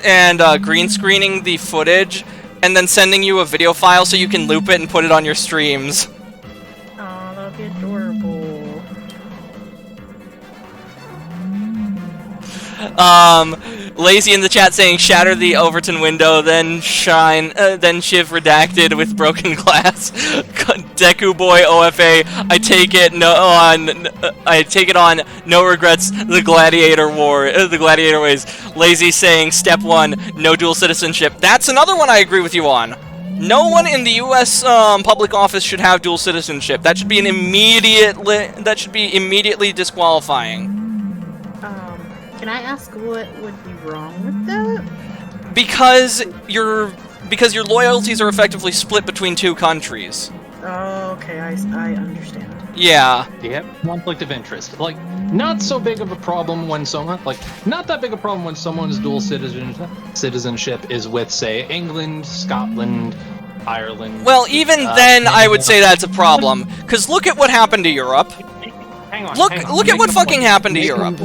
screening the footage, and then sending you a video file so you can loop it and put it on your streams. Oh, that would be adorable. Lazy in the chat saying shatter the Overton window, then shine, then Shiv redacted with broken glass. Deku boy OFA, I take it on no regrets the gladiator war, the gladiator ways. Lazy saying step 1, no dual citizenship. That's another one I agree with you on. No one in the U.S. Public office should have dual citizenship. That should be immediately disqualifying. Can I ask what would be wrong with that? Because your loyalties are effectively split between two countries. Oh, okay, I understand. Yeah. You have conflict of interest. Like, not so big of a problem when someone, not that big a problem when someone's dual citizenship is with, say, England, Scotland, Ireland. Well, even then, I would say that's a problem. Because look at what happened to Europe. Hang on. Look at what fucking happened to Europe.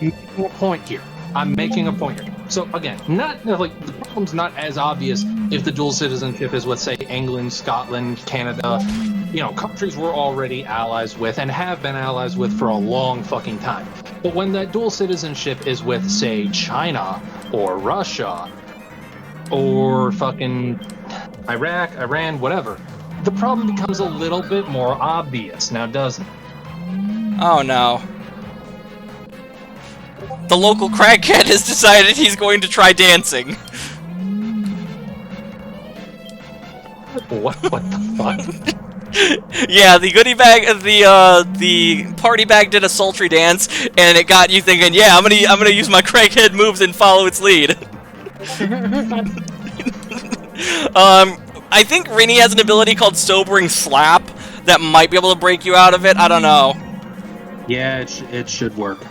Making a point here. I'm making a point here. So again, the problem's not as obvious if the dual citizenship is with, say, England, Scotland, Canada, countries we're already allies with and have been allies with for a long fucking time. But when that dual citizenship is with, say, China or Russia or fucking Iraq, Iran, whatever, the problem becomes a little bit more obvious now, doesn't it? Oh no. The local crackhead has decided he's going to try dancing. What the fuck? Yeah, the goodie bag, the party bag did a sultry dance, and it got you thinking, yeah, I'm gonna use my crackhead moves and follow its lead. I think Rini has an ability called Sobering Slap that might be able to break you out of it. I don't know. Yeah, it should work.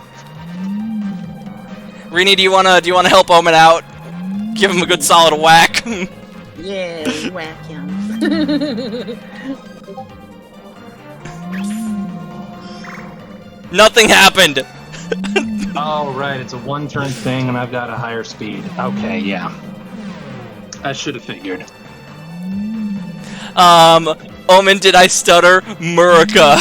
Rini, do you wanna help Omen out? Give him a good solid whack. Yeah, whack him. Nothing happened. Oh, right, it's a one-turn thing, and I've got a higher speed. Okay, yeah. I should have figured. Omen, did I stutter? Murica.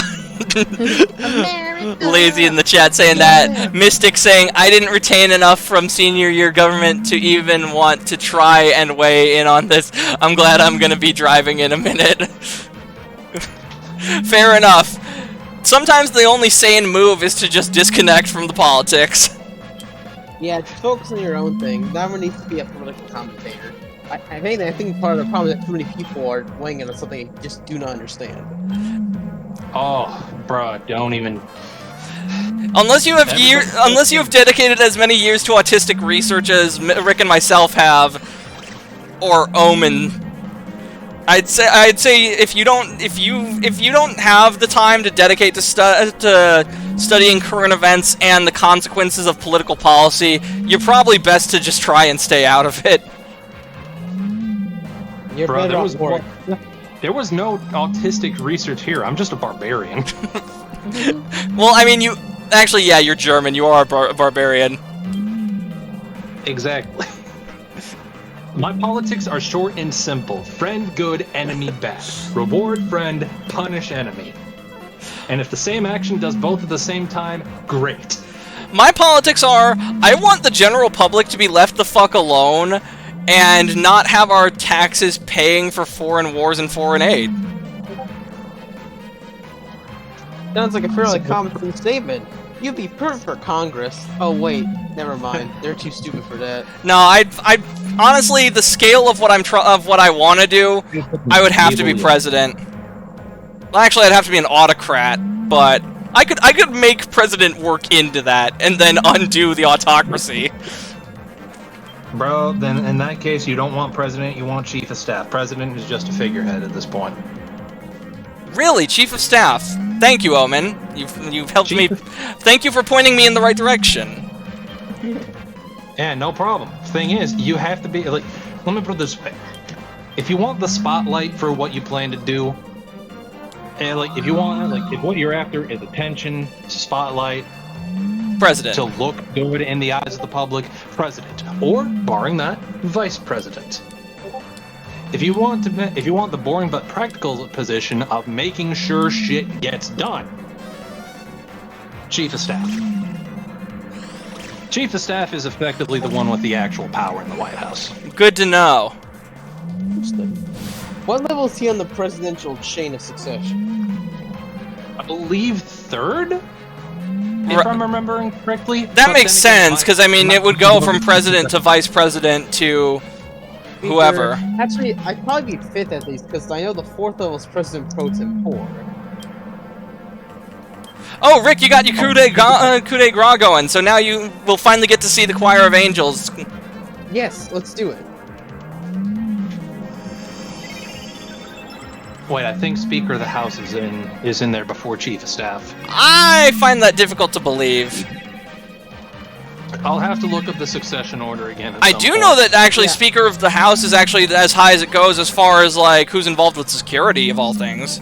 Lazy in the chat saying that. Mystic saying, I didn't retain enough from senior year government to even want to try and weigh in on this. I'm glad I'm gonna be driving in a minute. Fair enough. Sometimes the only sane move is to just disconnect from the politics. Yeah, just focus on your own thing. No one needs to be a political commentator. I think part of the problem is that too many people are weighing in on something they just do not understand. Oh, bruh, don't even... Unless you have dedicated as many years to autistic research as Rick and myself have, or Omen, I'd say if you don't have the time to dedicate to studying current events and the consequences of political policy, you're probably best to just try and stay out of it. You're Bro, better off for it. there was no autistic research here. I'm just a barbarian. Well, I mean, actually, yeah, you're German. You are a barbarian. Exactly. My politics are short and simple. Friend good, enemy bad. Reward friend, punish enemy. And if the same action does both at the same time, great. My politics are, I want the general public to be left the fuck alone and not have our taxes paying for foreign wars and foreign aid. Sounds like a fairly common sense statement. You'd be perfect for Congress. Oh wait, never mind. They're too stupid for that. No, I'd honestly, the scale of what what I want to do, I would have to be president. Well, actually, I'd have to be an autocrat, but I could make president work into that and then undo the autocracy. Bro, then in that case, you don't want president, you want chief of staff. President is just a figurehead at this point. Really, chief of staff. Thank you, Omen. You've helped me. Thank you for pointing me in the right direction. Yeah, no problem. Thing is, you have to be like. Let me put it this way: if you want the spotlight for what you plan to do, and like if you want, like if what you're after is attention, spotlight, President. to look good in the eyes of the public, president, or barring that, vice president. If you want the boring but practical position of making sure shit gets done, chief of staff. Chief of staff is effectively the one with the actual power in the White House. Good to know. What level is he on the presidential chain of succession? I believe third, if I'm remembering correctly. That makes sense, because I mean, it would go from president to vice president to whoever. Actually, I'd probably be fifth at least, because I know the fourth level is President Pro Tempore. Oh, Rick, you got your coup de grace going, so now you will finally get to see the Choir of Angels. Yes, let's do it. Wait, I think Speaker of the House is in there before Chief of Staff. I find that difficult to believe. I'll have to look up the succession order again. I do know that actually Speaker of the House is actually as high as it goes as far as like who's involved with security of all things.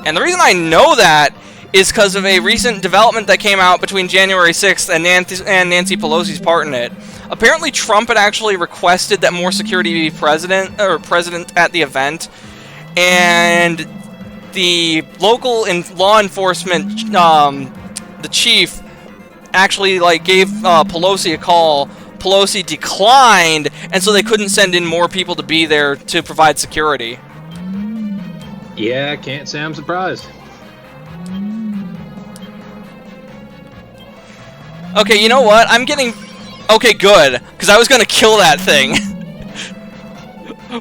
And the reason I know that is because of a recent development that came out between January 6th and Nancy Pelosi's part in it. Apparently Trump had actually requested that more security be present at the event, and the local law enforcement, the chief, actually like gave Pelosi a call. Pelosi declined, and so they couldn't send in more people to be there to provide security. Yeah, can't say I'm surprised. Okay, you know what? I'm getting... Okay, good, because I was going to kill that thing.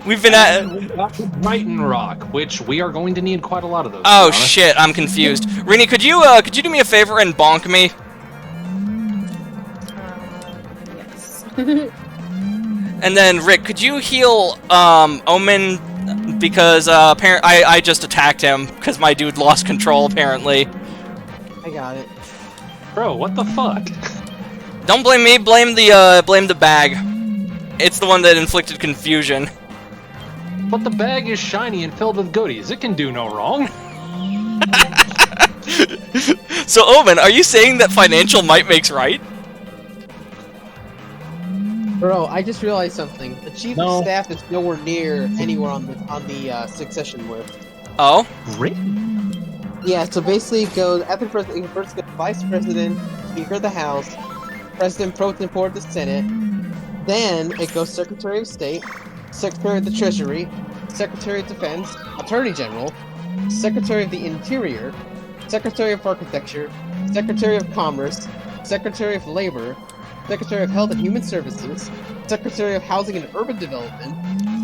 We've been at... Brighton Rock, which we are going to need quite a lot of those. Oh, shit, I'm confused. Rini, could you do me a favor and bonk me? Yes. And then, Rick, could you heal Omen? Because apparently I just attacked him, because my dude lost control, apparently. I got it. Bro, what the fuck? Don't blame me, blame the bag. It's the one that inflicted confusion. But the bag is shiny and filled with goodies. It can do no wrong. So, Omen, are you saying that financial might makes right? Bro, I just realized something. The chief of staff is nowhere near anywhere on the succession list. Oh? Really? Yeah, so basically it goes after president, first goes vice president, speaker of the House, president pro tempore of the Senate, then it goes secretary of state, secretary of the Treasury, secretary of defense, attorney general, secretary of the interior, secretary of architecture, secretary of commerce, secretary of labor, secretary of health and human services, secretary of housing and urban development,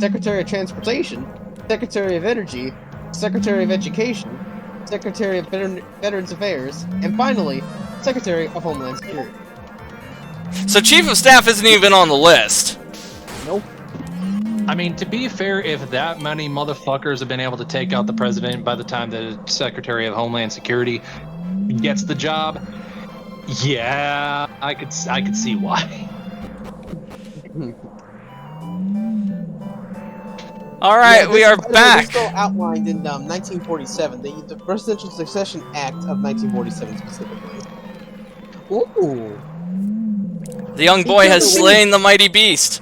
secretary of transportation, secretary of energy, secretary of education, Secretary of Veterans Affairs, and finally, Secretary of Homeland Security. So Chief of Staff isn't even on the list. Nope. I mean, to be fair, if that many motherfuckers have been able to take out the president by the time the Secretary of Homeland Security gets the job, yeah, I could see why. Alright, yeah, we are back. This bill outlined in 1947, the Presidential Succession Act of 1947 specifically. Ooh. The young boy has slain the mighty beast.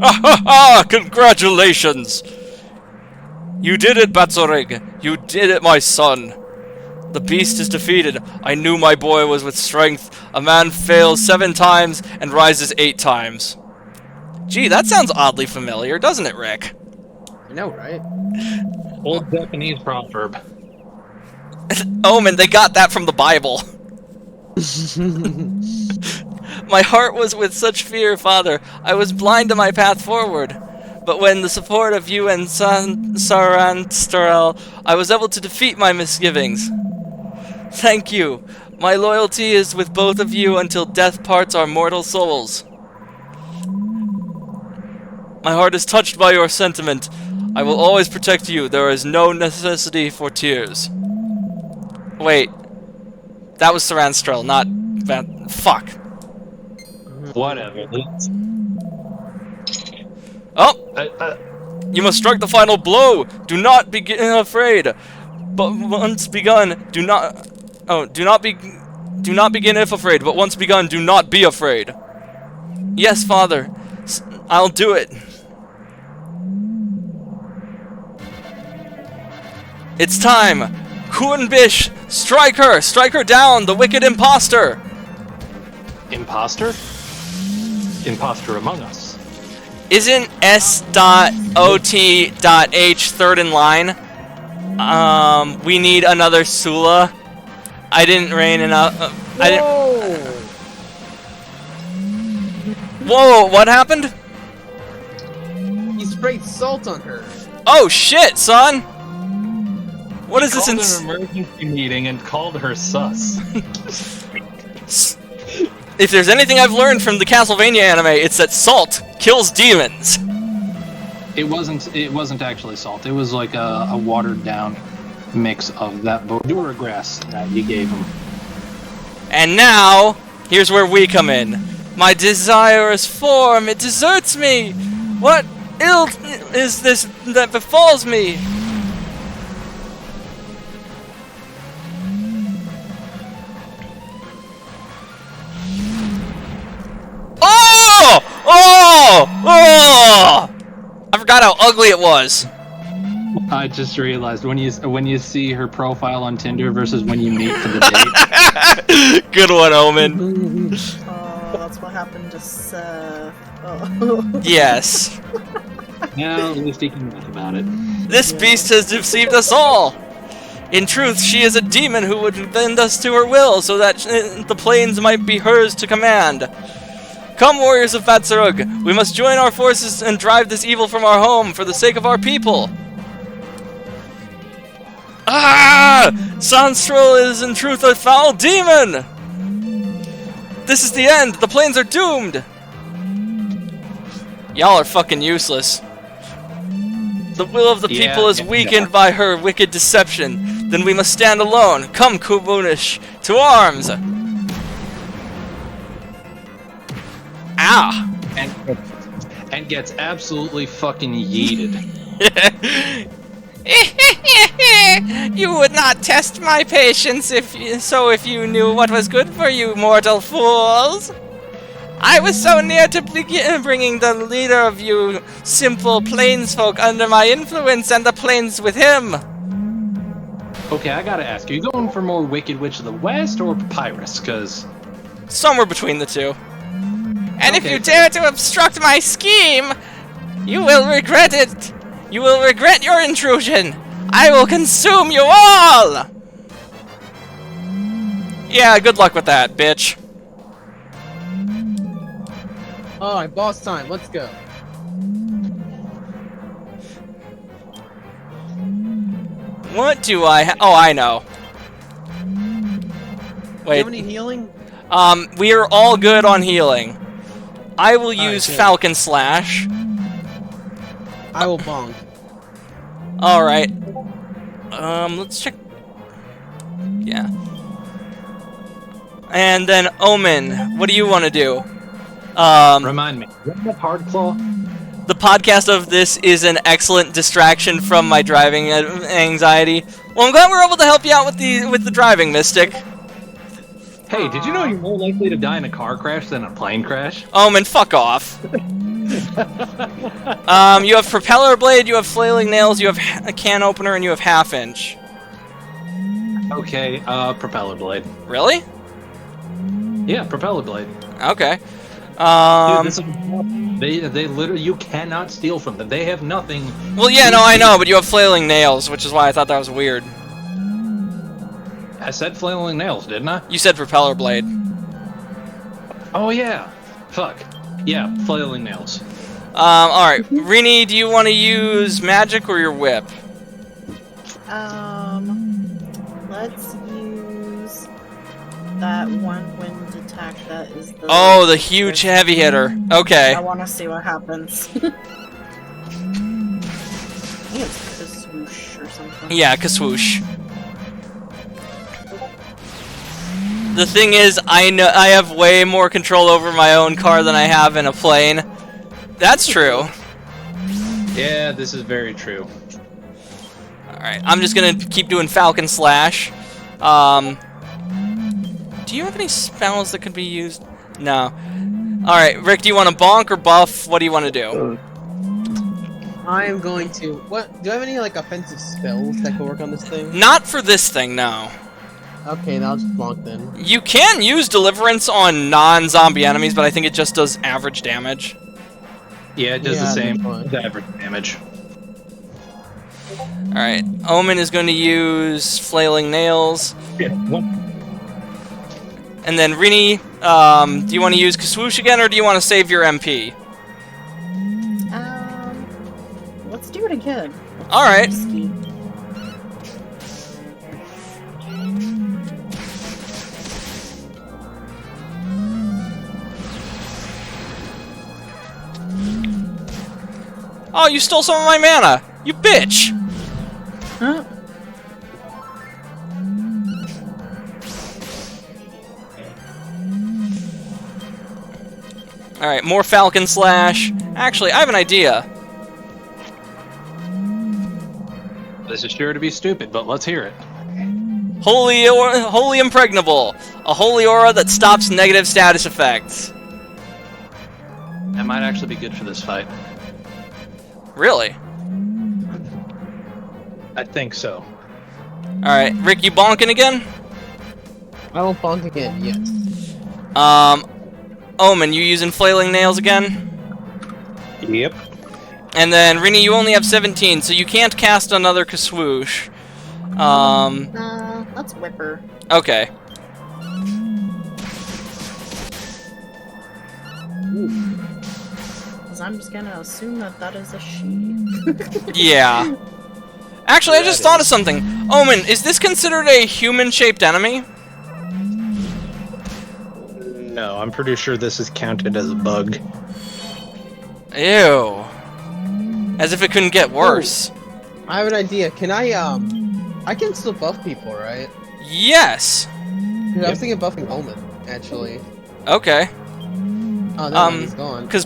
Ah ha ha! Congratulations! You did it, Batzorig. You did it, my son. The beast is defeated. I knew my boy was with strength. A man fails 7 times and rises 8 times. Gee, that sounds oddly familiar, doesn't it, Rick? I know, right? Old Japanese proverb. Omen, they got that from the Bible. My heart was with such fear, Father. I was blind to my path forward. But when the support of you and Saranstrel, I was able to defeat my misgivings. Thank you. My loyalty is with both of you until death parts our mortal souls. My heart is touched by your sentiment. I will always protect you. There is no necessity for tears. Wait. That was Saranstrel, not... Fuck. Whatever. Oh! You must strike the final blow! Do not be afraid! But once begun, do not... Oh, do not begin if afraid, but once begun, do not be afraid. Yes, Father. I'll do it. It's time! Kuhnbish! Strike her! Strike her down! The wicked imposter! Imposter? Imposter among us. Isn't S.O.T.H third in line? We need another Sula. I didn't rain enough. Whoa, what happened? He sprayed salt on her. Oh shit, son! What is this? Called an emergency meeting and called her sus. If there's anything I've learned from the Castlevania anime, it's that salt kills demons. It wasn't actually salt. It was like a watered down mix of that Bordura grass that you gave him. And now, here's where we come in. My desirous form, it deserts me. What ill is this that befalls me? Oh! Oh! Oh! I forgot how ugly it was. I just realized when you see her profile on Tinder versus when you meet for the date. Good one, Omen. Oh, that's what happened to Seth. Oh. Yes. Now at least he can laugh about it. This beast has deceived us all. In truth, she is a demon who would bend us to her will so that the plains might be hers to command. Come, warriors of Fatsarug, we must join our forces and drive this evil from our home for the sake of our people. Ah! Sanstrel is in truth a foul demon! This is the end! The plains are doomed! Y'all are fucking useless. The will of the people is weakened by her wicked deception. Then we must stand alone. Come, Kubunish, to arms! Ah! And gets absolutely fucking yeeted. You would not test my patience if you knew what was good for you, mortal fools. I was so near to bringing the leader of you simple plainsfolk under my influence and the plains with him. Okay, I gotta ask, are you going for more Wicked Witch of the West or Papyrus? Cause somewhere between the two. And okay. If you dare to obstruct my scheme, you will regret it. You will regret your intrusion. I will consume you all! Yeah, good luck with that, bitch. Alright, boss time, let's go. What do I oh, I know. Do you Wait. have any healing? We are all good on healing. I will use good. Falcon Slash. I will bonk. Alright. Let's check. Yeah. And then Omen, what do you want to do? remind me, what the hard claw? The podcast of this is an excellent distraction from my driving anxiety. Well, I'm glad we're able to help you out with the driving, Mystic. Hey, did you know you're more likely to die in a car crash than a plane crash? Omen, fuck off. You have propeller blade, you have flailing nails, you have a can opener, and you have half-inch. Okay, propeller blade. Really? Yeah, propeller blade. Okay. Dude, they literally, you cannot steal from them. They have nothing. Well, yeah, no, I know, but you have flailing nails, which is why I thought that was weird. I said flailing nails, didn't I? You said propeller blade. Oh yeah. Fuck. Yeah, flailing nails. Alright. Rini, do you want to use magic or your whip? Let's use that one wind attack that is the... Oh, the huge heavy hitter. Okay. I want to see what happens. I think it's a swoosh or something. Yeah, kaswoosh. The thing is, I know I have way more control over my own car than I have in a plane. That's true. Yeah, this is very true. Alright, I'm just gonna keep doing Falcon Slash. Do you have any spells that could be used? No. Alright, Rick, do you want to bonk or buff? What do you want to do? I am going to... What? Do I have any, like, offensive spells that can work on this thing? Not for this thing, no. Okay, then I'll just bonk then. You can use Deliverance on non-zombie enemies, but I think it just does average damage. Yeah, it does the Yeah, same. that's fine. The average damage. Alright, Omen is going to use Flailing Nails. Yeah, what? And then Rini, do you want to use Kaswoosh again, or do you want to save your MP? Let's do it again. Alright. Risky. Oh, you stole some of my mana! You bitch! Huh? Alright, more Falcon Slash. Actually, I have an idea. This is sure to be stupid, but let's hear it. Holy Impregnable. A holy aura that stops negative status effects. That might actually be good for this fight. Really? I think so. Alright, Rick, you bonking again? I will bonk again, yes. Omen, you using Flailing Nails again? Yep. And then, Rini, you only have 17, so you can't cast another Kaswoosh. Let's whip her. Okay. Because I'm just gonna assume that that is a she. Yeah. Actually, I just thought of something. Omen, is this considered a human-shaped enemy? No, I'm pretty sure this is counted as a bug. Ew. As if it couldn't get worse. I have an idea. Can I can still buff people, right? Yes. 'Cause I was thinking buffing Omen, actually. Okay. Oh, no, he's gone. Because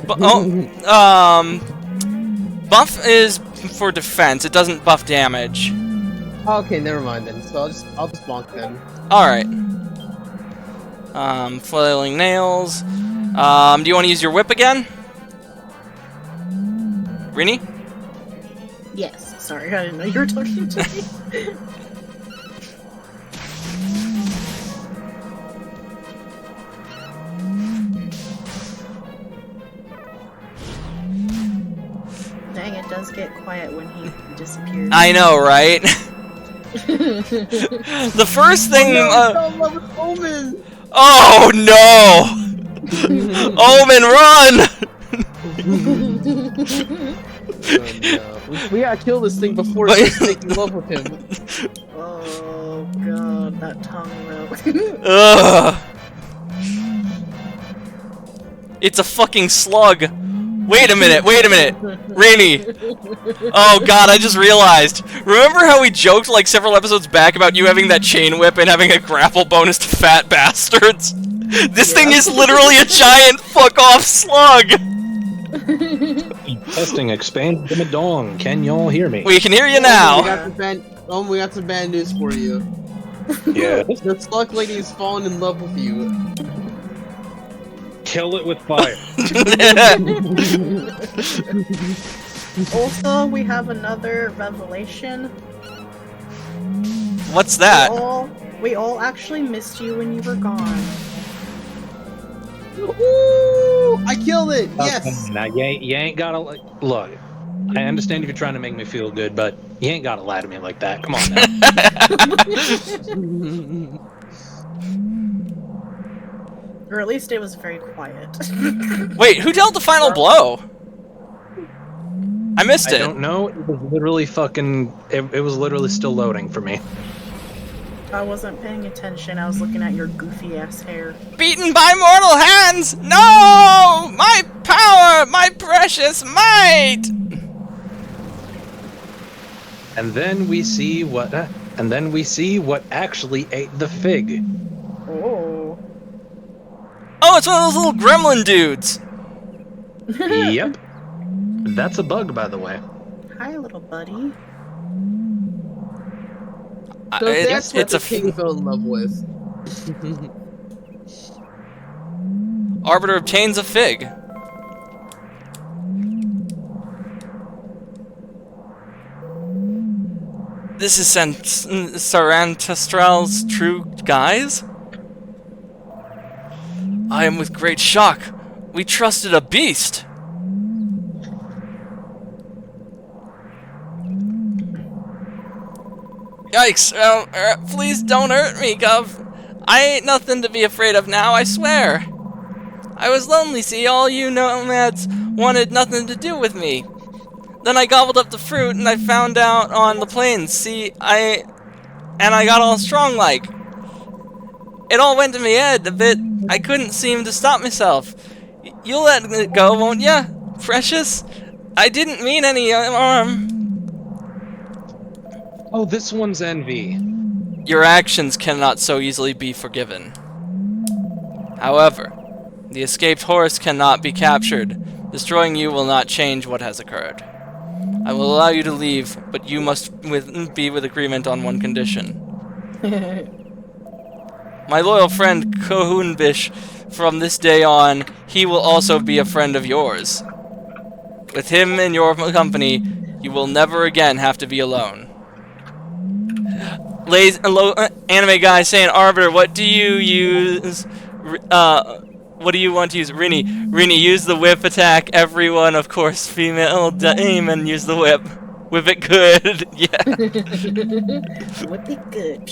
buff is for defense. It doesn't buff damage. Okay, never mind then. So I'll just bonk then. All right. Flailing Nails. Do you want to use your whip again? Rini? Yes. Sorry, I didn't know you were talking to me. Dang, it does get quiet when he disappears. I know, right? The first thing. Omen! Oh no! Omen, run! We gotta kill this thing before it's making love with him. Oh god, that tongue rope. Ugh. It's a fucking slug. Wait a minute, Rini. Oh god, I just realized. Remember how we joked like several episodes back about you having that chain whip and having a grapple bonus to fat bastards? This thing is literally a giant fuck-off slug! Testing, expand the dong. Can y'all hear me? We can hear you We now. got some bad news for you. Yeah. The slug lady has fallen in love with you. Kill it with fire. Also, we have another revelation. What's that? We all actually missed you when you were gone. Ooh, I killed it! Yes! Now you ain't gotta look. I understand if you're trying to make me feel good, but you ain't gotta lie to me like that. Come on now. Or at least it was very quiet. Wait, who dealt the final blow? I missed it. I don't know. It was literally fucking. It was literally still loading for me. I wasn't paying attention. I was looking at your goofy ass hair. Beaten by mortal hands! No! My power! My precious might! And then we see what. And then we see what actually ate the fig. Oh. Oh, it's one of those little gremlin dudes! Yep. That's a bug, by the way. Hi, little buddy. So that's what it's the a king fell in love with. Arbiter obtains a fig. This is Sarantastral's true guise? I am with great shock. We trusted a beast. Yikes, please don't hurt me, Gov. I ain't nothing to be afraid of now, I swear. I was lonely, see, all you nomads wanted nothing to do with me. Then I gobbled up the fruit and I found out on the plains, see, I got all strong like. It all went to me head a bit, I couldn't seem to stop myself. You'll let it go, won't ya, precious? I didn't mean any harm. Oh, this one's envy. Your actions cannot so easily be forgiven. However, the escaped horse cannot be captured. Destroying you will not change what has occurred. I will allow you to leave, but you must be with agreement on one condition. My loyal friend Kohunbish, from this day on, he will also be a friend of yours. With him in your company, you will never again have to be alone. Anime guy saying, Arbiter, what do you use? What do you want to use? Rini, use the whip attack. Everyone, of course, female, aim and use the whip. Whip it good. Yeah. Whip it good.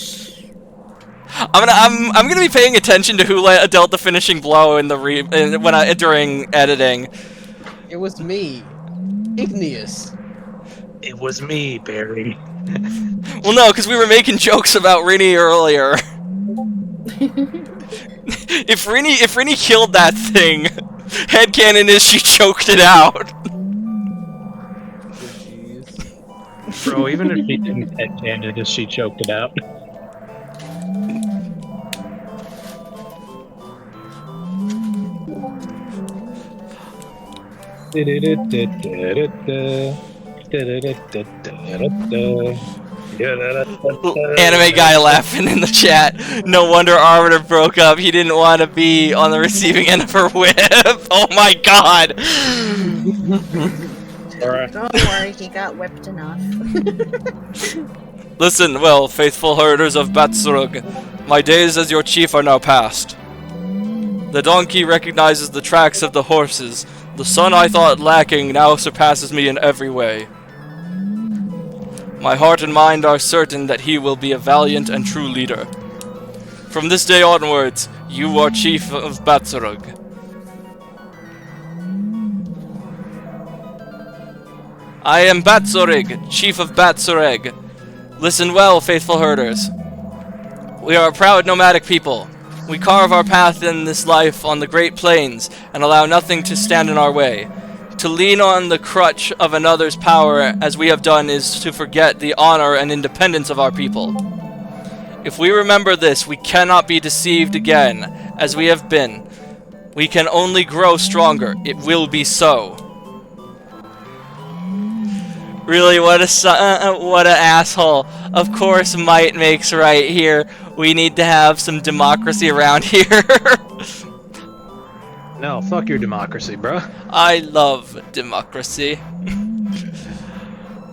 I'm gonna be paying attention to who dealt the finishing blow in the during editing. It was me, Igneous. It was me, Barry. Well, no, because we were making jokes about Rini earlier. If Rini killed that thing, headcanon is she choked it out. Jeez. Bro, even if she didn't headcanon it, she choked it out. Anime guy laughing in the chat. No wonder Arbiter broke up. He didn't want to be on the receiving end of her whip. Oh my god. Don't worry, he got whipped enough. Listen, well, faithful herders of Batsurug, my days as your chief are now past. The donkey recognizes the tracks of the horses. The son I thought lacking now surpasses me in every way. My heart and mind are certain that he will be a valiant and true leader. From this day onwards, you are chief of Batsurug. I am Batsurig, chief of Batsureg. Listen well, faithful herders. We are a proud nomadic people. We carve our path in this life on the Great Plains and allow nothing to stand in our way. To lean on the crutch of another's power, as we have done, is to forget the honor and independence of our people. If we remember this, we cannot be deceived again, as we have been. We can only grow stronger. It will be so. Really, what an asshole. Of course might makes right here. We need to have some democracy around here. No, fuck your democracy, bro. I love democracy.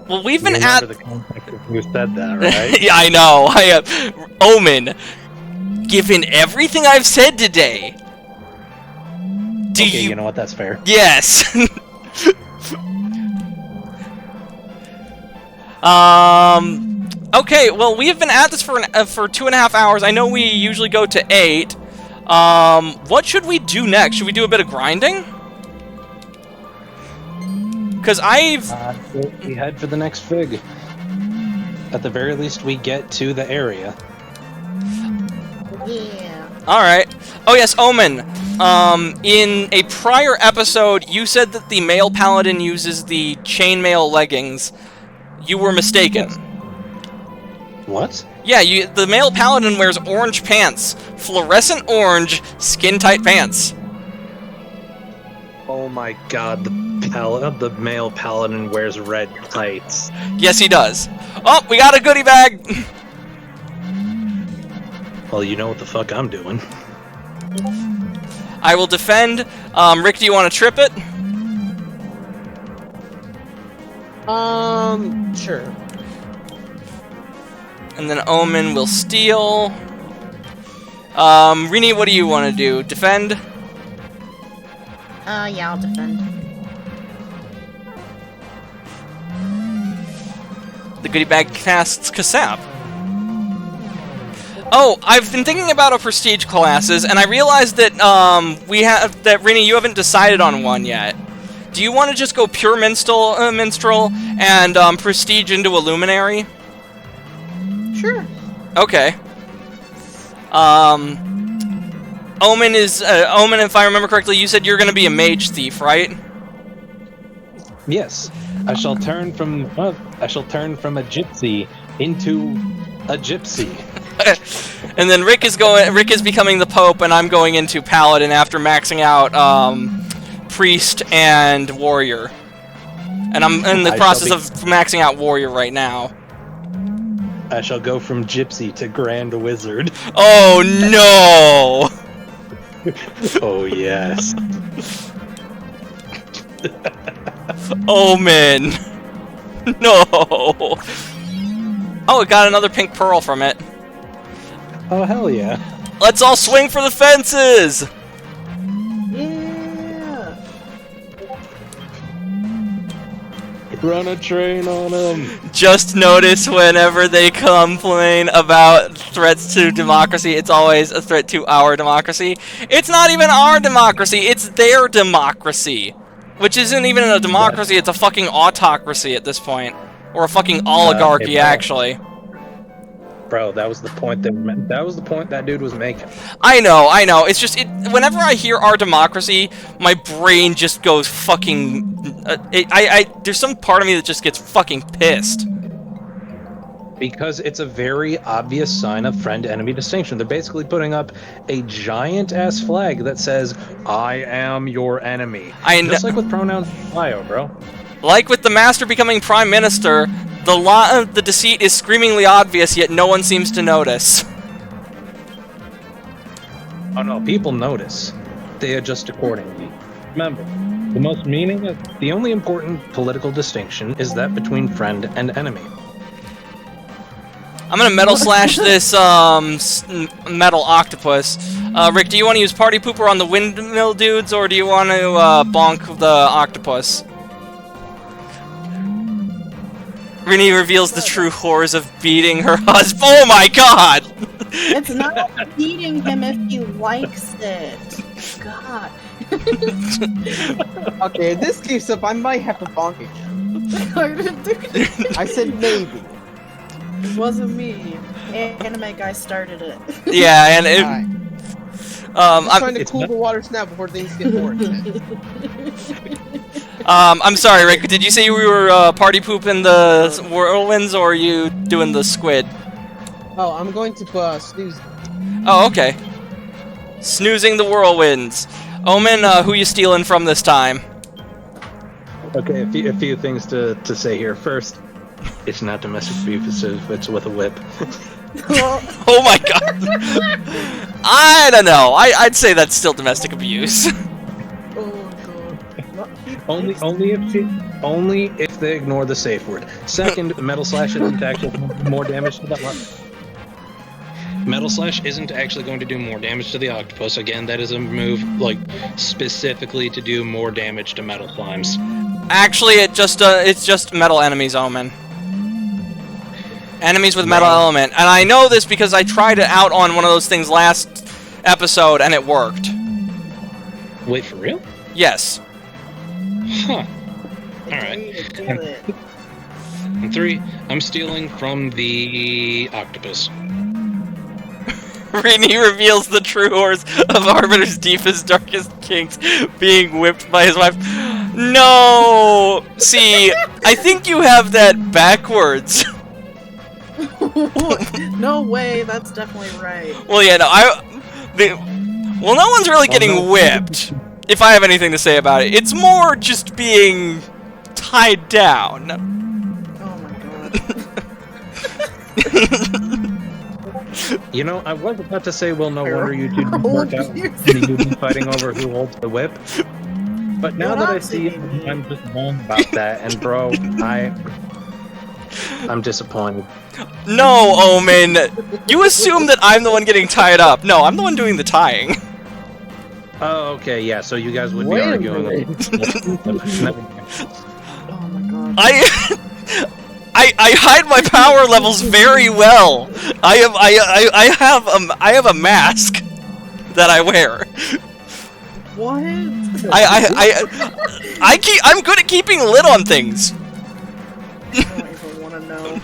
Well, we've been at... the context of who said that, right? Yeah, I know. Omen, given everything I've said today, Okay, you know what? That's fair. Yes. Okay, well, we have been at this for 2.5 hours. I know we usually go to 8. What should we do next? Should we do a bit of grinding? Because we head for the next fig. At the very least, we get to the area. Yeah. Alright. Oh yes, Omen. In a prior episode, you said that the male paladin uses the chainmail leggings. You were mistaken. What? Yeah, the male paladin wears orange pants. Fluorescent orange, skin-tight pants. Oh my god, the male paladin wears red tights. Yes, he does. Oh, we got a goodie bag! Well, you know what the fuck I'm doing. I will defend. Rick, do you want to trip it? Sure. And then Omen will steal. Rini, what do you want to do? Defend? Yeah, I'll defend. The goodie bag casts Kasap. Oh, I've been thinking about our prestige classes, and I realized that Rini, you haven't decided on one yet. Do you want to just go pure minstrel and prestige into a luminary? Sure. Okay. Omen, if I remember correctly, you said you're going to be a mage thief, right? Yes, I shall turn from a gypsy into a gypsy. And then Rick is becoming the Pope, and I'm going into Paladin after maxing out Priest and Warrior. And I'm in the process of maxing out Warrior right now. I shall go from gypsy to Grand Wizard. Oh no! Oh yes. Omen! No! Oh, it got another pink pearl from it. Oh hell yeah. Let's all swing for the fences! Yeah. Run a train on them. Just notice whenever they complain about threats to democracy, it's always a threat to our democracy. It's not even our democracy, it's their democracy. Which isn't even a democracy, it's a fucking autocracy at this point. Or a fucking oligarchy, actually. Bro, that was the point that dude was making. I know. It's just whenever I hear our democracy, my brain just goes fucking. There's some part of me that just gets fucking pissed. Because it's a very obvious sign of friend-enemy distinction. They're basically putting up a giant-ass flag that says, "I am your enemy." Just like with pronouns in bio, bro. Like with the Master becoming Prime Minister, the deceit is screamingly obvious, yet no one seems to notice. Oh no, people notice. They adjust accordingly. Remember, the only important political distinction is that between friend and enemy. I'm gonna metal slash this metal octopus. Rick, do you want to use party pooper on the windmill dudes, or do you want to bonk the octopus? Rini reveals the true horrors of beating her husband. Oh my god! It's not beating him if he likes it. God. Okay, if this keeps up, I might have to bonk again. I said maybe. It wasn't me. Anime guy started it. Yeah, and it... Alright. I'm trying to cool the waters now before things get more intense. I'm sorry, Rick. Did you say you were party pooping the whirlwinds, or are you doing the squid? Oh, I'm going to snooze. Oh, okay. Snoozing the whirlwinds. Omen, who you stealing from this time? Okay, a few things to say here. First, it's not domestic abuse, it's with a whip. Oh my god. I don't know. I'd say that's still domestic abuse. Only if they ignore the safe word. Second, Metal Slash isn't actually more damage to the Metal Slash isn't actually going to do more damage to the octopus. Again, that is a move specifically to do more damage to metal slimes. Actually, it's just metal enemies, Omen. Enemies with metal element. And I know this because I tried it out on one of those things last episode, and it worked. Wait, for real? Yes. Huh. Alright. And 3, I'm stealing from the octopus. Rini reveals the true horrors of Arbiter's deepest, darkest kinks, being whipped by his wife. No! See, I think you have that backwards. No way, that's definitely right. Well, yeah, no, well, no one's really getting whipped, if I have anything to say about it. It's more just being tied down. Oh my god. You know, I was about to say, well, no wonder you two didn't work out. You'd be fighting over who holds the whip. But now that I see it, I'm just wrong about that. And bro, I'm disappointed. No, Omen! You assume that I'm the one getting tied up. No, I'm the one doing the tying. Oh, okay, yeah, so you guys would be arguing. Oh my god. I hide my power levels very well. I have a mask that I wear. What? I'm good at keeping a lid on things. I don't even want to know.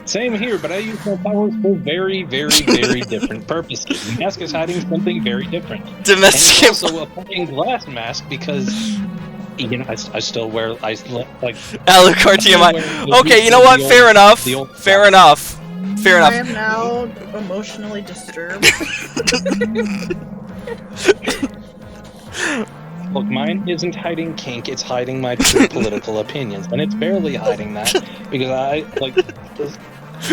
Same here, but I use my powers for very, very, very different purposes. The mask is hiding something very different. Domestic. And it's also a fucking glass mask because, you know, I still wear, like... Alucard TMI. Okay, you know what? Fair enough. Fair enough. Fair enough. I am now emotionally disturbed. Look, mine isn't hiding kink, it's hiding my true political opinions. And it's barely hiding that, because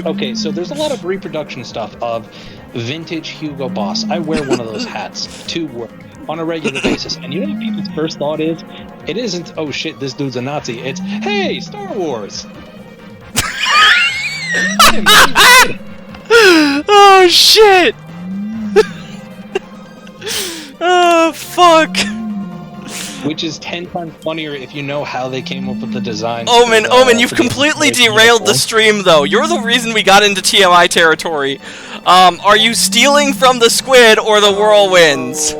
okay, so there's a lot of reproduction stuff of vintage Hugo Boss. I wear one of those hats to work on a regular basis. And you know what people's first thought is? It isn't, oh shit, this dude's a Nazi. It's, hey, Star Wars! Oh shit! Oh fuck! Which is 10 times funnier if you know how they came up with the design. Omen, you've completely derailed the stream, though. You're the reason we got into TMI territory. Are you stealing from the squid or the whirlwinds?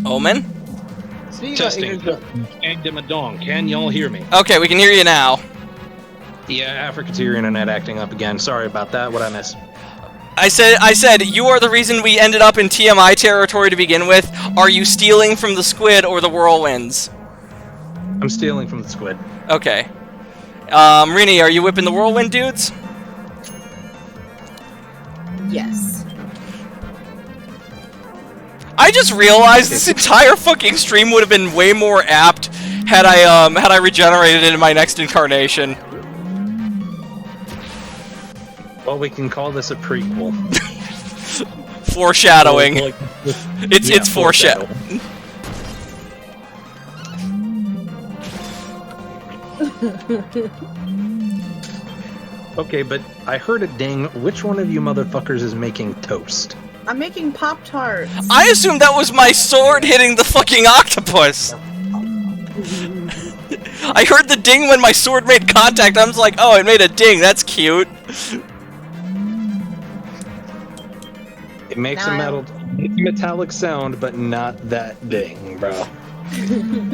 Omen? Testing. Can y'all hear me? Okay, we can hear you now. Yeah, Africa's your internet acting up again. Sorry about that. What'd I miss? I said, you are the reason we ended up in TMI territory to begin with. Are you stealing from the squid or the whirlwinds? I'm stealing from the squid. Okay. Rini, are you whipping the whirlwind dudes? Yes. I just realized this entire fucking stream would have been way more apt had I regenerated in my next incarnation. Well, we can call this a prequel. Foreshadowing. Well, It's foreshadowing. Okay, but I heard a ding. Which one of you motherfuckers is making toast? I'm making Pop-Tarts. I assumed that was my sword hitting the fucking octopus. I heard the ding when my sword made contact. I was like, oh, it made a ding. That's cute. It makes a metallic sound, but not that ding, bro.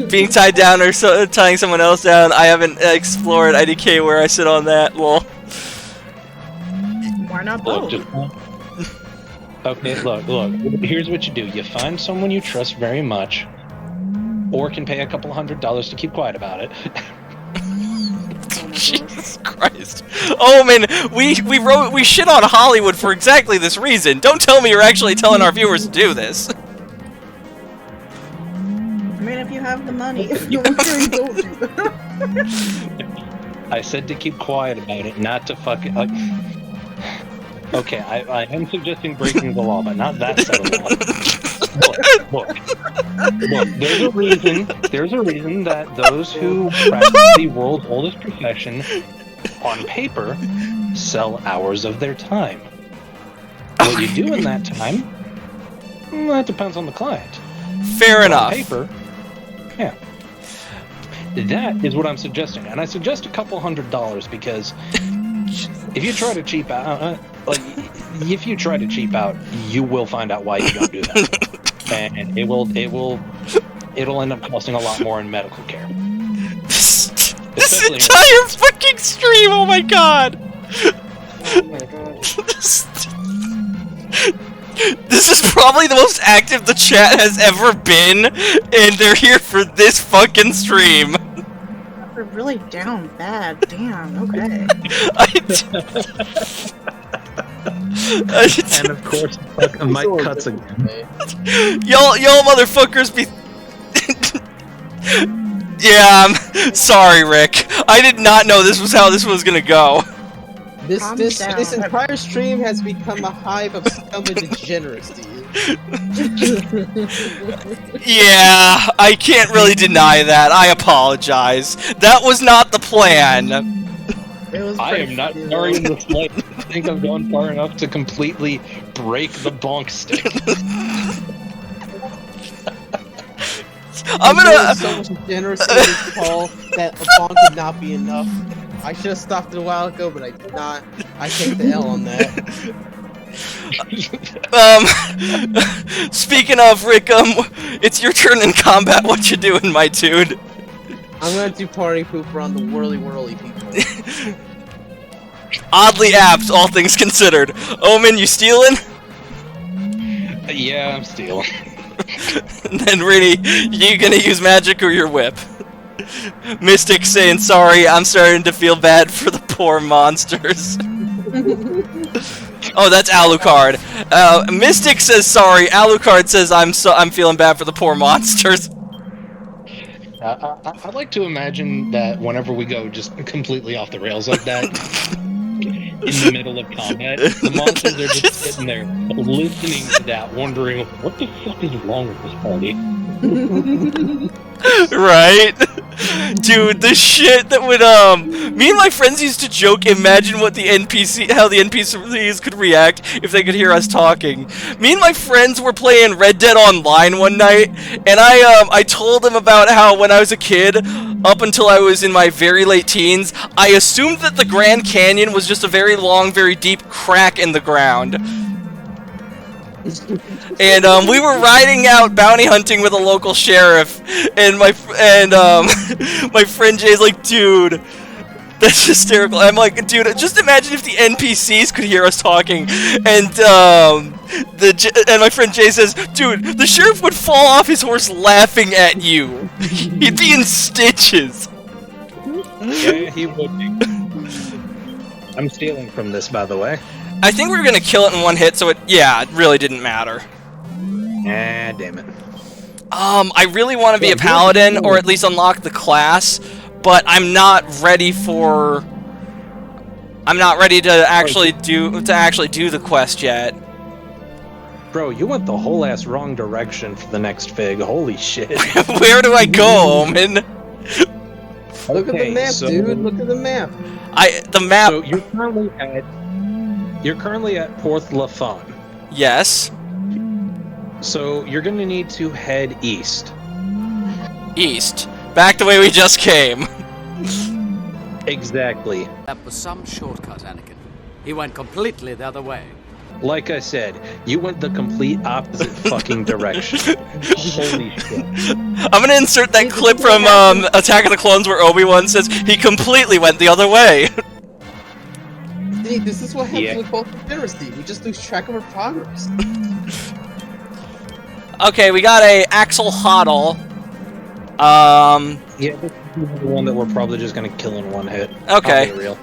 Being tied down or tying someone else down. I haven't explored IDK where I sit on that. Lol. Why not both? Okay, look. Here's what you do. You find someone you trust very much, or can pay a couple $100 to keep quiet about it. Jesus Christ. Oh man, we shit on Hollywood for exactly this reason. Don't tell me you're actually telling our viewers to do this. I mean, if you have the money, don't do that. I said to keep quiet about it, not to fucking like. Okay, I am suggesting breaking the law, but not that set of law. Look, there's a reason that those who practice the world's oldest profession, on paper, sell hours of their time. What you do in that time, that depends on the client. Fair enough. On paper, yeah. That is what I'm suggesting, and I suggest a couple $100 because if you try to cheap out, you will find out why you don't do that, and it'll end up costing a lot more in medical care. This entire fucking stream, oh my god! Oh my god. This is probably the most active the chat has ever been, and they're here for this fucking stream. We're really down bad. Damn. Okay. And of course, Mike cuts again. Y'all motherfuckers be. Yeah, I'm sorry, Rick. I did not know this was how this was gonna go. This entire stream has become a hive of scum and degeneracy. Yeah, I can't really deny that. I apologize. That was not the plan. I am not sorry in the slightest. I think I've gone far enough to completely break the bonk stick. I'm gonna so much degeneracy in this call that a bonk would not be enough. I should have stopped it a while ago, but I did not. I take the L on that. Speaking of, Rick, it's your turn in combat. What you doing, my dude? I'm gonna do party pooper on the whirly people. Oddly apt, all things considered. Omen, you stealing? Yeah, I'm stealing. And then Rini, you gonna use magic or your whip? Mystic saying, sorry, I'm starting to feel bad for the poor monsters. Oh, that's Alucard. Mystic says sorry, Alucard says I'm feeling bad for the poor monsters. I'd like to imagine that whenever we go just completely off the rails like that, in the middle of combat, the monsters are just sitting there listening to that, wondering, what the fuck is wrong with this party? Right? Dude, the shit that would, me and my friends used to joke, imagine what the how the NPCs could react if they could hear us talking. Me and my friends were playing Red Dead Online one night, and I told them about how when I was a kid, up until I was in my very late teens, I assumed that the Grand Canyon was just a very long, very deep crack in the ground. And we were riding out bounty hunting with a local sheriff, and my friend Jay's like, dude, that's hysterical. I'm like, dude, just imagine if the NPCs could hear us talking, and my friend Jay says, dude, the sheriff would fall off his horse laughing at you. He'd be in stitches. Yeah, he would be. I'm stealing from this, by the way. I think we were gonna kill it in one hit, so it really didn't matter. Ah, damn it. I really want to be a paladin, or at least unlock the class, but I'm not ready to actually do the quest yet. Bro, you went the whole ass wrong direction for the next fig. Holy shit. Where do I go, Omen? Look at the map, dude. Look at the map. The map. So you're currently at Porth La Fawn. Yes. So you're going to need to head east. East. Back the way we just came. Exactly. That was some shortcut, Anakin. He went completely the other way. Like I said, you went the complete opposite fucking direction. Holy shit. I'm gonna insert that clip from Attack of the Clones where Obi-Wan says he completely went the other way. See, this is what happens with both degeneracy. We just lose track of our progress. Okay, we got a Axel Hoddle. Yeah, this is the one that we're probably just gonna kill in one hit. Okay. I'll be real.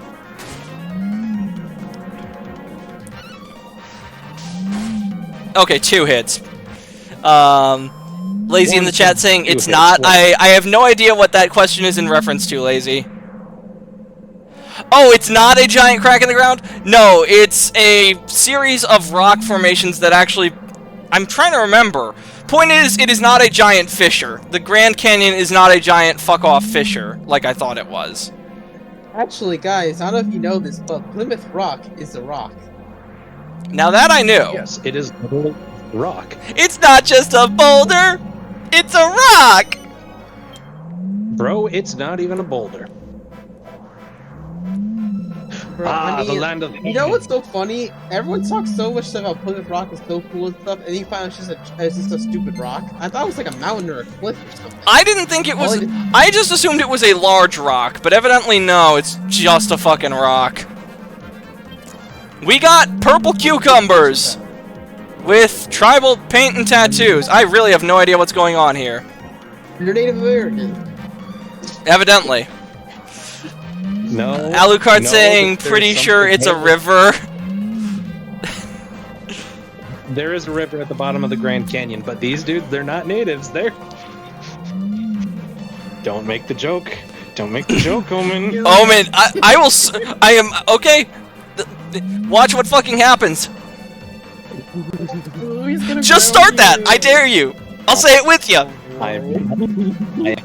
Okay, 2 hits. Lazy in the chat saying it's not. I have no idea what that question is in reference to, Lazy. Oh, it's not a giant crack in the ground? No, it's a series of rock formations that actually... I'm trying to remember. Point is, it is not a giant fissure. The Grand Canyon is not a giant fuck-off fissure, like I thought it was. Actually, guys, I don't know if you know this, but Plymouth Rock is a rock. Now that I knew. Yes, it is literally rock. It's not just a boulder, it's a rock! Bro, it's not even a boulder. Bro, I mean, the land of... You know what's so funny? Everyone talks so much stuff about Plymouth Rock is so cool and stuff, and you find it's just a stupid rock. I thought it was like a mountain or a cliff or something. I didn't think it was... I just assumed it was a large rock, but evidently no, it's just a fucking rock. We got purple cucumbers with tribal paint and tattoos. I really have no idea what's going on here. You're Native American. Evidently. No. Alucard no, saying, pretty sure it's a river. There is a river at the bottom of the Grand Canyon, but these dudes, they're not natives. They're... Don't make the joke. Don't make the joke, Omen. Omen, I am, okay. Watch what fucking happens. Just start that, I dare you. I'll say it with you. I am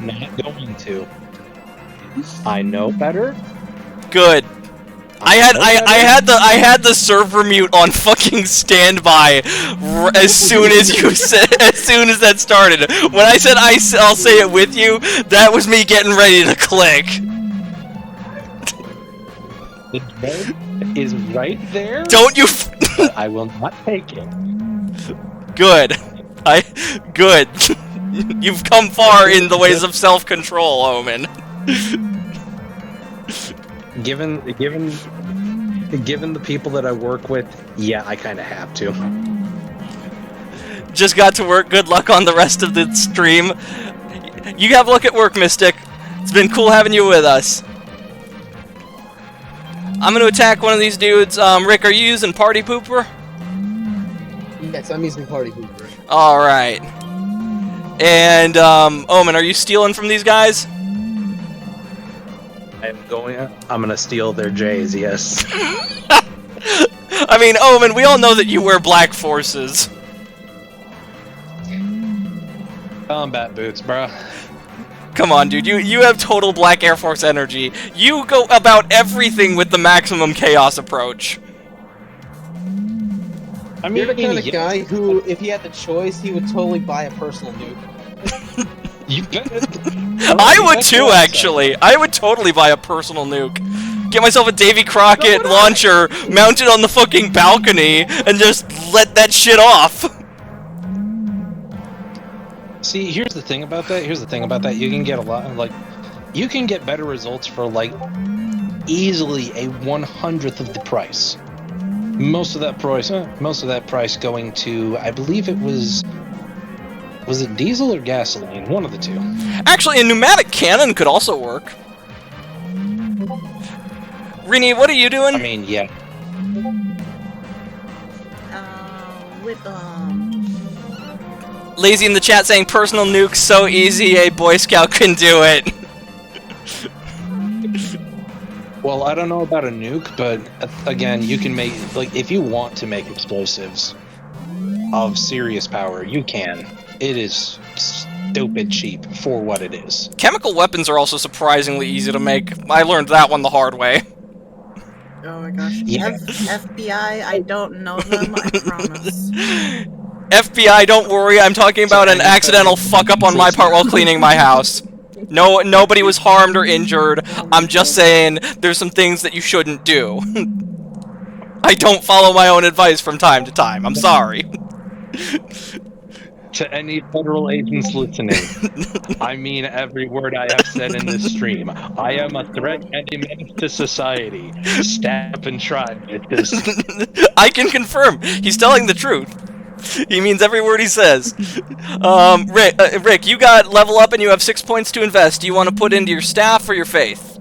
not going to. I know better. Good. I had the server mute on fucking standby as soon as you said, as soon as that started. When I said I'll say it with you, that was me getting ready to click. The joke is right there. Don't you? But I will not take it. Good. Good. You've come far in the ways of self-control, Omen. Given the people that I work with, yeah, I kind of have to. Just got to work. Good luck on the rest of the stream. You have a look at work, Mystic. It's been cool having you with us. I'm gonna attack one of these dudes. Rick, are you using Party Pooper? Yes, I'm using Party Pooper. Alright. And, Omen, are you stealing from these guys? I'm gonna steal their J's, yes. I mean, Omen, we all know that you wear black forces. Combat boots, bruh. Come on, dude, you have total black Air Force energy. You go about everything with the maximum chaos approach. I mean, You're the kind of yeah. guy who, if he had the choice, he would totally buy a personal nuke. You I would too, actually. I would totally buy a personal nuke. Get myself a Davy Crockett launcher, mount it on the fucking balcony, and just let that shit off. See, here's the thing about that. You can get a lot, like, you can get better results for, like, easily a 1/100th of the price. Most of that price going to, I believe it was it diesel or gasoline? One of the two. Actually, a pneumatic cannon could also work. Rini, what are you doing? I mean, yeah. With Lazy in the chat saying personal nuke so easy a Boy Scout can do it. Well, I don't know about a nuke, but again, you can make, like, if you want to make explosives of serious power, you can. It is stupid cheap for what it is. Chemical weapons are also surprisingly easy to make. I learned that one the hard way. oh my gosh, Yeah. FBI, I don't know them, I promise. FBI, don't worry, I'm talking about an accidental fuck-up on my part while cleaning my house. No, nobody was harmed or injured. I'm just saying, there's some things that you shouldn't do. I don't follow my own advice from time to time, I'm sorry. To any federal agents listening, I mean every word I have said in this stream. I am a threat and a menace to society. Step and try at this. I can confirm, he's telling the truth. He means every word he says. Rick, you got level up and you have 6 points to invest. Do you want to put into your staff or your faith?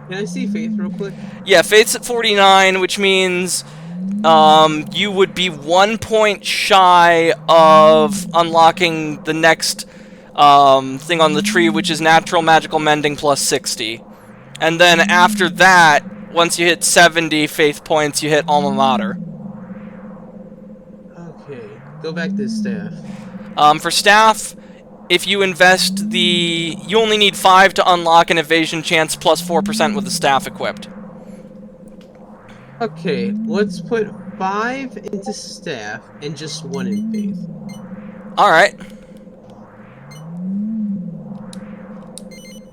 Can I see Faith real quick? Yeah, faith's at 49, which means you would be 1 point shy of unlocking the next thing on the tree, which is natural magical mending plus 60. And then after that, once you hit 70 faith points, you hit alma mater. Okay, go back to staff. For staff, if you invest you only need 5 to unlock an evasion chance plus 4% with the staff equipped. Okay, let's put 5 into staff and just 1 in faith. Alright.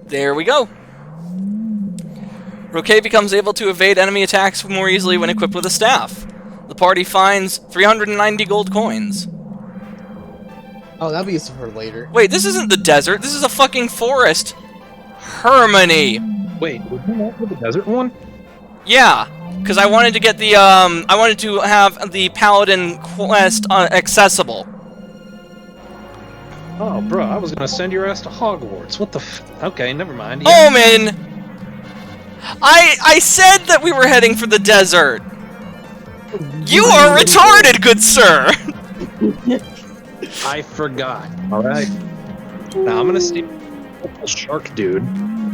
There we go. Roquet becomes able to evade enemy attacks more easily when equipped with a staff. The party finds 390 gold coins. Oh, that'll be useful for later. Wait, this isn't the desert. This is a fucking forest. Hermione. Wait, was that the desert one? Yeah, because I wanted to get the, I wanted to have the Paladin quest accessible. Oh, bro, I was gonna send your ass to Hogwarts. What the Okay, never mind. Omen! I said that we were heading for the desert. You are retarded, good sir! I forgot. Alright. Now I'm gonna steal the shark dude.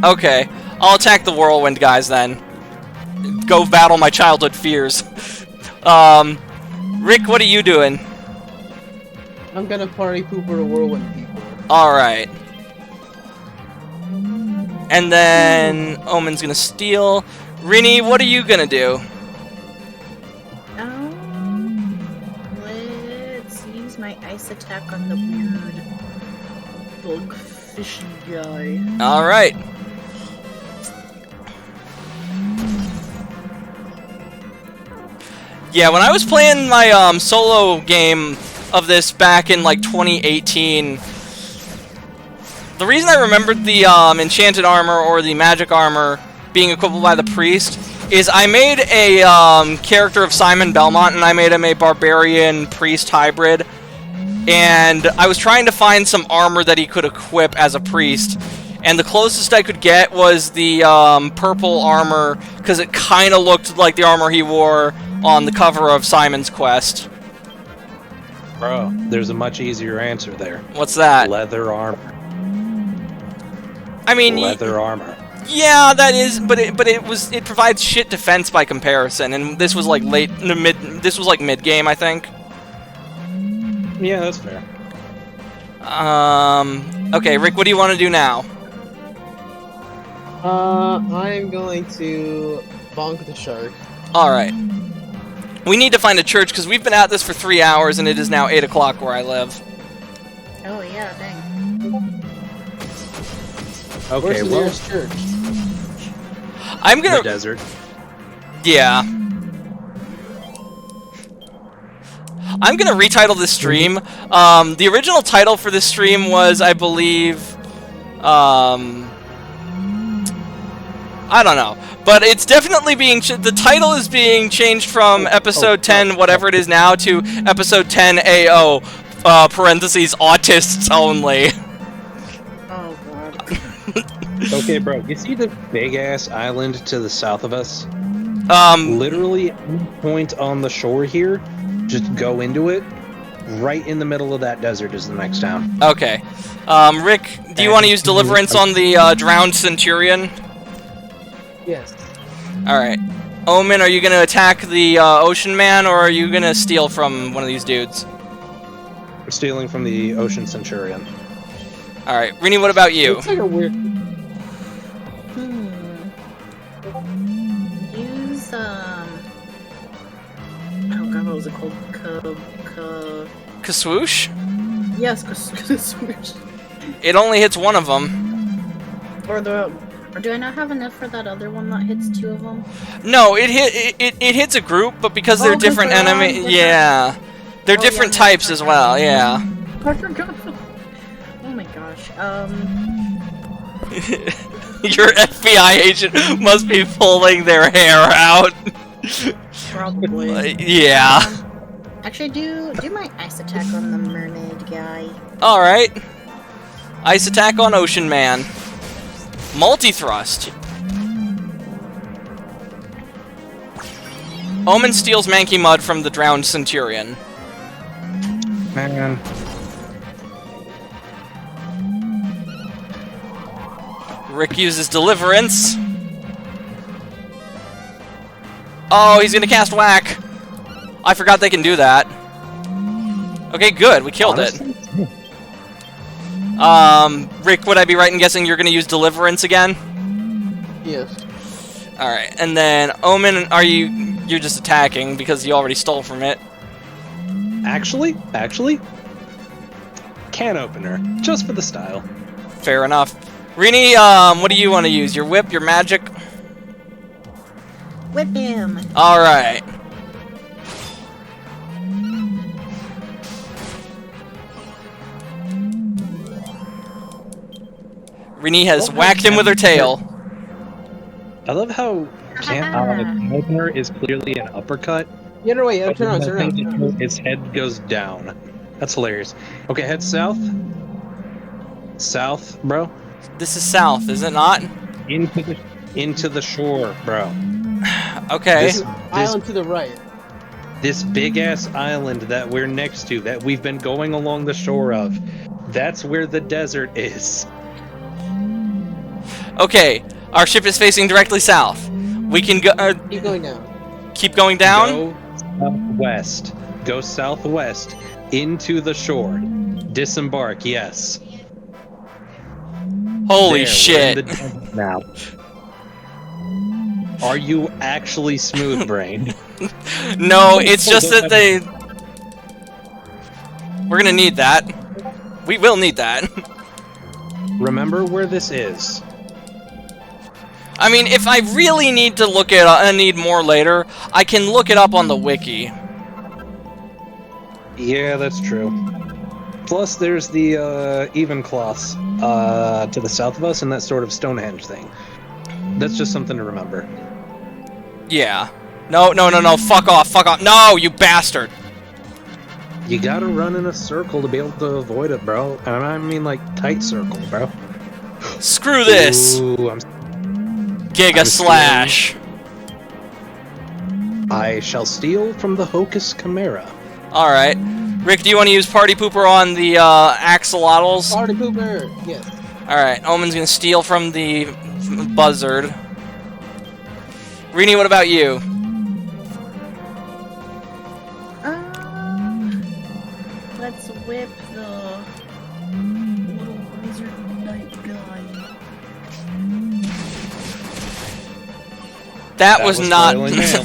Okay, I'll attack the whirlwind guys then. Go battle my childhood fears. Rick, what are you doing? I'm gonna party pooper the whirlwind people. Alright. And then Omen's gonna steal. Rini, what are you gonna do? Let's use my ice attack on the weird bug fishy guy. Alright. Yeah, when I was playing my solo game of this back in like 2018, the reason I remembered the enchanted armor or the magic armor being equipped by the priest is I made a character of Simon Belmont and I made him a barbarian priest hybrid, and I was trying to find some armor that he could equip as a priest, and the closest I could get was the purple armor because it kind of looked like the armor he wore on the cover of Simon's Quest. Bro, there's a much easier answer there. What's that? Leather armor. I mean, leather armor. Yeah, that is, but it provides shit defense by comparison, and this was like mid game, I think. Yeah, that's fair. Okay, Rick, what do you want to do now? I'm going to bonk the shark. Alright. We need to find a church, because we've been at this for 3 hours, and it is now 8 o'clock where I live. Oh yeah, dang. Okay, Where's the well, nearest church? I'm gonna... the desert. Yeah. I'm gonna retitle this stream. The original title for this stream was, I believe... I don't know. But it's definitely being... the title is being changed from episode 10, whatever it is now, to episode 10 AO, parentheses, autists only. Oh god. Okay, bro, you see the big-ass island to the south of us? Literally, any point on the shore here, just go into it. Right in the middle of that desert is the next town. Okay. Rick, do you want to use Deliverance on the drowned Centurion? Yes. Alright. Omen, are you going to attack the Ocean Man, or are you going to steal from one of these dudes? We're stealing from the Ocean Centurion. Alright. Rini, what about you? It's like a weird... Use oh god, what was it called? Kaswoosh? Yes, swoosh. It only hits one of them. Or do I not have enough for that other one that hits 2 of them? No, it hits a group, but because they're different enemies, yeah. They're different types as well, yeah. I forgot. Oh my gosh. Your FBI agent must be pulling their hair out. Probably. Yeah. Actually, do my ice attack on the mermaid guy. Alright. Ice attack on Ocean Man. Multi-thrust. Omen steals Manky Mud from the drowned Centurion. Man. Rick uses Deliverance. Oh, he's gonna cast Whack. I forgot they can do that. Okay, good. We killed it. Rick, would I be right in guessing you're gonna use Deliverance again? Yes. Alright, and then Omen, are you You're just attacking because you already stole from it. Actually, can opener, just for the style. Fair enough. Rini, what do you want to use? Your whip, your magic? Whip him. Alright. Rini has whacked him with her tail. I love how can opener is clearly an uppercut. The other way, but turn around, when turn I around. think his head goes down. That's hilarious. Okay, head south. South, bro. This is south, is it not? Into the shore, bro. Okay. Island to the right. This big ass island that we're next to, that we've been going along the shore of, that's where the desert is. Okay, our ship is facing directly south. We can go. Keep going down. Keep going down? Go southwest. Go southwest into the shore. Disembark, yes. Holy There, shit. we're in the desert now. Are you actually smooth-brained? No, it's just that they... We're gonna need that. We will need that. Remember where this is. I mean, if I really need to look it up and need more later, I can look it up on the wiki. Yeah, that's true. Plus, there's the Evencloths to the south of us and that sort of Stonehenge thing. That's just something to remember. Yeah. No, fuck off, no, you bastard! You gotta run in a circle to be able to avoid it, bro. And I mean, like, tight circle, bro. Screw this! Ooh, Giga Slash! I shall steal from the Hocus Chimera. Alright. Rick, do you want to use Party Pooper on the axolotls? Party pooper. Yes. Alright, Omen's gonna steal from the buzzard. Rini, what about you? Let's whip the little wizard knight guy. That was not... Royal Mail.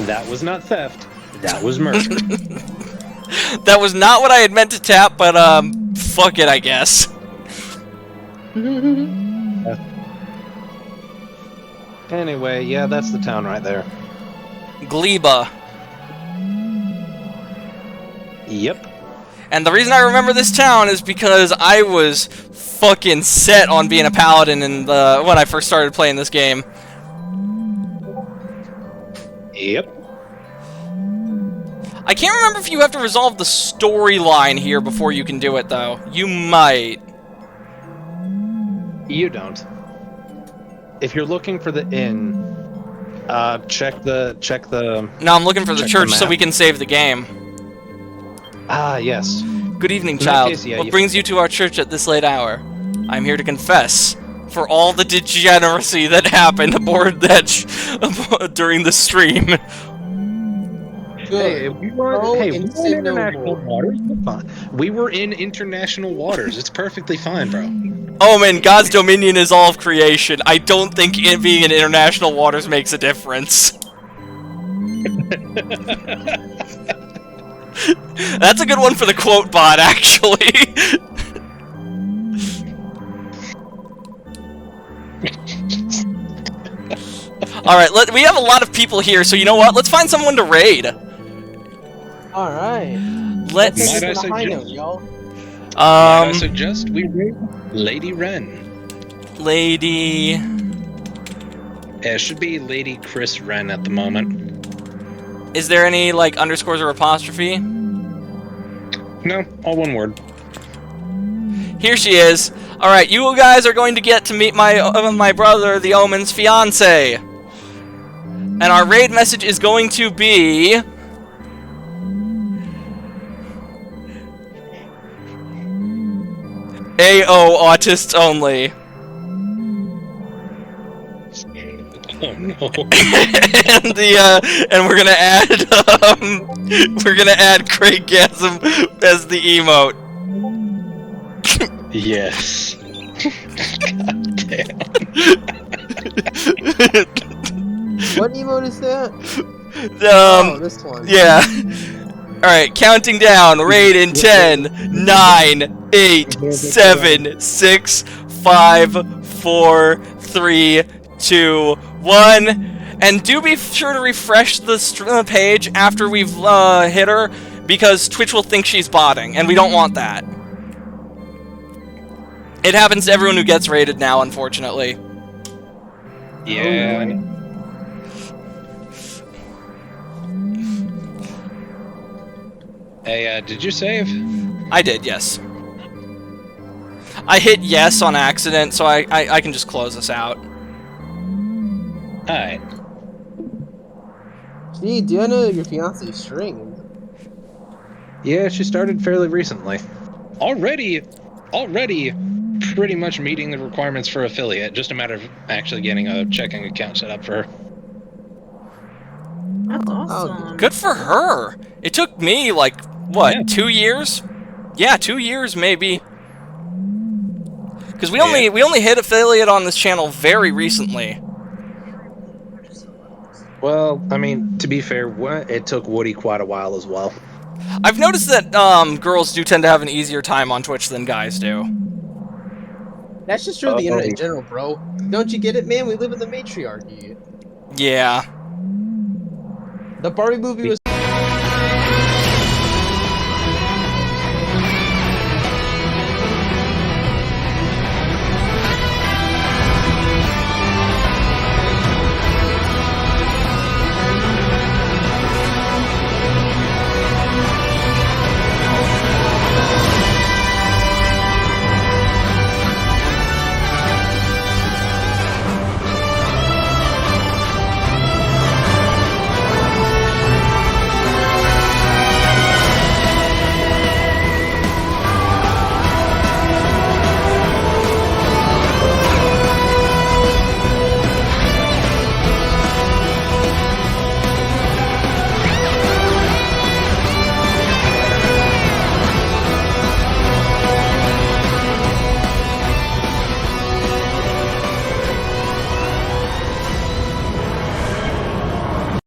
That was not theft. That was murder. That was not what I had meant to tap, but, fuck it, I guess. Anyway, yeah, that's the town right there. Gleba. Yep. And the reason I remember this town is because I was fucking set on being a paladin in the, when I first started playing this game. Yep. I can't remember if you have to resolve the storyline here before you can do it, though. You might. You don't. If you're looking for the inn, check the. No, I'm looking for the Check church the so map. we can save the game. Ah, yes. Good evening, In that child. case, yeah, What you- brings you to our church at this late hour? I'm here to confess for all the degeneracy that happened aboard that during the stream. Good. We were, Go we and were sin in no international more. waters. It's fine. We were in international waters. It's perfectly fine, bro. Oh man, God's dominion is all of creation. I don't think it being in international waters makes a difference. That's a good one for the quote bot, actually. Alright, we have a lot of people here, so you know what? Let's find someone to raid. All right. Let's... Might I Let's on a high suggest- note, y'all. I suggest we raid Lady Wren. Lady... It should be Lady Chris Wren at the moment. Is there any, like, underscores or apostrophe? No, all one word. Here she is. Alright, you guys are going to get to meet my brother, the Omen's fiance. And our raid message is going to be... AO autists only. Oh no. And we're gonna add Craiggasm as the emote. Yes. God damn. What emote is that? Oh, this one. Yeah. Alright, counting down. Raid in 10, 9, 8, 7, 6, 5, 4, 3, 2, 1. And do be sure to refresh the page after we've hit her, because Twitch will think she's botting, and we don't want that. It happens to everyone who gets raided now, unfortunately. Yeah. Hey, did you save? I did, yes. I hit yes on accident, so I can just close this out. Alright. Gee, do I know your fiance's string? Yeah, she started fairly recently. Already pretty much meeting the requirements for affiliate. Just a matter of actually getting a checking account set up for her. That's awesome. Good for her! It took me, like, what, Yeah. 2 years? Yeah, 2 years, maybe. Because we only hit affiliate on this channel very recently. Well, I mean, to be fair, it took Woody quite a while as well. I've noticed that girls do tend to have an easier time on Twitch than guys do. That's just true of the internet in general, bro. Don't you get it, man? We live in the matriarchy. Yeah. The Barbie movie was